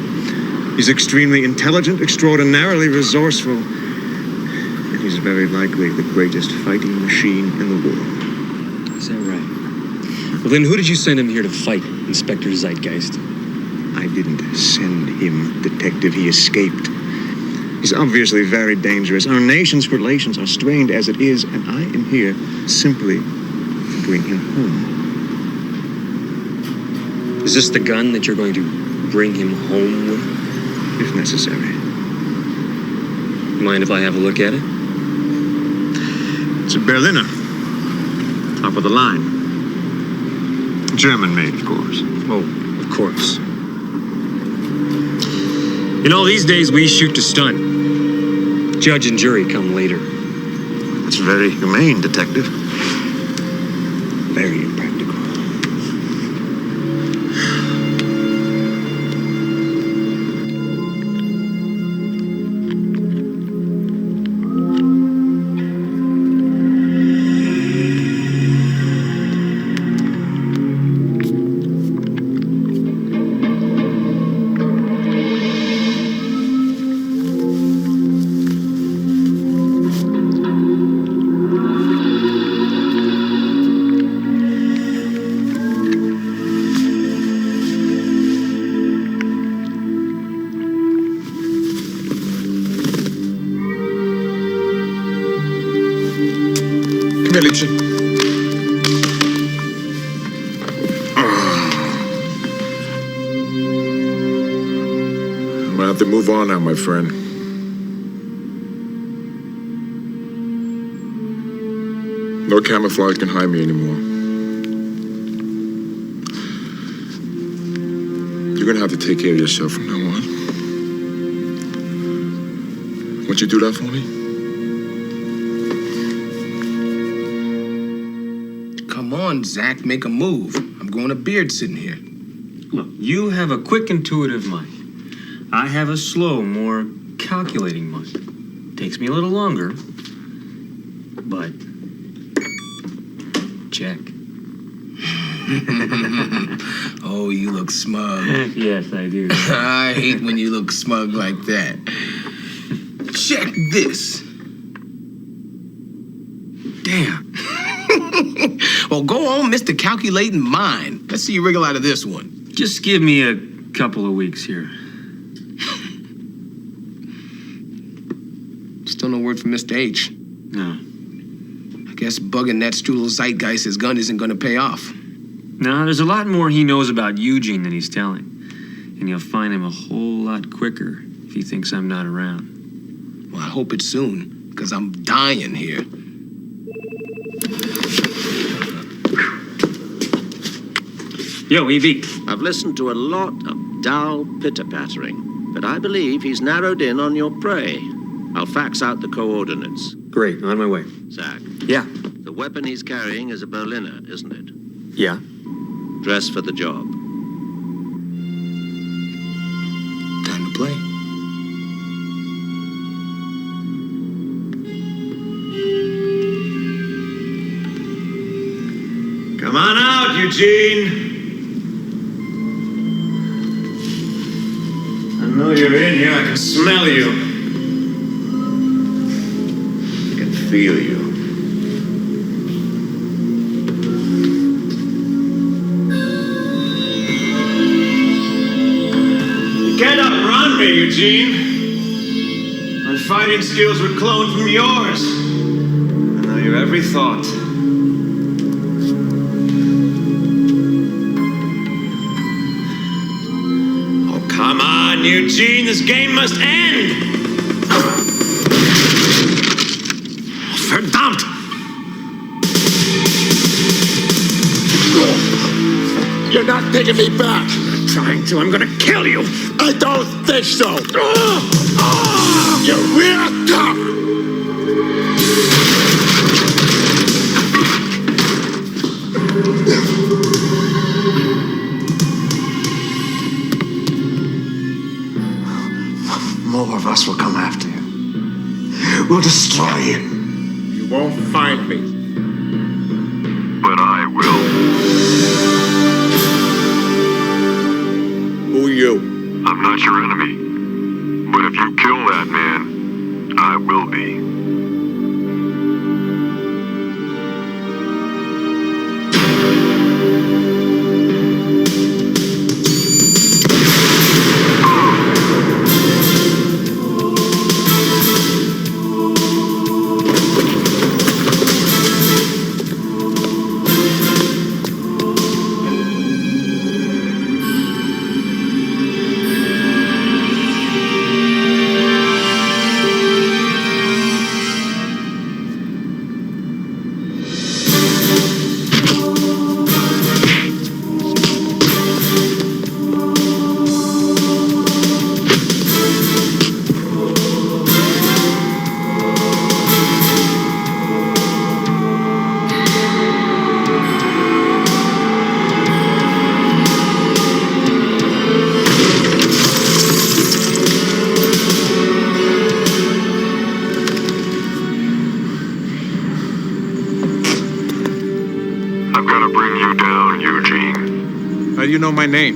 He's extremely intelligent, extraordinarily resourceful, and he's very likely the greatest fighting machine in the world. Is that right? Well, then who did you send him here to fight, Inspector Zeitgeist? I didn't send him, Detective. He escaped. He's obviously very dangerous. Our nation's relations are strained as it is, and I am here simply to bring him home. Is this the gun that you're going to bring him home with? If necessary. Mind if I have a look at it? It's a Berliner. Top of the line. German made, of course. Oh, Of course. In all these days, we shoot to stun. Judge and jury come later. That's very humane, Detective. Very impractical. Come here, Legion. I'm gonna have to move on now, my friend. No camouflage can hide me anymore. You're gonna have to take care of yourself from now on. Won't you do that for me? Come on, Zach, make a move. I'm going to beard sitting here. Look, you have a quick, intuitive mind. I have a slow, more calculating mind. Takes me a little longer, but check. Oh, you look smug. Yes, I do. I hate when you look smug like that. Check this. Damn. Well, go on, Mr. Calculating Mind. Let's see you wriggle out of this one. Just give me a couple of weeks here. Still no word from Mr. H. No. I guess bugging that Strudel Zeitgeist's gun isn't gonna pay off. No, there's a lot more he knows about Eugene than he's telling. And you'll find him a whole lot quicker if he thinks I'm not around. Well, I hope it's soon, because I'm dying here. Yo, EV. I've listened to a lot of dull pitter-pattering, but I believe he's narrowed in on your prey. I'll fax out the coordinates. Great, on my way. Zach. Yeah. The weapon he's carrying is a Berliner, isn't it? Yeah. Dress for the job. Time to play. Come on out, Eugene. I know you're in here. I can smell you. I can feel you. You can't outrun me, Eugene. My fighting skills were cloned from yours. I know your every thought. Come on, Eugene, this game must end! Verdammt! You're not taking me back. I'm trying to. I'm gonna kill you! I don't think so. You're real tough. More of us will come after you. We'll destroy you. You won't find me. But I will. Who are you? I'm not your enemy. But if you kill that man, I will be. do you know my name?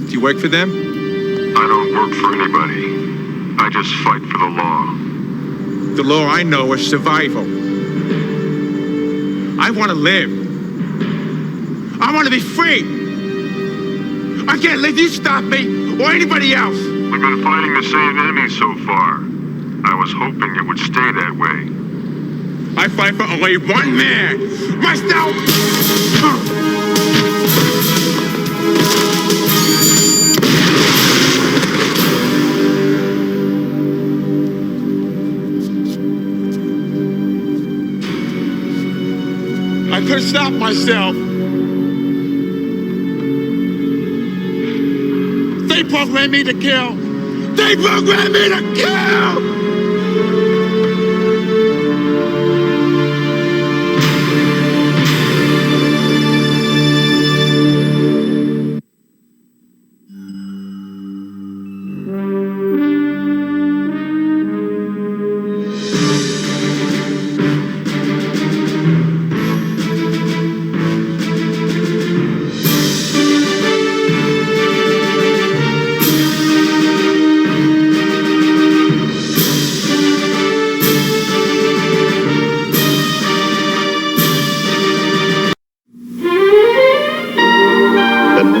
Do you work for them? I don't work for anybody. I just fight for the law. The law I know is survival. I want to live. I want to be free. I can't let you stop me or anybody else. We've been fighting the same enemy so far. I was hoping it would stay that way. I fight for only one man. Myself. I couldn't stop myself. They programmed me to kill. They programmed me to kill!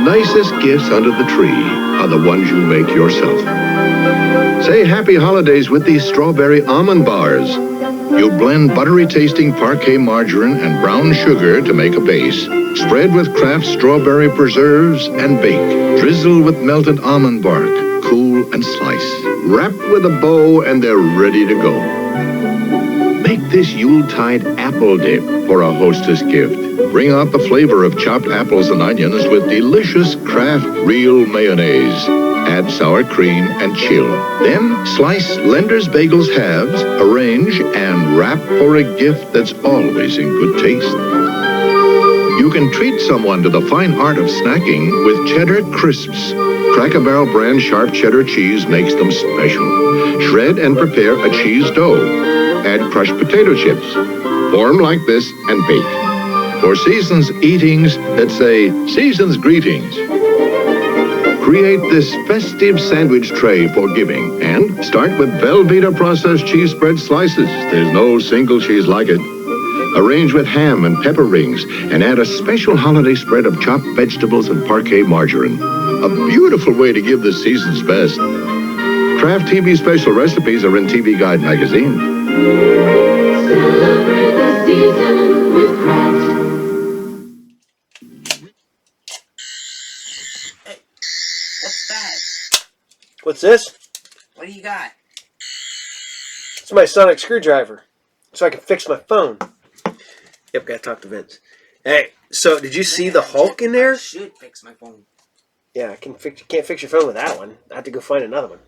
Nicest gifts under the tree are the ones you make yourself. Say happy holidays with these strawberry almond bars. You blend buttery tasting parquet margarine and brown sugar to make a base. Spread with Kraft strawberry preserves and bake. Drizzle with melted almond bark. Cool and slice. Wrap with a bow and they're ready to go. Make this Yuletide apple dip for a hostess gift. Bring out the flavor of chopped apples and onions with delicious Kraft real mayonnaise. Add sour cream and chill. Then slice Lender's Bagels halves, arrange, and wrap for a gift that's always in good taste. You can treat someone to the fine art of snacking with Cheddar Crisps. Cracker Barrel brand sharp cheddar cheese makes them special. Shred and prepare a cheese dough. Add crushed potato chips. Form like this and bake. For season's eatings that say season's greetings. Create this festive sandwich tray for giving and start with Velveeta processed cheese spread slices. There's no single cheese like it. Arrange with ham and pepper rings and add a special holiday spread of chopped vegetables and parquet margarine. A beautiful way to give the season's best. Kraft TV special recipes are in TV Guide magazine. Celebrate the season with Kraft. What's that? What's this? What do you got? It's my sonic screwdriver, so I can fix my phone. Yep, gotta talk to Vince. Hey, so did you see the Hulk in there? I should fix my phone. Yeah, can't fix your phone with that one. I have to go find another one.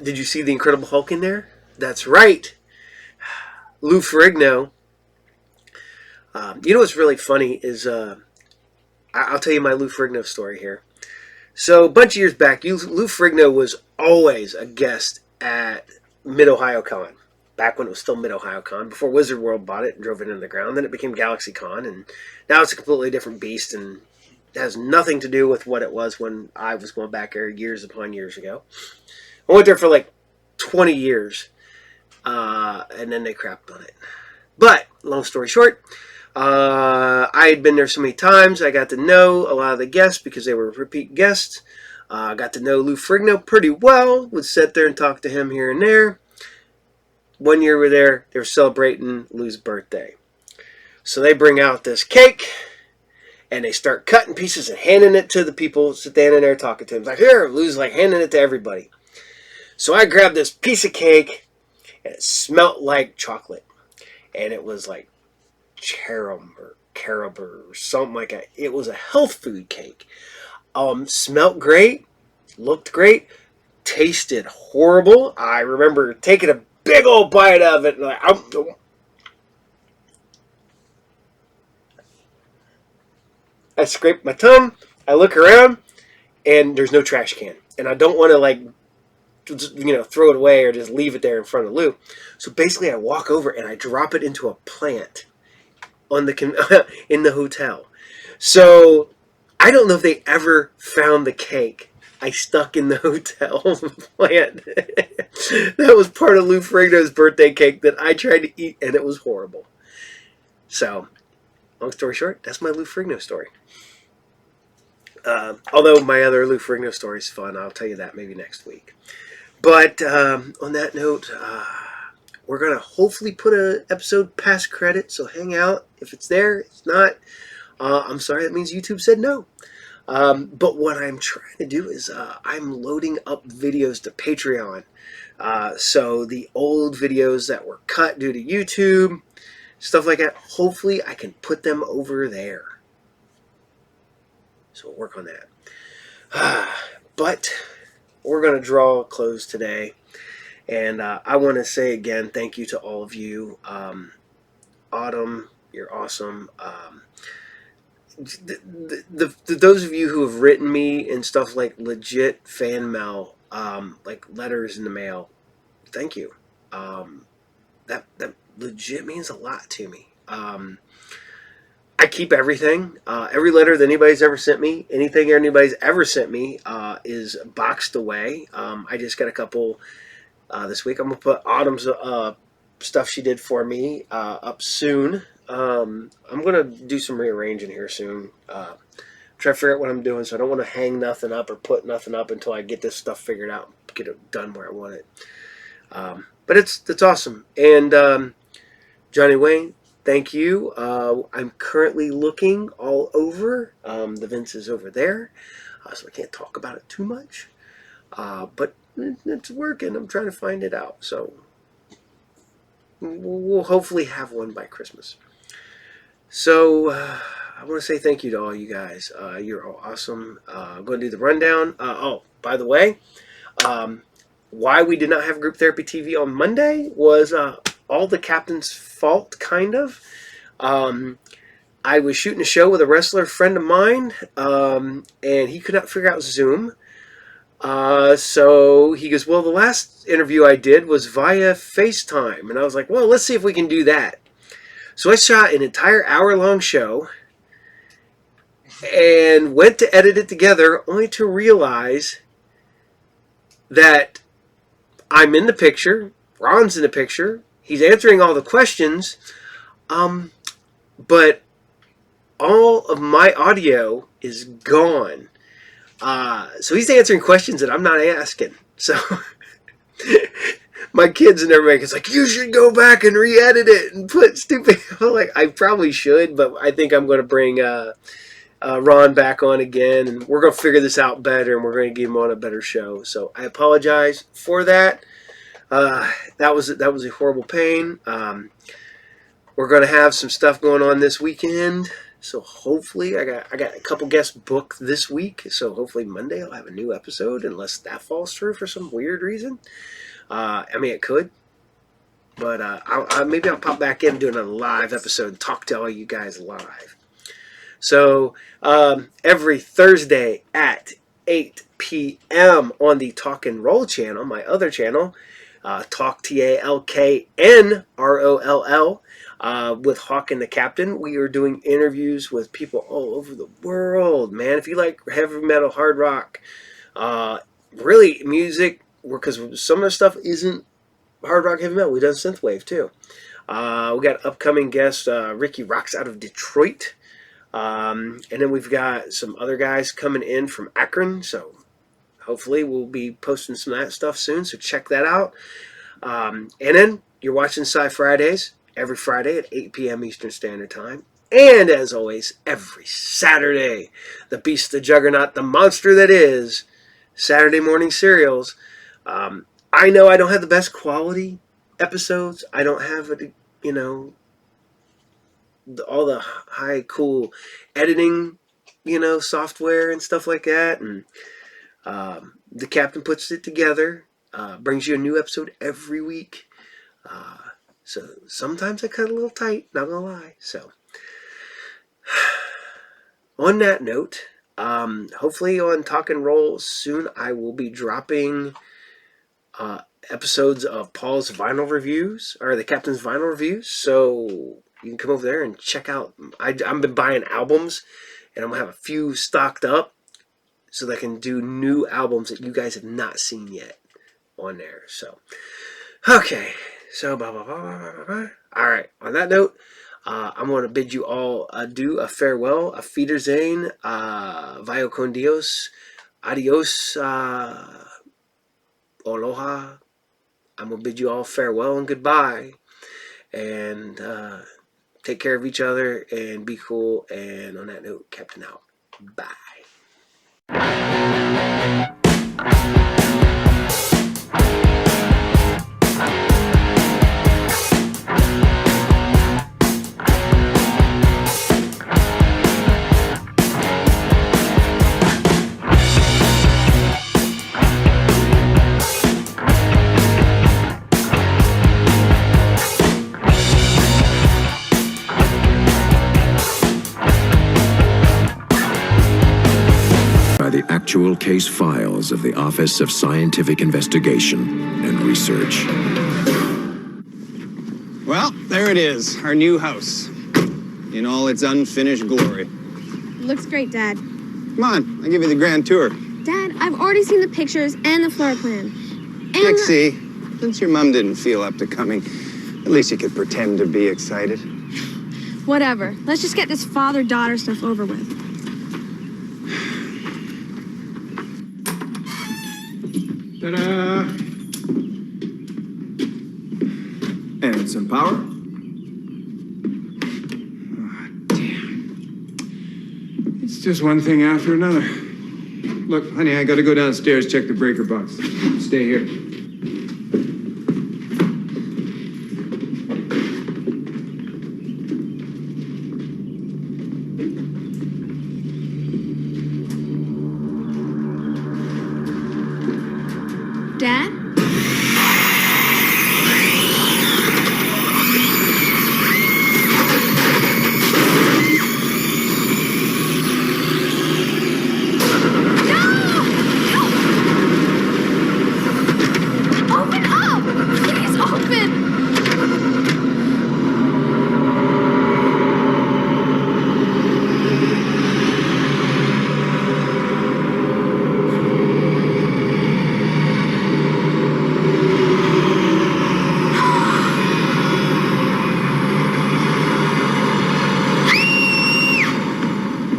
Did you see the Incredible Hulk in there? That's right. Lou Ferrigno. You know what's really funny is I'll tell you my Lou Ferrigno story here. So a bunch of years back, Lou Ferrigno was always a guest at Mid-Ohio Con. Back when it was still Mid-Ohio Con, before Wizard World bought it and drove it into the ground. Then it became Galaxy Con, and now it's a completely different beast, and it has nothing to do with what it was when I was going back there years upon years ago. I went there for like 20 years, and then they crapped on it. But, long story short, I had been there so many times, I got to know a lot of the guests because they were repeat guests. I got to know Lou Ferrigno pretty well, would sit there and talk to him here and there. One year we were there, they were celebrating Lou's birthday. So they bring out this cake, and they start cutting pieces and handing it to the people standing there talking to him. It's like, here, Lou's like handing it to everybody. So I grabbed this piece of cake, and it smelled like chocolate. And it was like carob or something like that. It was a health food cake. Smelled great, looked great, tasted horrible. I remember taking a big old bite of it, and like, I scrape my tongue, I look around, and there's no trash can. And I don't want to, like, throw it away or just leave it there in front of Lou. So basically I walk over and I drop it into a plant on the in the hotel. So I don't know if they ever found the cake I stuck in the hotel plant. That was part of Lou Ferrigno's birthday cake that I tried to eat, and it was horrible. So, long story short, that's my Lou Ferrigno story. Although my other Lou Ferrigno story is fun, I'll tell you that maybe next week. But on that note, we're going to hopefully put an episode past credit, so hang out. If it's there, it's not. I'm sorry, that means YouTube said no. But what I'm trying to do is I'm loading up videos to Patreon. So the old videos that were cut due to YouTube, stuff like that, hopefully I can put them over there. So we'll work on that. But we're going to draw a close today. And I want to say again, thank you to all of you. Autumn, you're awesome. Those of you who have written me and stuff like legit fan mail, like letters in the mail, thank you. That legit means a lot to me. I keep everything. Every letter that anybody's ever sent me, anything anybody's ever sent me, is boxed away. I just got a couple this week. I'm gonna put Autumn's stuff she did for me up soon. I'm gonna do some rearranging here soon. Try to figure out what I'm doing, so I don't want to hang nothing up or put nothing up until I get this stuff figured out, get it done where I want it. But it's awesome. And Johnny Wayne, thank you. I'm currently looking all over. The Vince is over there, so I can't talk about it too much. But it's working. I'm trying to find it out. So we'll hopefully have one by Christmas. So I want to say thank you to all you guys. You're all awesome. I'm going to do the rundown. Oh, by the way, why we did not have Group Therapy TV on Monday was all the captain's fault, kind of. I was shooting a show with a wrestler friend of mine, and he could not figure out Zoom. So he goes, well, the last interview I did was via FaceTime. And I was like, well, let's see if we can do that. So I shot an entire hour-long show and went to edit it together, only to realize that I'm in the picture, Ron's in the picture, he's answering all the questions, but all of my audio is gone. So he's answering questions that I'm not asking. So my kids and everybody is like, you should go back and re-edit it and put stupid. I'm like, I probably should, but I think I'm going to bring Ron back on again, and we're going to figure this out better, and we're going to get him on a better show. So I apologize for that. That was a horrible pain. We're going to have some stuff going on this weekend. So hopefully, I got a couple guests booked this week. So hopefully Monday I'll have a new episode, unless that falls through for some weird reason. I mean, it could. But maybe I'll pop back in and do another live episode and talk to all you guys live. So every Thursday at 8 p.m. on the Talk and Roll channel, my other channel, Talk TALKNROLL, with Hawk and the Captain. We are doing interviews with people all over the world, man. If you like heavy metal, hard rock, really music, because some of the stuff isn't hard rock, heavy metal. We've done synthwave too. We got upcoming guest Ricky Rocks out of Detroit, and then we've got some other guys coming in from Akron. So hopefully we'll be posting some of that stuff soon. So check that out. And then you're watching SciFridays every Friday at 8 p.m. Eastern Standard Time. And as always, every Saturday, the beast, the juggernaut, the monster that is Saturday morning serials. I know I don't have the best quality episodes. I don't have, all the high, cool editing, software and stuff like that. And the captain puts it together, brings you a new episode every week. So sometimes I cut a little tight, not gonna lie. So on that note, hopefully on Talk and Roll soon I will be dropping episodes of Paul's vinyl reviews, or the Captain's vinyl reviews. So you can come over there and check out. I've been buying albums and I'm going to have a few stocked up so that I can do new albums that you guys have not seen yet on there. So, okay. So, blah, blah, blah, blah, blah, blah. All right. On that note, I'm going to bid you all adieu, a farewell, a Wiedersehen, vaya con Dios, adios, aloha. I'm going to bid you all farewell and goodbye. And take care of each other and be cool. And on that note, Captain out. Bye. The actual case files of the Office of Scientific Investigation and Research. Well, there it is, our new house, in all its unfinished glory. Looks great, Dad. Come on, I'll give you the grand tour. Dad, I've already seen the pictures and the floor plan. And Dixie, since your mom didn't feel up to coming, at least you could pretend to be excited. Whatever. Let's just get this father-daughter stuff over with. Ta-da! And some power. Oh, damn. It's just one thing after another. Look, honey, I gotta go downstairs, check the breaker box. Stay here. Dad?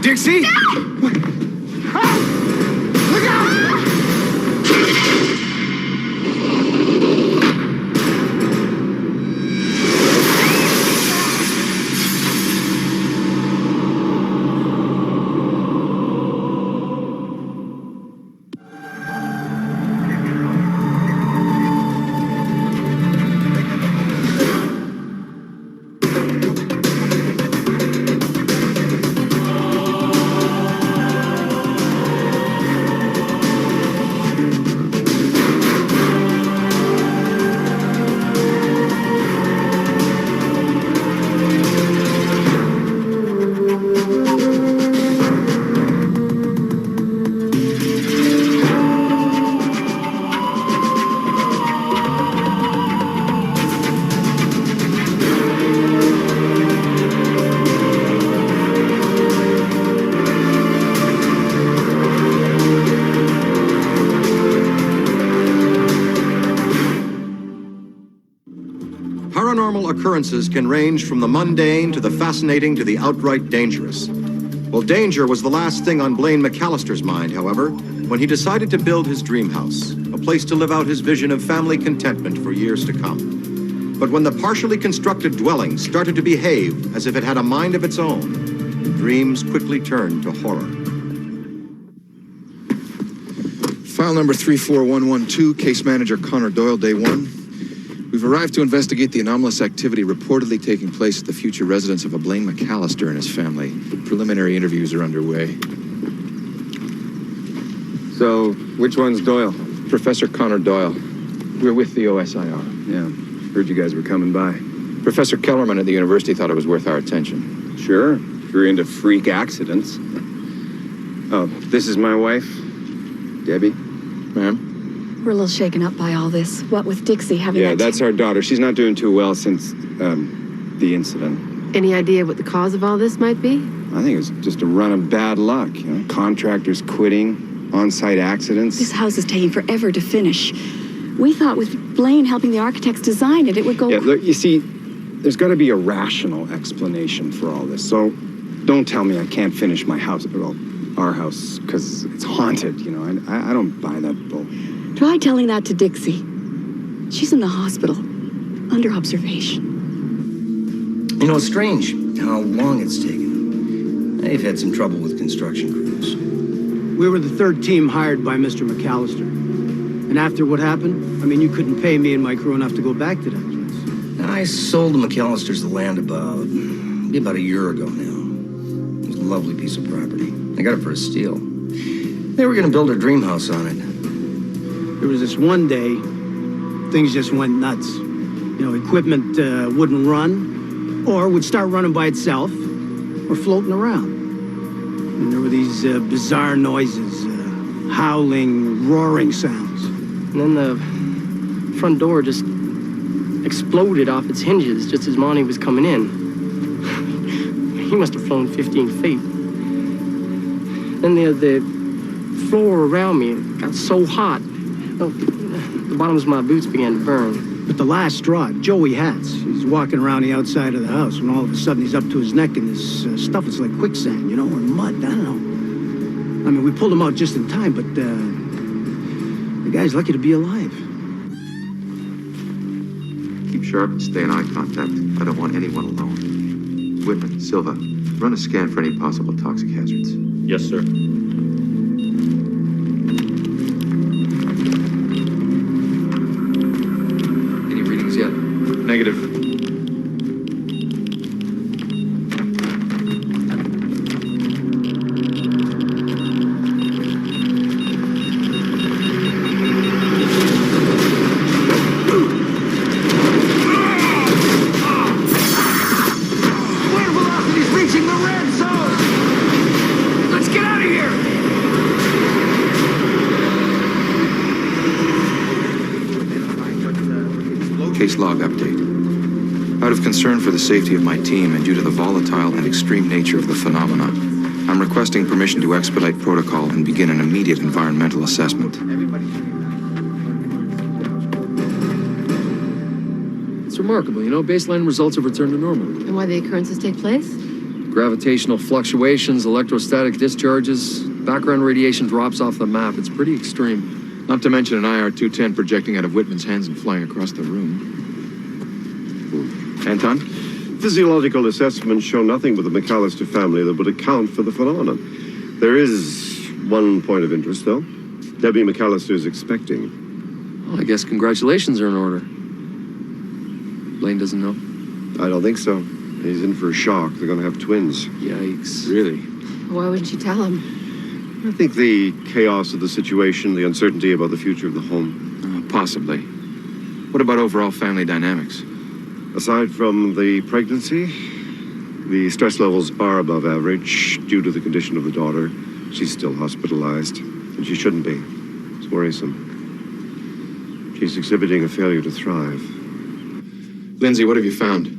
Dixie? No! Look out! Paranormal occurrences can range from the mundane to the fascinating to the outright dangerous. Well, danger was the last thing on Blaine McAllister's mind, however, when he decided to build his dream house, a place to live out his vision of family contentment for years to come. But when the partially constructed dwelling started to behave as if it had a mind of its own, dreams quickly turned to horror. File number 34112, case manager Connor Doyle, day 1. We've arrived to investigate the anomalous activity reportedly taking place at the future residence of a Blaine McAllister and his family. Preliminary interviews are underway. So, which one's Doyle? Professor Connor Doyle. We're with the OSIR. Yeah, heard you guys were coming by. Professor Kellerman at the university thought it was worth our attention. Sure, if you're into freak accidents. Oh, this is my wife, Debbie. Ma'am? We're a little shaken up by all this. What with Dixie having Yeah, that's our daughter. She's not doing too well since, the incident. Any idea what the cause of all this might be? I think it's just a run of bad luck. You know, contractors quitting, on-site accidents. This house is taking forever to finish. We thought with Blaine helping the architects design it, it would go... Yeah, look, you see, there's got to be a rational explanation for all this. So don't tell me I can't finish my house, well, our house, because it's haunted, you know. I don't buy that bull. Try telling that to Dixie. She's in the hospital, under observation. You know, it's strange how long it's taken. They've had some trouble with construction crews. We were the third team hired by Mr. McAllister. And after what happened, I mean, you couldn't pay me and my crew enough to go back to that place. I sold the McAllisters the land about a year ago now. It was a lovely piece of property. I got it for a steal. They were going to build a dream house on it. There was this one day, things just went nuts. You know, equipment wouldn't run, or would start running by itself, or floating around. And there were these bizarre noises, howling, roaring sounds. And then the front door just exploded off its hinges just as Monty was coming in. He must have flown 15 feet. Then the floor around me got so hot, the bottoms of my boots began to burn. But the last straw, Joey Hats, he's walking around the outside of the house when all of a sudden he's up to his neck in this stuff. It's like quicksand, you know, or mud, I don't know. I mean, we pulled him out just in time, but the guy's lucky to be alive. Keep sharp and stay in eye contact. I don't want anyone alone. Whitman, Silva, run a scan for any possible toxic hazards. Yes, sir. Any readings yet? Negative. Case log update. Out of concern for the safety of my team and due to the volatile and extreme nature of the phenomena, I'm requesting permission to expedite protocol and begin an immediate environmental assessment. It's remarkable, you know, baseline results have returned to normal. And why the occurrences take place? Gravitational fluctuations, electrostatic discharges, background radiation drops off the map. It's pretty extreme. Not to mention an IR-210 projecting out of Whitman's hands and flying across the room. Anton? Physiological assessments show nothing with the McAllister family that would account for the phenomenon. There is one point of interest, though. Debbie McAllister is expecting. Well, I guess congratulations are in order. Blaine doesn't know? I don't think so. He's in for a shock. They're going to have twins. Yikes. Really? Why wouldn't you tell him? I think the chaos of the situation, the uncertainty about the future of the home. Possibly. What about overall family dynamics? Aside from the pregnancy, the stress levels are above average due to the condition of the daughter. She's still hospitalized, and she shouldn't be. It's worrisome. She's exhibiting a failure to thrive. Lindsay, what have you found?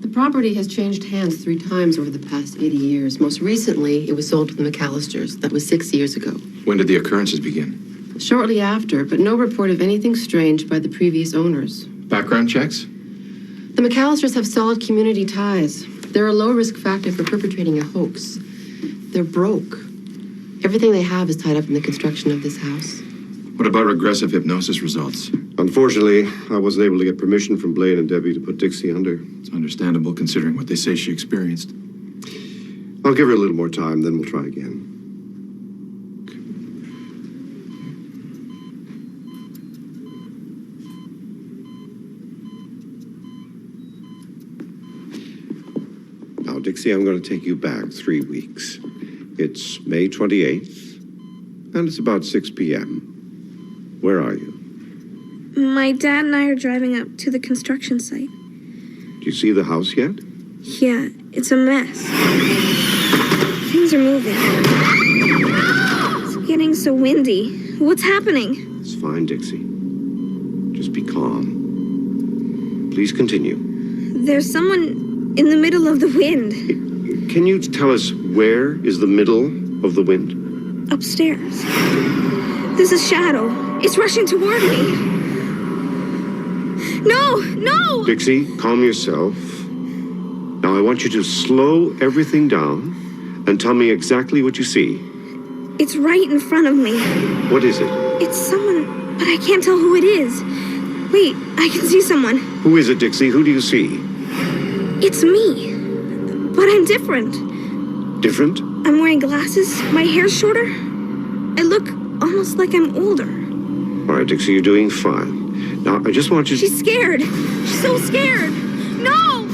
The property has changed hands 3 times over the past 80 years. Most recently, it was sold to the McAllisters. That was 6 years ago. When did the occurrences begin? Shortly after, but no report of anything strange by the previous owners. Background checks? The McAllisters have solid community ties. They're a low-risk factor for perpetrating a hoax. They're broke. Everything they have is tied up in the construction of this house. What about regressive hypnosis results? Unfortunately, I wasn't able to get permission from Blaine and Debbie to put Dixie under. It's understandable considering what they say she experienced. I'll give her a little more time, then we'll try again. Now, Dixie, I'm going to take you back 3 weeks. It's May 28th, and it's about 6 p.m. Where are you? My dad and I are driving up to the construction site. Do you see the house yet? Yeah, it's a mess. Things are moving. It's getting so windy. What's happening? It's fine, Dixie. Just be calm. Please continue. There's someone in the middle of the wind. Can you tell us where is the middle of the wind? Upstairs. There's a shadow. It's rushing toward me. No! No! Dixie, calm yourself. Now I want you to slow everything down and tell me exactly what you see. It's right in front of me. What is it? It's someone, but I can't tell who it is. Wait, I can see someone. Who is it, Dixie? Who do you see? It's me. But I'm different. Different? I'm wearing glasses. My hair's shorter. I look almost like I'm older. All right, Dixie, you're doing fine. Now, I just want you to... She's scared. She's so scared. No!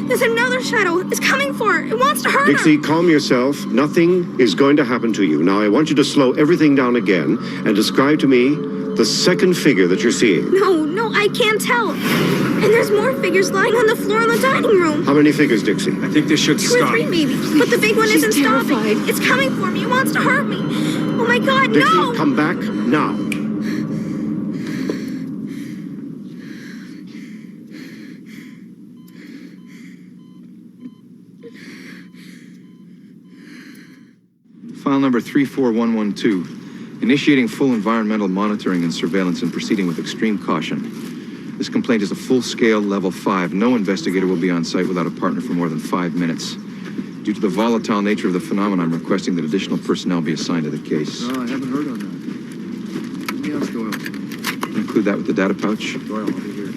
There's another shadow. It's coming for her. It wants to hurt Dixie, her. calm yourself. Nothing is going to happen to you. Now, I want you to slow everything down again and describe to me the second figure that you're seeing. No, I can't tell. And there's more figures lying on the floor in the dining room. How many figures, Dixie? I think this should 2 stop. or 3 maybe. But the big one She's isn't terrified. stopping. It's coming for me. It wants to hurt me. Oh my God, Dixie, no! come back now. File number 34112. Initiating full environmental monitoring and surveillance and proceeding with extreme caution. This complaint is a full-scale level 5. No investigator will be on site without a partner for more than 5 minutes. Due to the volatile nature of the phenomenon, I'm requesting that additional personnel be assigned to the case. No, I haven't heard on that. Let me ask Doyle. Include that with the data pouch. Doyle, I'll be here.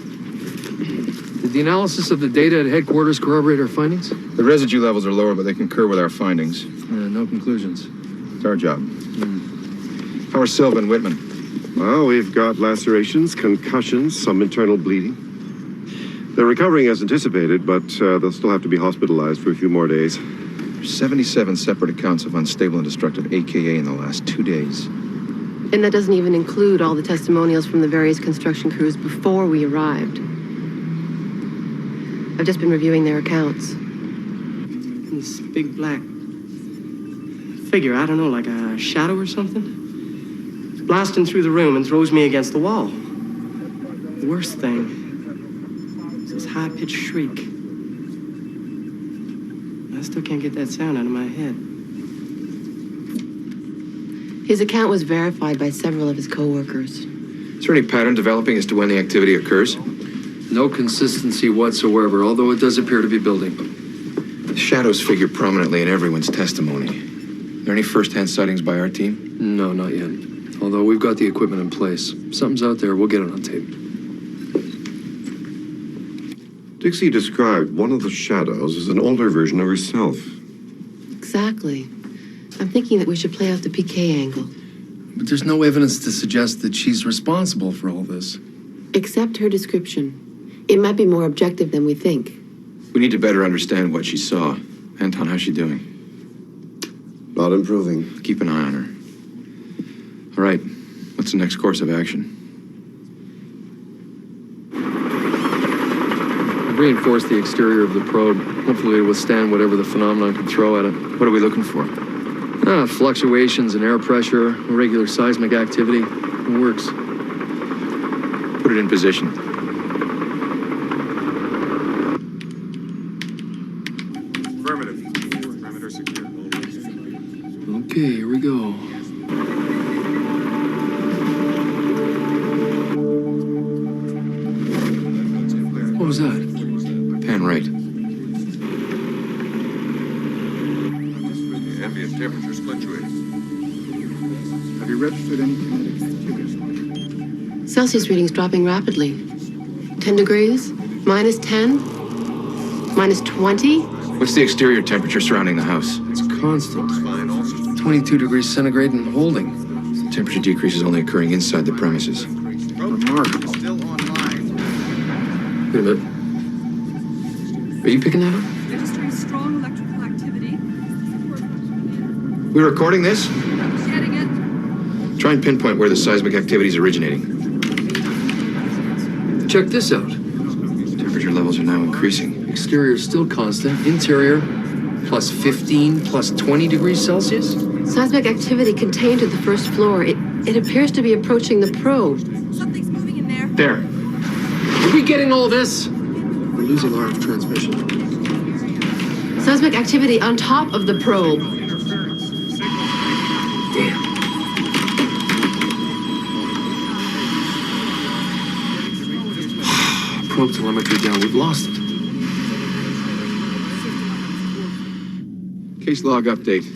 Did the analysis of the data at headquarters corroborate our findings? The residue levels are lower, but they concur with our findings. No conclusions. It's our job. How are Silva and Whitman? Well, we've got lacerations, concussions, some internal bleeding. They're recovering as anticipated, but they'll still have to be hospitalized for a few more days. 77 separate accounts of unstable and destructive AKA in the last 2 days. And that doesn't even include all the testimonials from the various construction crews before we arrived. I've just been reviewing their accounts. This big black figure, I don't know, like a shadow or something. It's blasting through the room and throws me against the wall. The worst thing is this high-pitched shriek. I still can't get that sound out of my head. His account was verified by several of his co-workers. Is there any pattern developing as to when the activity occurs? No consistency whatsoever, although it does appear to be building. The shadows figure prominently in everyone's testimony. Are there any first-hand sightings by our team? No, not yet. Although we've got the equipment in place. Something's out there, we'll get it on tape. Dixie described one of the shadows as an older version of herself. Exactly. I'm thinking that we should play out the PK angle. But there's no evidence to suggest that she's responsible for all this. Accept her description. It might be more objective than we think. We need to better understand what she saw. Anton, how's she doing? Not improving. Keep an eye on her. All right, what's the next course of action? We've reinforced the exterior of the probe. Hopefully it'll withstand whatever the phenomenon can throw at it. What are we looking for? Fluctuations in air pressure, irregular seismic activity. It works. Put it in position. Affirmative. Perimeter secure. Okay, here we go. What was that? Pan right. Ambient temperatures fluctuating. Have you registered any kinetic activity? Celsius readings dropping rapidly. 10 degrees, -10, -20. What's the exterior temperature surrounding the house? It's constant. 22 degrees centigrade and holding. The temperature decrease is only occurring inside the premises. Remarkable. Still online. Wait a minute. Are you picking that up? Registering strong electrical activity. We recording this? Getting it. Try and pinpoint where the seismic activity is originating. Check this out. Temperature levels are now increasing. Exterior is still constant. Interior, +15, +20 degrees Celsius. Seismic activity contained to the first floor. It appears to be approaching the probe. Something's moving in there. There. Are we getting all this? We're losing RF transmission. Seismic activity on top of the probe. Damn. Probe telemetry down. We've lost it. Case log update.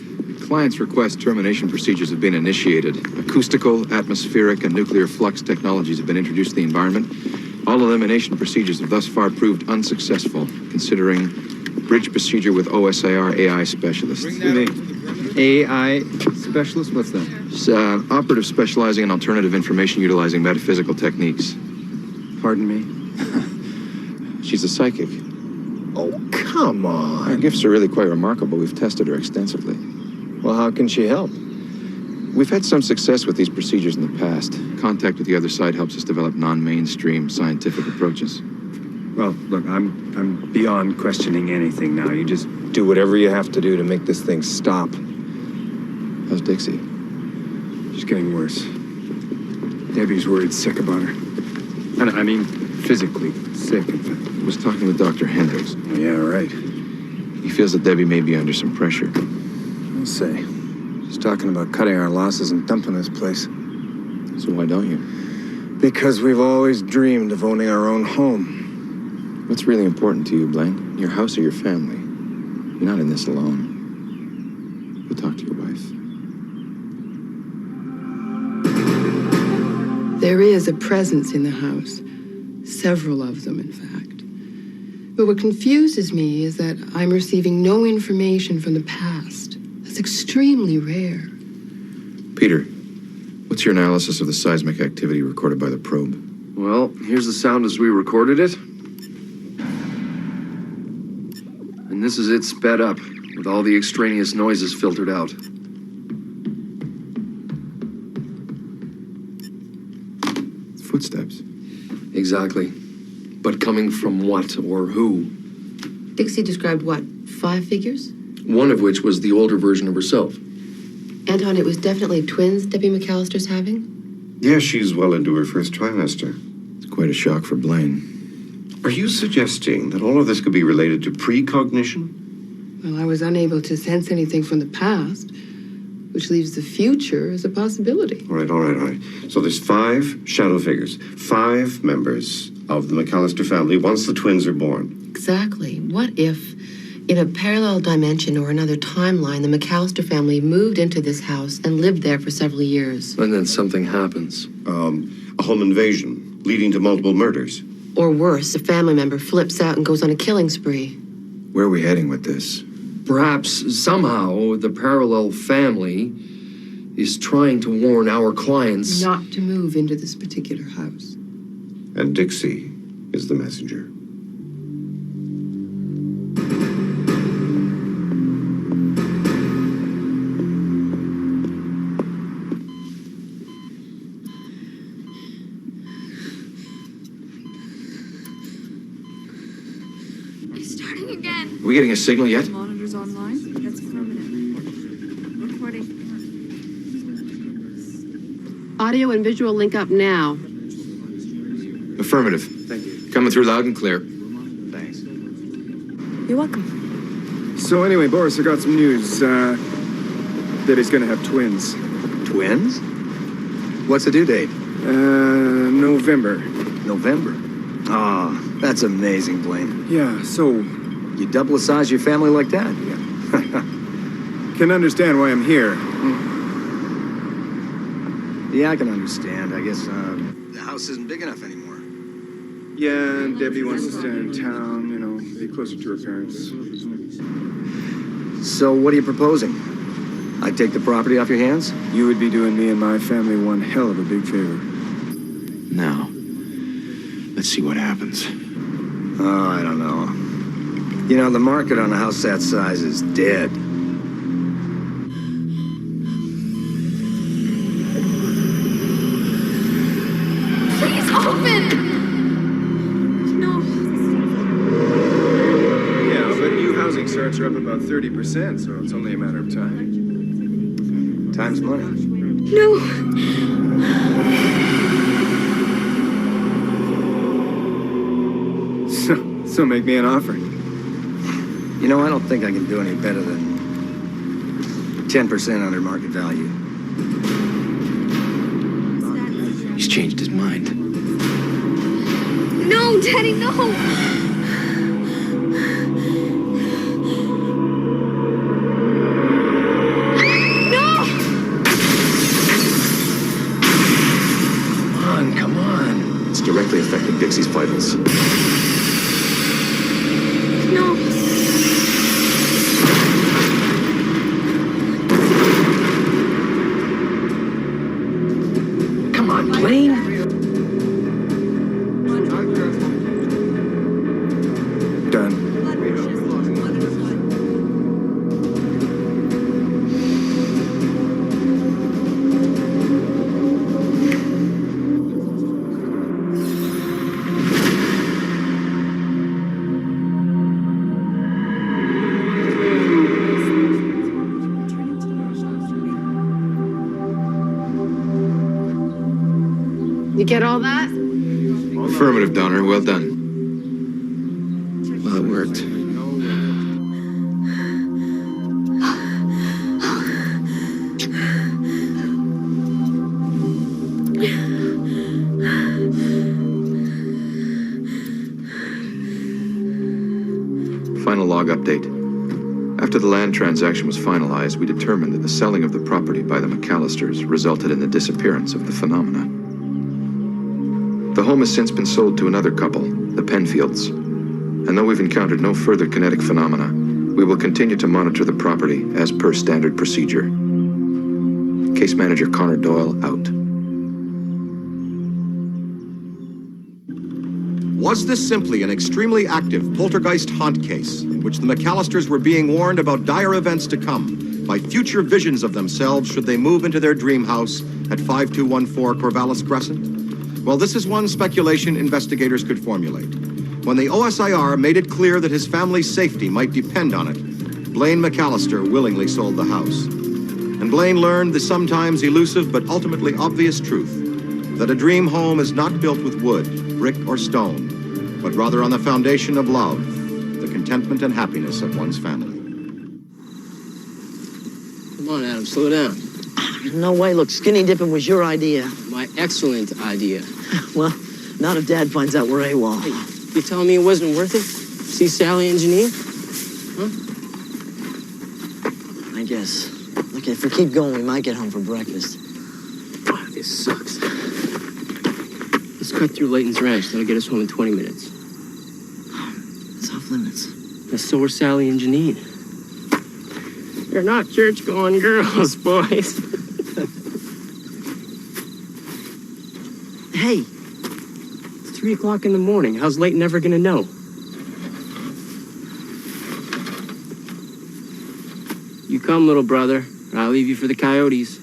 Client's request termination procedures have been initiated. Acoustical, atmospheric, and nuclear flux technologies have been introduced to the environment. All elimination procedures have thus far proved unsuccessful, considering bridge procedure with OSIR AI specialists. AI specialist? What's that? It's, operative specializing in alternative information utilizing metaphysical techniques. Pardon me? She's a psychic. Oh, come on. Her gifts are really quite remarkable. We've tested her extensively. Well, how can she help? We've had some success with these procedures in the past. Contact with the other side helps us develop non-mainstream scientific approaches. Well, look, I'm beyond questioning anything now. You just do whatever you have to do to make this thing stop. How's Dixie? She's getting worse. Debbie's worried sick about her. And I mean, physically sick, in fact. I was talking with Dr. Hendricks. Oh, yeah, right. He feels that Debbie may be under some pressure. I'll say. She's talking about cutting our losses and dumping this place. So why don't you? Because we've always dreamed of owning our own home. What's really important to you, Blaine? Your house or your family? You're not in this alone. Go talk to your wife. There is a presence in the house. Several of them, in fact. But what confuses me is that I'm receiving no information from the past. That's extremely rare. Peter, what's your analysis of the seismic activity recorded by the probe? Well, here's the sound as we recorded it. And this is it sped up, with all the extraneous noises filtered out. Footsteps. Exactly. But coming from what or who? Dixie described what, 5 figures? One of which was the older version of herself. Anton, it was definitely twins Debbie McAllister's having? Yeah, she's well into her first trimester. It's quite a shock for Blaine. Are you suggesting that all of this could be related to precognition? Well, I was unable to sense anything from the past, which leaves the future as a possibility. All right. So there's 5 shadow figures, 5 members of the McAllister family once the twins are born. Exactly. What if, in a parallel dimension or another timeline, the McAllister family moved into this house and lived there for several years? And then something happens. A home invasion, leading to multiple murders. Or worse, a family member flips out and goes on a killing spree. Where are we heading with this? Perhaps, somehow, the parallel family is trying to warn our clients not to move into this particular house. And Dixie is the messenger. It's starting again. Are we getting a signal yet? Monitors online. That's permanent. Recording. Audio and visual link up now. Affirmative. Thank you. Coming through loud and clear. Thanks. You're welcome. So anyway, Boris, I got some news. Debbie's gonna have twins. Twins? What's the due date? November. November. Ah, that's amazing, Blaine. Yeah, so... You double the size of your family like that? Can understand why I'm here. Yeah, I can understand. I guess, the house isn't big enough anymore. Yeah, and Debbie wants to stay in town, you know, be closer to her parents. So what are you proposing? I take the property off your hands? You would be doing me and my family one hell of a big favor. Now, let's see what happens. Oh, I don't know. You know, the market on a house that size is dead. Please open! No. Yeah, but new housing starts are up about 30%, so it's only a matter of time. Time's money. No. So make me an offer. You know, I don't think I can do any better than 10% under market value. He's changed his mind. No, Daddy, no! Come on. It's directly affecting Dixie's vitals. No. Come on, Blaine. Done. You get all that? Affirmative, Donner. Well done. Well, it worked. Final log update. After the land transaction was finalized, we determined that the selling of the property by the McAllisters resulted in the disappearance of the phenomena. The home has since been sold to another couple, the Penfields. And though we've encountered no further kinetic phenomena, we will continue to monitor the property as per standard procedure. Case Manager Connor Doyle out. Was this simply an extremely active poltergeist haunt case in which the McAllisters were being warned about dire events to come by future visions of themselves should they move into their dream house at 5214 Corvallis Crescent? Well, this is one speculation investigators could formulate. When the OSIR made it clear that his family's safety might depend on it, Blaine McAllister willingly sold the house. And Blaine learned the sometimes elusive but ultimately obvious truth that a dream home is not built with wood, brick, or stone, but rather on the foundation of love, the contentment and happiness of one's family. Come on, Adam, slow down. No way, look, skinny dipping was your idea. My excellent idea. Well, not if Dad finds out we're AWOL. Hey, you telling me it wasn't worth it? See Sally engineer? Huh? I guess. Look, if we keep going, we might get home for breakfast. Oh, this sucks. Let's cut through Layton's ranch. That'll get us home in 20 minutes. It's off limits. That's so are Sally and Janine. You're not church-going girls, boys. Hey. It's 3 o'clock in the morning. How's Layton ever gonna know? You come, little brother. I'll leave you for the coyotes.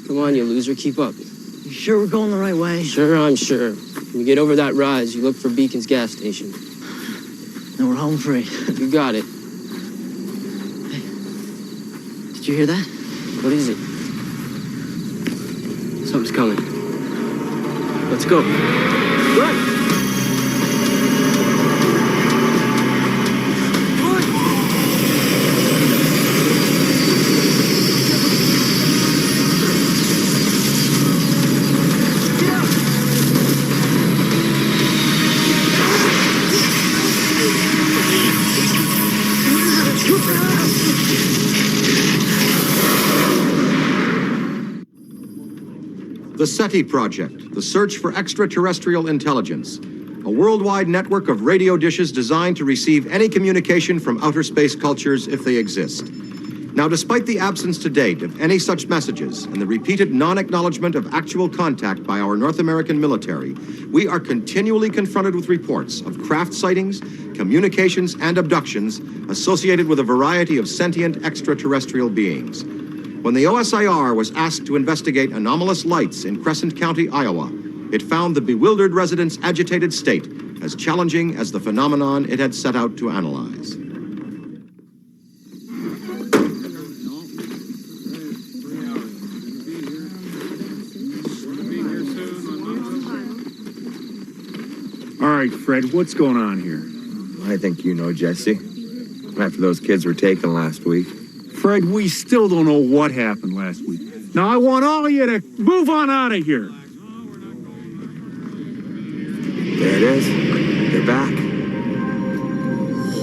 Come on, you loser. Keep up. You sure we're going the right way? Sure, I'm sure. When you get over that rise, you look for Beacon's gas station. And we're home free. You got it. Hey. Did you hear that? What is it? Something's coming. Let's go. Run! The SETI Project, the search for extraterrestrial intelligence, a worldwide network of radio dishes designed to receive any communication from outer space cultures if they exist. Now, despite the absence to date of any such messages and the repeated non-acknowledgement of actual contact by our North American military, we are continually confronted with reports of craft sightings, communications, and abductions associated with a variety of sentient extraterrestrial beings. When the OSIR was asked to investigate anomalous lights in Crescent County, Iowa, it found the bewildered residents' agitated state as challenging as the phenomenon it had set out to analyze. All right, Fred, what's going on here? I think you know, Jesse. After those kids were taken last week. Fred, we still don't know what happened last week. Now, I want all of you to move on out of here. There it is. They're back.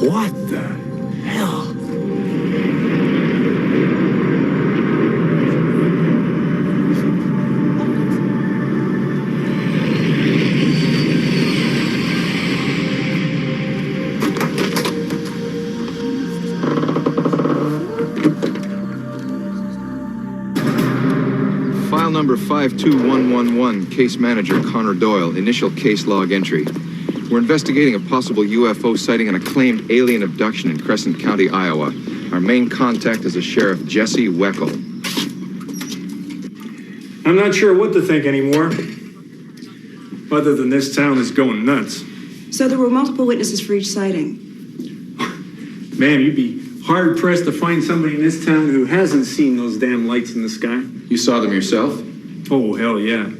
What the hell? File number 52111, case manager Connor Doyle, initial case log entry. We're investigating a possible UFO sighting and a claimed alien abduction in Crescent County, Iowa. Our main contact is a Sheriff Jesse Weckel. I'm not sure what to think anymore. Other than this town is going nuts. So there were multiple witnesses for each sighting. Man, you'd be hard-pressed to find somebody in this town who hasn't seen those damn lights in the sky. You saw them yourself? Oh, hell yeah.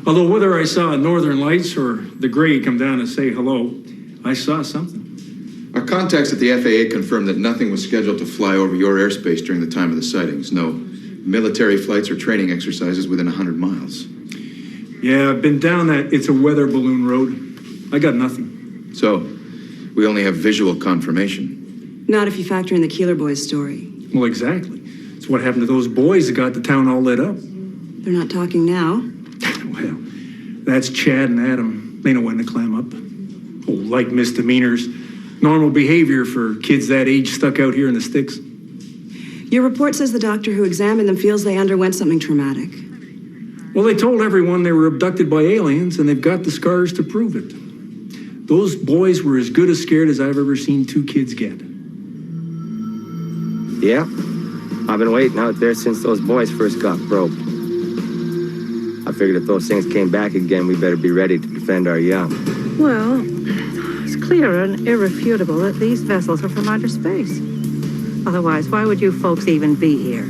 Although whether I saw Northern Lights or the Gray come down to say hello, I saw something. Our contacts at the FAA confirmed that nothing was scheduled to fly over your airspace during the time of the sightings. No military flights or training exercises within 100 miles. Yeah, I've been down that it's a weather balloon road. I got nothing. So, we only have visual confirmation. Not if you factor in the Keeler boys' story. Well, exactly. It's what happened to those boys that got the town all lit up. They're not talking now. Well, that's Chad and Adam. They know when to clam up. Oh, like misdemeanors. Normal behavior for kids that age stuck out here in the sticks. Your report says the doctor who examined them feels they underwent something traumatic. Well, they told everyone they were abducted by aliens, and they've got the scars to prove it. Those boys were as good as scared as I've ever seen two kids get. Yeah, I've been waiting out there since those boys first got broke. I figured if those things came back again, we better be ready to defend our young. Well, it's clear and irrefutable that these vessels are from outer space. Otherwise, why would you folks even be here?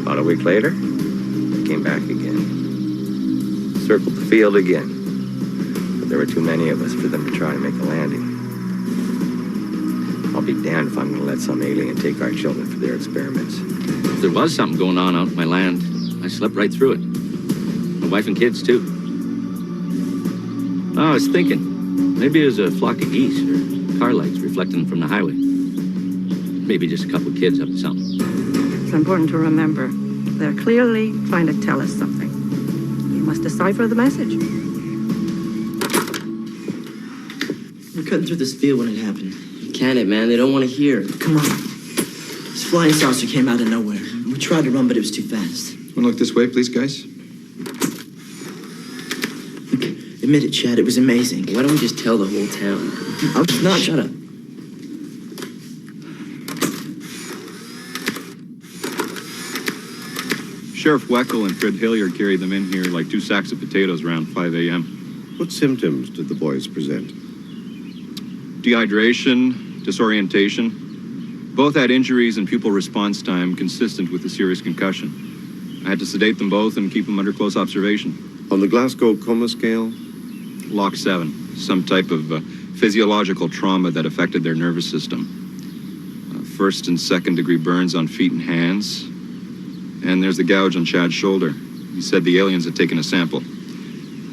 About a week later, they came back again. Circled the field again. But there were too many of us for them to try to make a landing. I'll be damned if I'm going to let some alien take our children for their experiments. If there was something going on out in my land, I slept right through it. My wife and kids, too. Oh, I was thinking, maybe it was a flock of geese or car lights reflecting from the highway. Maybe just a couple of kids up to something. It's important to remember, they're clearly trying to tell us something. You must decipher the message. We're cutting through this field when it happened. Can it, man? They don't want to hear. Come on. This flying saucer came out of nowhere. We tried to run, but it was too fast. Want to look this way, please, guys? Look, admit it, Chad. It was amazing. Why don't we just tell the whole town? I'll just not. Shut up. Sheriff Weckel and Fred Hilliard carried them in here like 2 sacks of potatoes around 5 a.m. What symptoms did the boys present? Dehydration, disorientation. Both had injuries and pupil response time consistent with a serious concussion. I had to sedate them both and keep them under close observation. On the Glasgow Coma Scale? Lock 7, some type of physiological trauma that affected their nervous system. First and second degree burns on feet and hands. And there's the gouge on Chad's shoulder. He said the aliens had taken a sample.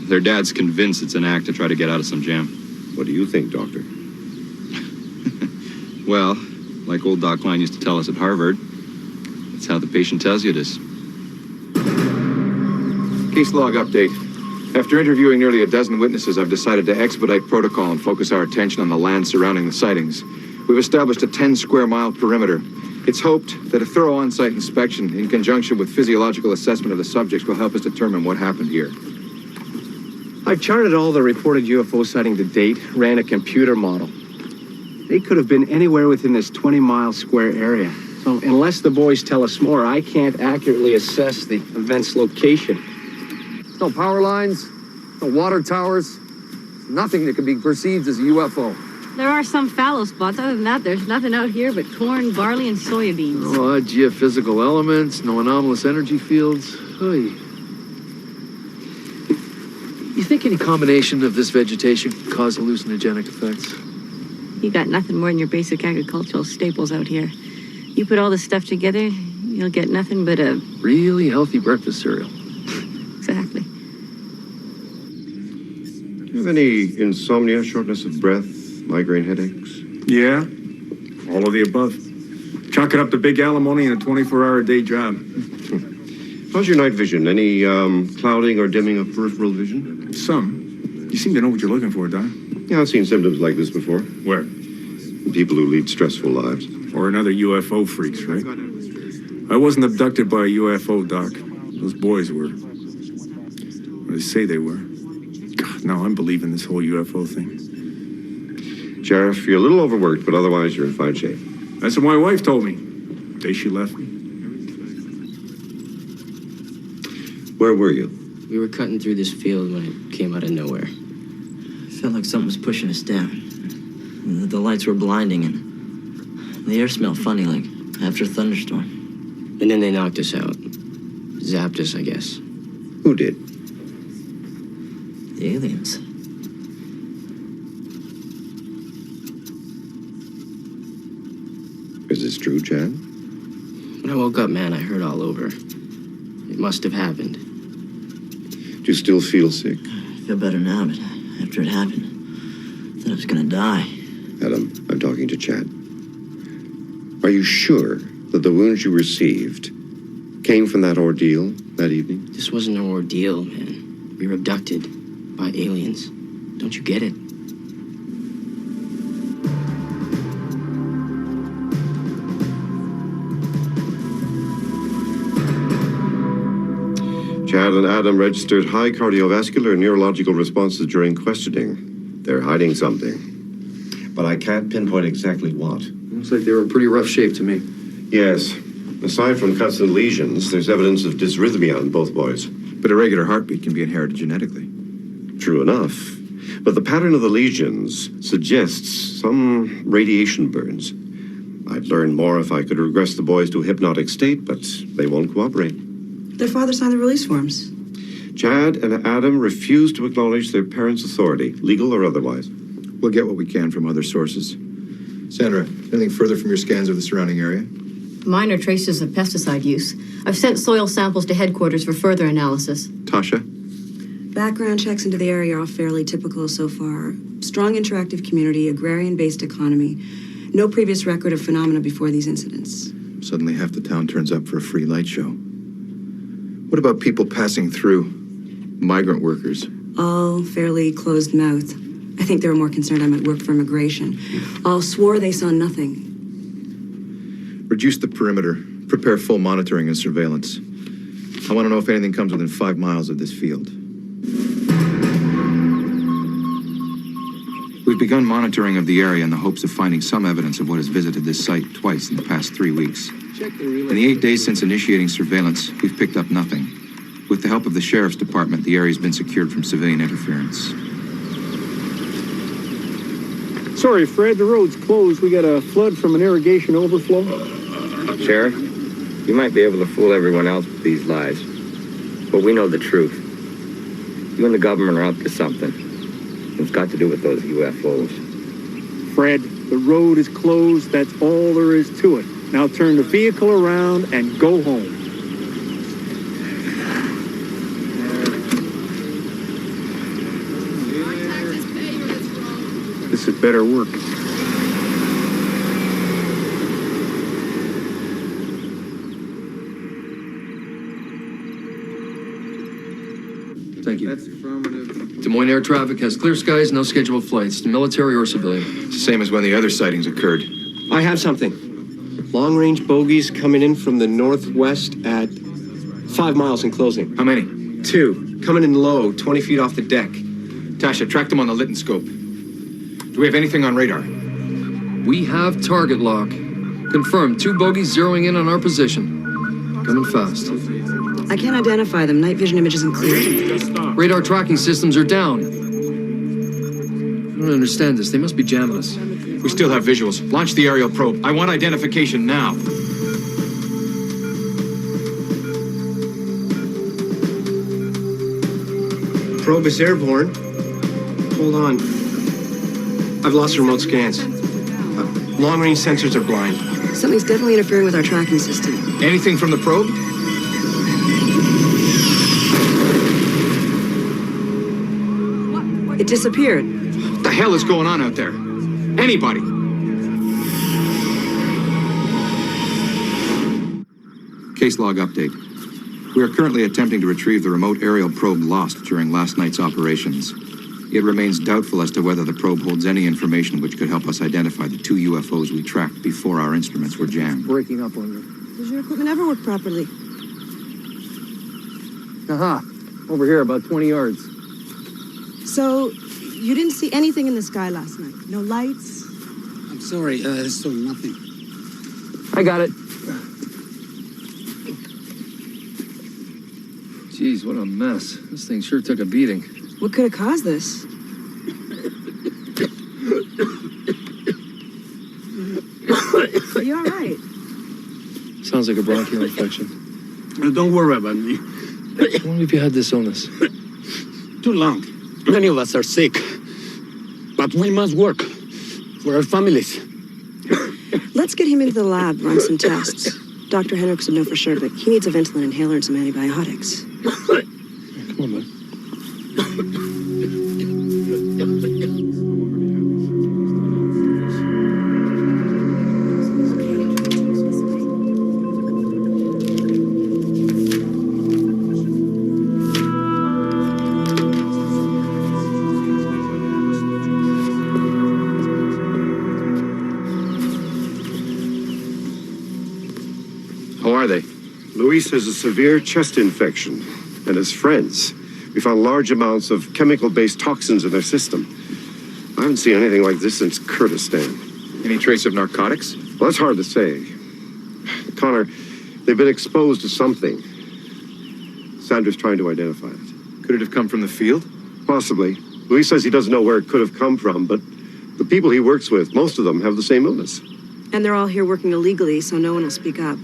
Their dad's convinced it's an act to try to get out of some jam. What do you think, Doctor? Well, like old Doc Klein used to tell us at Harvard, it's how the patient tells you it is. Case log update. After interviewing nearly a dozen witnesses, I've decided to expedite protocol and focus our attention on the land surrounding the sightings. We've established a 10-square-mile perimeter. It's hoped that a thorough on-site inspection in conjunction with physiological assessment of the subjects will help us determine what happened here. I've charted all the reported UFO sighting to date, ran a computer model. They could have been anywhere within this 20-mile square area. So unless the boys tell us more, I can't accurately assess the event's location. No power lines, no water towers, nothing that can be perceived as a UFO. There are some fallow spots. Other than that, there's nothing out here but corn, barley, and soybeans. No odd geophysical elements, no anomalous energy fields. Oy. You think any combination of this vegetation could cause hallucinogenic effects? You got nothing more than your basic agricultural staples out here. You put all this stuff together, you'll get nothing but a... Really healthy breakfast cereal. Exactly. Do you have any insomnia, shortness of breath, migraine headaches? Yeah, all of the above. Chalk it up to big alimony and a 24-hour-a-day job. How's your night vision? Any clouding or dimming of peripheral vision? Some. You seem to know what you're looking for, Doc. Yeah, I've seen symptoms like this before. Where? In people who lead stressful lives. Or another UFO freaks, right? I wasn't abducted by a UFO, Doc. Those boys were. Or they say they were. God, now I'm believing this whole UFO thing. Sheriff, you're a little overworked, but otherwise you're in fine shape. That's what my wife told me. The day she left me. Where were you? We were cutting through this field when it came out of nowhere. Felt like something was pushing us down. The lights were blinding and the air smelled funny, like after a thunderstorm. And then they knocked us out. Zapped us, I guess. Who did? The aliens. Is this true, Chad? When I woke up, man, I heard all over. It must have happened. Do you still feel sick? I feel better now, but after it happened, I thought I was gonna die. Adam, I'm talking to Chad. Are you sure that the wounds you received came from that ordeal that evening? This wasn't an ordeal, man. We were abducted by aliens. Don't you get it? Chad and Adam registered high cardiovascular and neurological responses during questioning. They're hiding something. But I can't pinpoint exactly what. Looks like they were in pretty rough shape to me. Yes. Aside from cuts and lesions, there's evidence of dysrhythmia in both boys. But a regular heartbeat can be inherited genetically. True enough. But the pattern of the lesions suggests some radiation burns. I'd learn more if I could regress the boys to a hypnotic state, but they won't cooperate. Their father signed the release forms. Chad and Adam refuse to acknowledge their parents' authority, legal or otherwise. We'll get what we can from other sources. Sandra, anything further from your scans of the surrounding area? Minor traces of pesticide use. I've sent soil samples to headquarters for further analysis. Tasha? Background checks into the area are all fairly typical so far. Strong interactive community, agrarian-based economy. No previous record of phenomena before these incidents. Suddenly half the town turns up for a free light show. What about people passing through? Migrant workers? All fairly closed mouth. I think they were more concerned I might work for immigration. All swore they saw nothing. Reduce the perimeter. Prepare full monitoring and surveillance. I want to know if anything comes within 5 miles of this field. We've begun monitoring of the area in the hopes of finding some evidence of what has visited this site twice in the past 3 weeks. In the 8 days since initiating surveillance, we've picked up nothing. With the help of the Sheriff's Department, the area's been secured from civilian interference. Sorry, Fred, the road's closed. We got a flood from an irrigation overflow. Sheriff, you might be able to fool everyone else with these lies, but we know the truth. You and the government are up to something. It's got to do with those UFOs. Fred, the road is closed. That's all there is to it. Now turn the vehicle around and go home. This had better work. Thank you. Des Moines air traffic has clear skies, no scheduled flights, military or civilian. It's the same as when the other sightings occurred. I have something. Long-range bogies coming in from the northwest at 5 miles in closing. How many? 2. Coming in low, 20 feet off the deck. Tasha, track them on the Littenscope. Do we have anything on radar? We have target lock. Confirmed. 2 bogies zeroing in on our position. Coming fast. I can't identify them. Night vision image isn't clear. Radar tracking systems are down. I don't understand this. They must be jamming us. We still have visuals. Launch the aerial probe. I want identification now. probe is airborne. Hold on. I've lost remote scans. Long-range sensors are blind. Something's definitely interfering with our tracking system. Anything from the probe? It disappeared. What the hell is going on out there? Anybody? Case log update. We are currently attempting to retrieve the remote aerial probe lost during last night's operations. It remains doubtful as to whether the probe holds any information which could help us identify the 2 UFOs we tracked before our instruments were jammed. Breaking up on you. Does your equipment ever work properly? Aha. Over here, about 20 yards. So, you didn't see anything in the sky last night? No lights? I'm sorry, I saw nothing. I got it. Jeez, what a mess. This thing sure took a beating. What could have caused this? Are you all right? Sounds like a bronchial infection. Don't worry about me. How long have you had this illness? Too long. Many of us are sick. But we must work for our families. Let's get him into the lab, run some tests. Dr. Hendricks would know for sure, but he needs a Ventolin inhaler and some antibiotics. Come on, bud. How are they? Luis has a severe chest infection, and his friends. We found large amounts of chemical-based toxins in their system. I haven't seen anything like this since Kurdistan. Any trace of narcotics? Well, that's hard to say. Connor, they've been exposed to something. Sandra's trying to identify it. Could it have come from the field? Possibly. Luis says he doesn't know where it could have come from, but the people he works with, most of them have the same illness. And they're all here working illegally, so no one will speak up.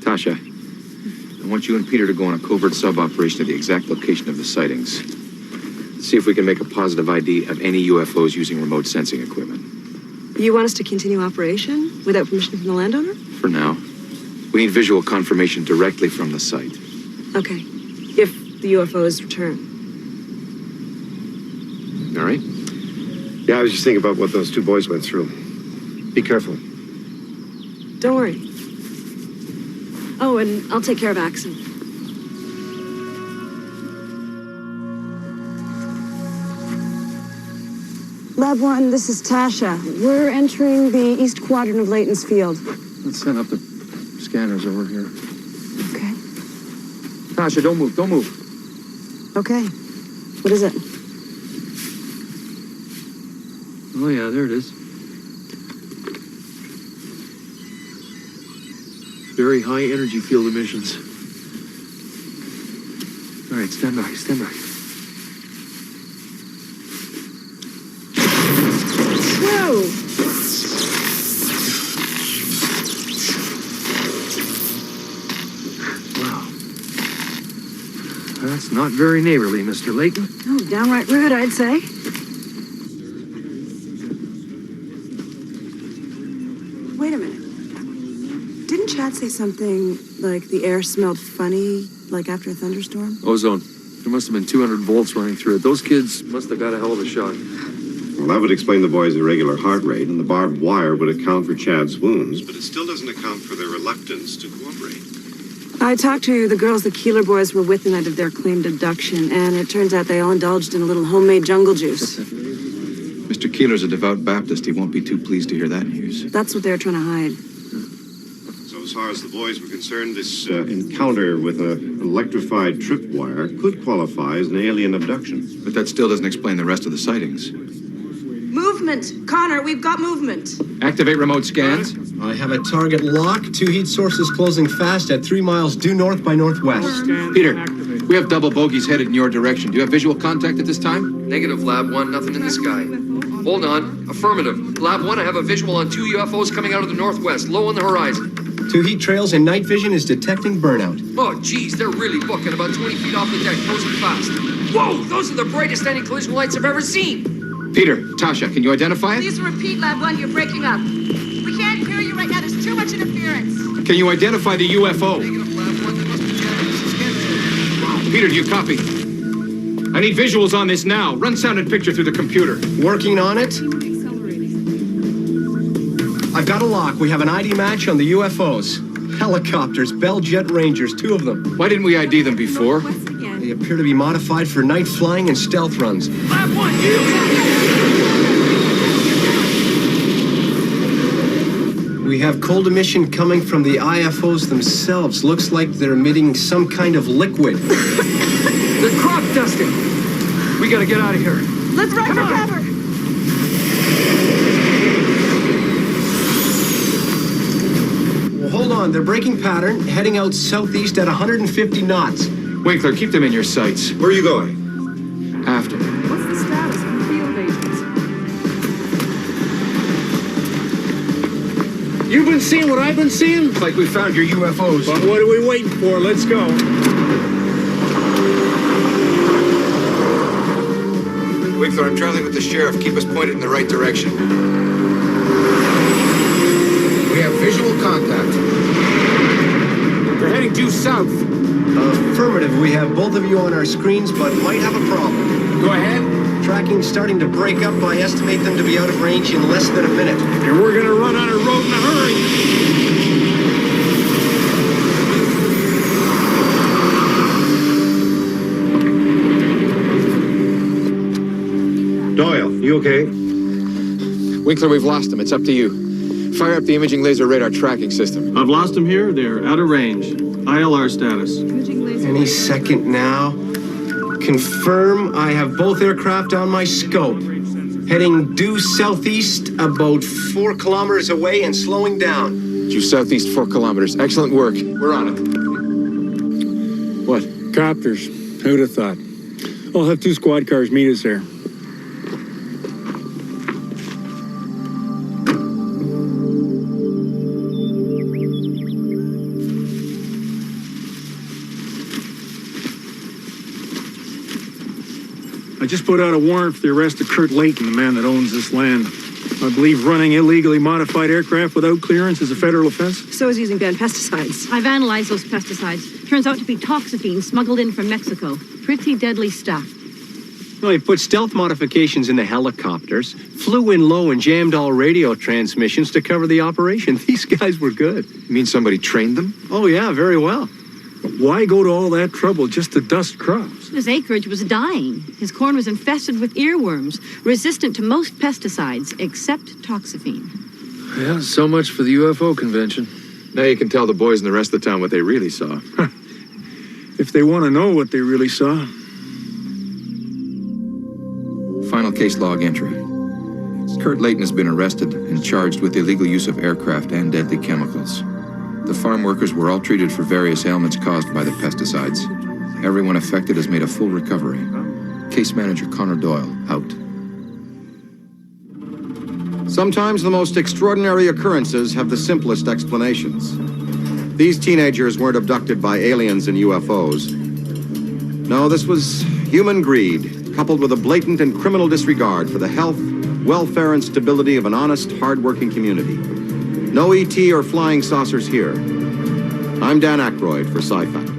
Tasha, I want you and Peter to go on a covert sub-operation to the exact location of the sightings. See if we can make a positive ID of any UFOs using remote sensing equipment. You want us to continue operation without permission from the landowner? For now. We need visual confirmation directly from the site. Okay. If the UFOs return. All right? Yeah, I was just thinking about what those 2 boys went through. Be careful. Don't worry. Oh, and I'll take care of Axon. Lab 1, this is Tasha. We're entering the east quadrant of Layton's field. Let's send up the scanners over here. Okay. Tasha, don't move, don't move. Okay. What is it? Oh yeah, there it is. Very high energy field emissions. All right, stand by, stand by. Whoa! Wow. That's not very neighborly, Mr. Layton. Oh, downright rude, I'd say. Wait a minute. Didn't Chad say something like the air smelled funny, like after a thunderstorm? Ozone. There must have been 200 volts running through it. Those kids must have got a hell of a shock. Well, that would explain the boy's irregular heart rate, and the barbed wire would account for Chad's wounds, but it still doesn't account for their reluctance to cooperate. I talked to the girls the Keeler boys were with the night of their claimed abduction, and it turns out they all indulged in a little homemade jungle juice. Mr. Keeler's a devout Baptist. He won't be too pleased to hear that news. That's what they're trying to hide. So as far as the boys were concerned, this encounter with an electrified tripwire could qualify as an alien abduction. But that still doesn't explain the rest of the sightings. Movement! Connor, we've got movement. Activate remote scans. I have a target lock. 2 heat sources closing fast at 3 miles due north by northwest. Peter, we have double bogies headed in your direction. Do you have visual contact at this time? Negative, Lab 1, nothing in the sky. Hold on. Affirmative. Lab 1, I have a visual on 2 UFOs coming out of the northwest, low on the horizon. 2 heat trails and night vision is detecting burnout. Oh, geez, they're really booking about 20 feet off the deck, closing fast. Whoa, those are the brightest anti-collision lights I've ever seen. Peter, Tasha, can you identify it? Please repeat, Lab 1, you're breaking up. We can't hear you right now, there's too much interference. Can you identify the UFO? Peter, do you copy? I need visuals on this now. Run sound and picture through the computer. Working on it. I've got a lock. We have an ID match on the UFOs. Helicopters, Bell Jet Rangers, 2 of them. Why didn't we ID them before? They appear to be modified for night flying and stealth runs. Lab 1, We have cold emission coming from the IFOs themselves. Looks like they're emitting some kind of liquid. They're crop dusting. We gotta get out of here. Let's run for cover. Well, hold on. They're breaking pattern, heading out southeast at 150 knots. Winkler, keep them in your sights. Where are you going? After. What's the status of the field agents? You've been seeing what I've been seeing? Looks like we found your UFOs. Well, what are we waiting for? Let's go. Winkler, I'm traveling with the sheriff. Keep us pointed in the right direction. We have visual contact. They're heading due south. Affirmative. We have both of you on our screens, but might have a problem. Go ahead. Tracking's starting to break up. I estimate them to be out of range in less than a minute. And we're gonna run on a road in a hurry. Doyle, you okay? Winkler, we've lost them. It's up to you. Fire up the imaging laser radar tracking system. I've lost them here. They're out of range. ILR status. Any second now. Confirm I have both aircraft on my scope. Heading due southeast about 4 kilometers away and slowing down. Due southeast 4 kilometers. Excellent work. We're on it. What? Copters. Who'd have thought? I'll have 2 squad cars meet us there. I just put out a warrant for the arrest of Kurt Layton, the man that owns this land. I believe running illegally modified aircraft without clearance is a federal offense. So is using banned pesticides. I've analyzed those pesticides. Turns out to be toxaphene smuggled in from Mexico. Pretty deadly stuff. Well, he put stealth modifications in the helicopters, flew in low and jammed all radio transmissions to cover the operation. These guys were good. You mean somebody trained them? Oh, yeah, very well. Why go to all that trouble just to dust crops? His acreage was dying. His corn was infested with earworms, resistant to most pesticides except toxaphene. Yeah, so much for the UFO convention. Now you can tell the boys in the rest of the town what they really saw. If they want to know what they really saw. Final case log entry. Kurt Layton has been arrested and charged with illegal use of aircraft and deadly chemicals. The farm workers were all treated for various ailments caused by the pesticides. Everyone affected has made a full recovery. Case manager Connor Doyle, out. Sometimes the most extraordinary occurrences have the simplest explanations. These teenagers weren't abducted by aliens and UFOs. No, this was human greed, coupled with a blatant and criminal disregard for the health, welfare, and stability of an honest, hard-working community. No ET or flying saucers here. I'm Dan Aykroyd for SciFi.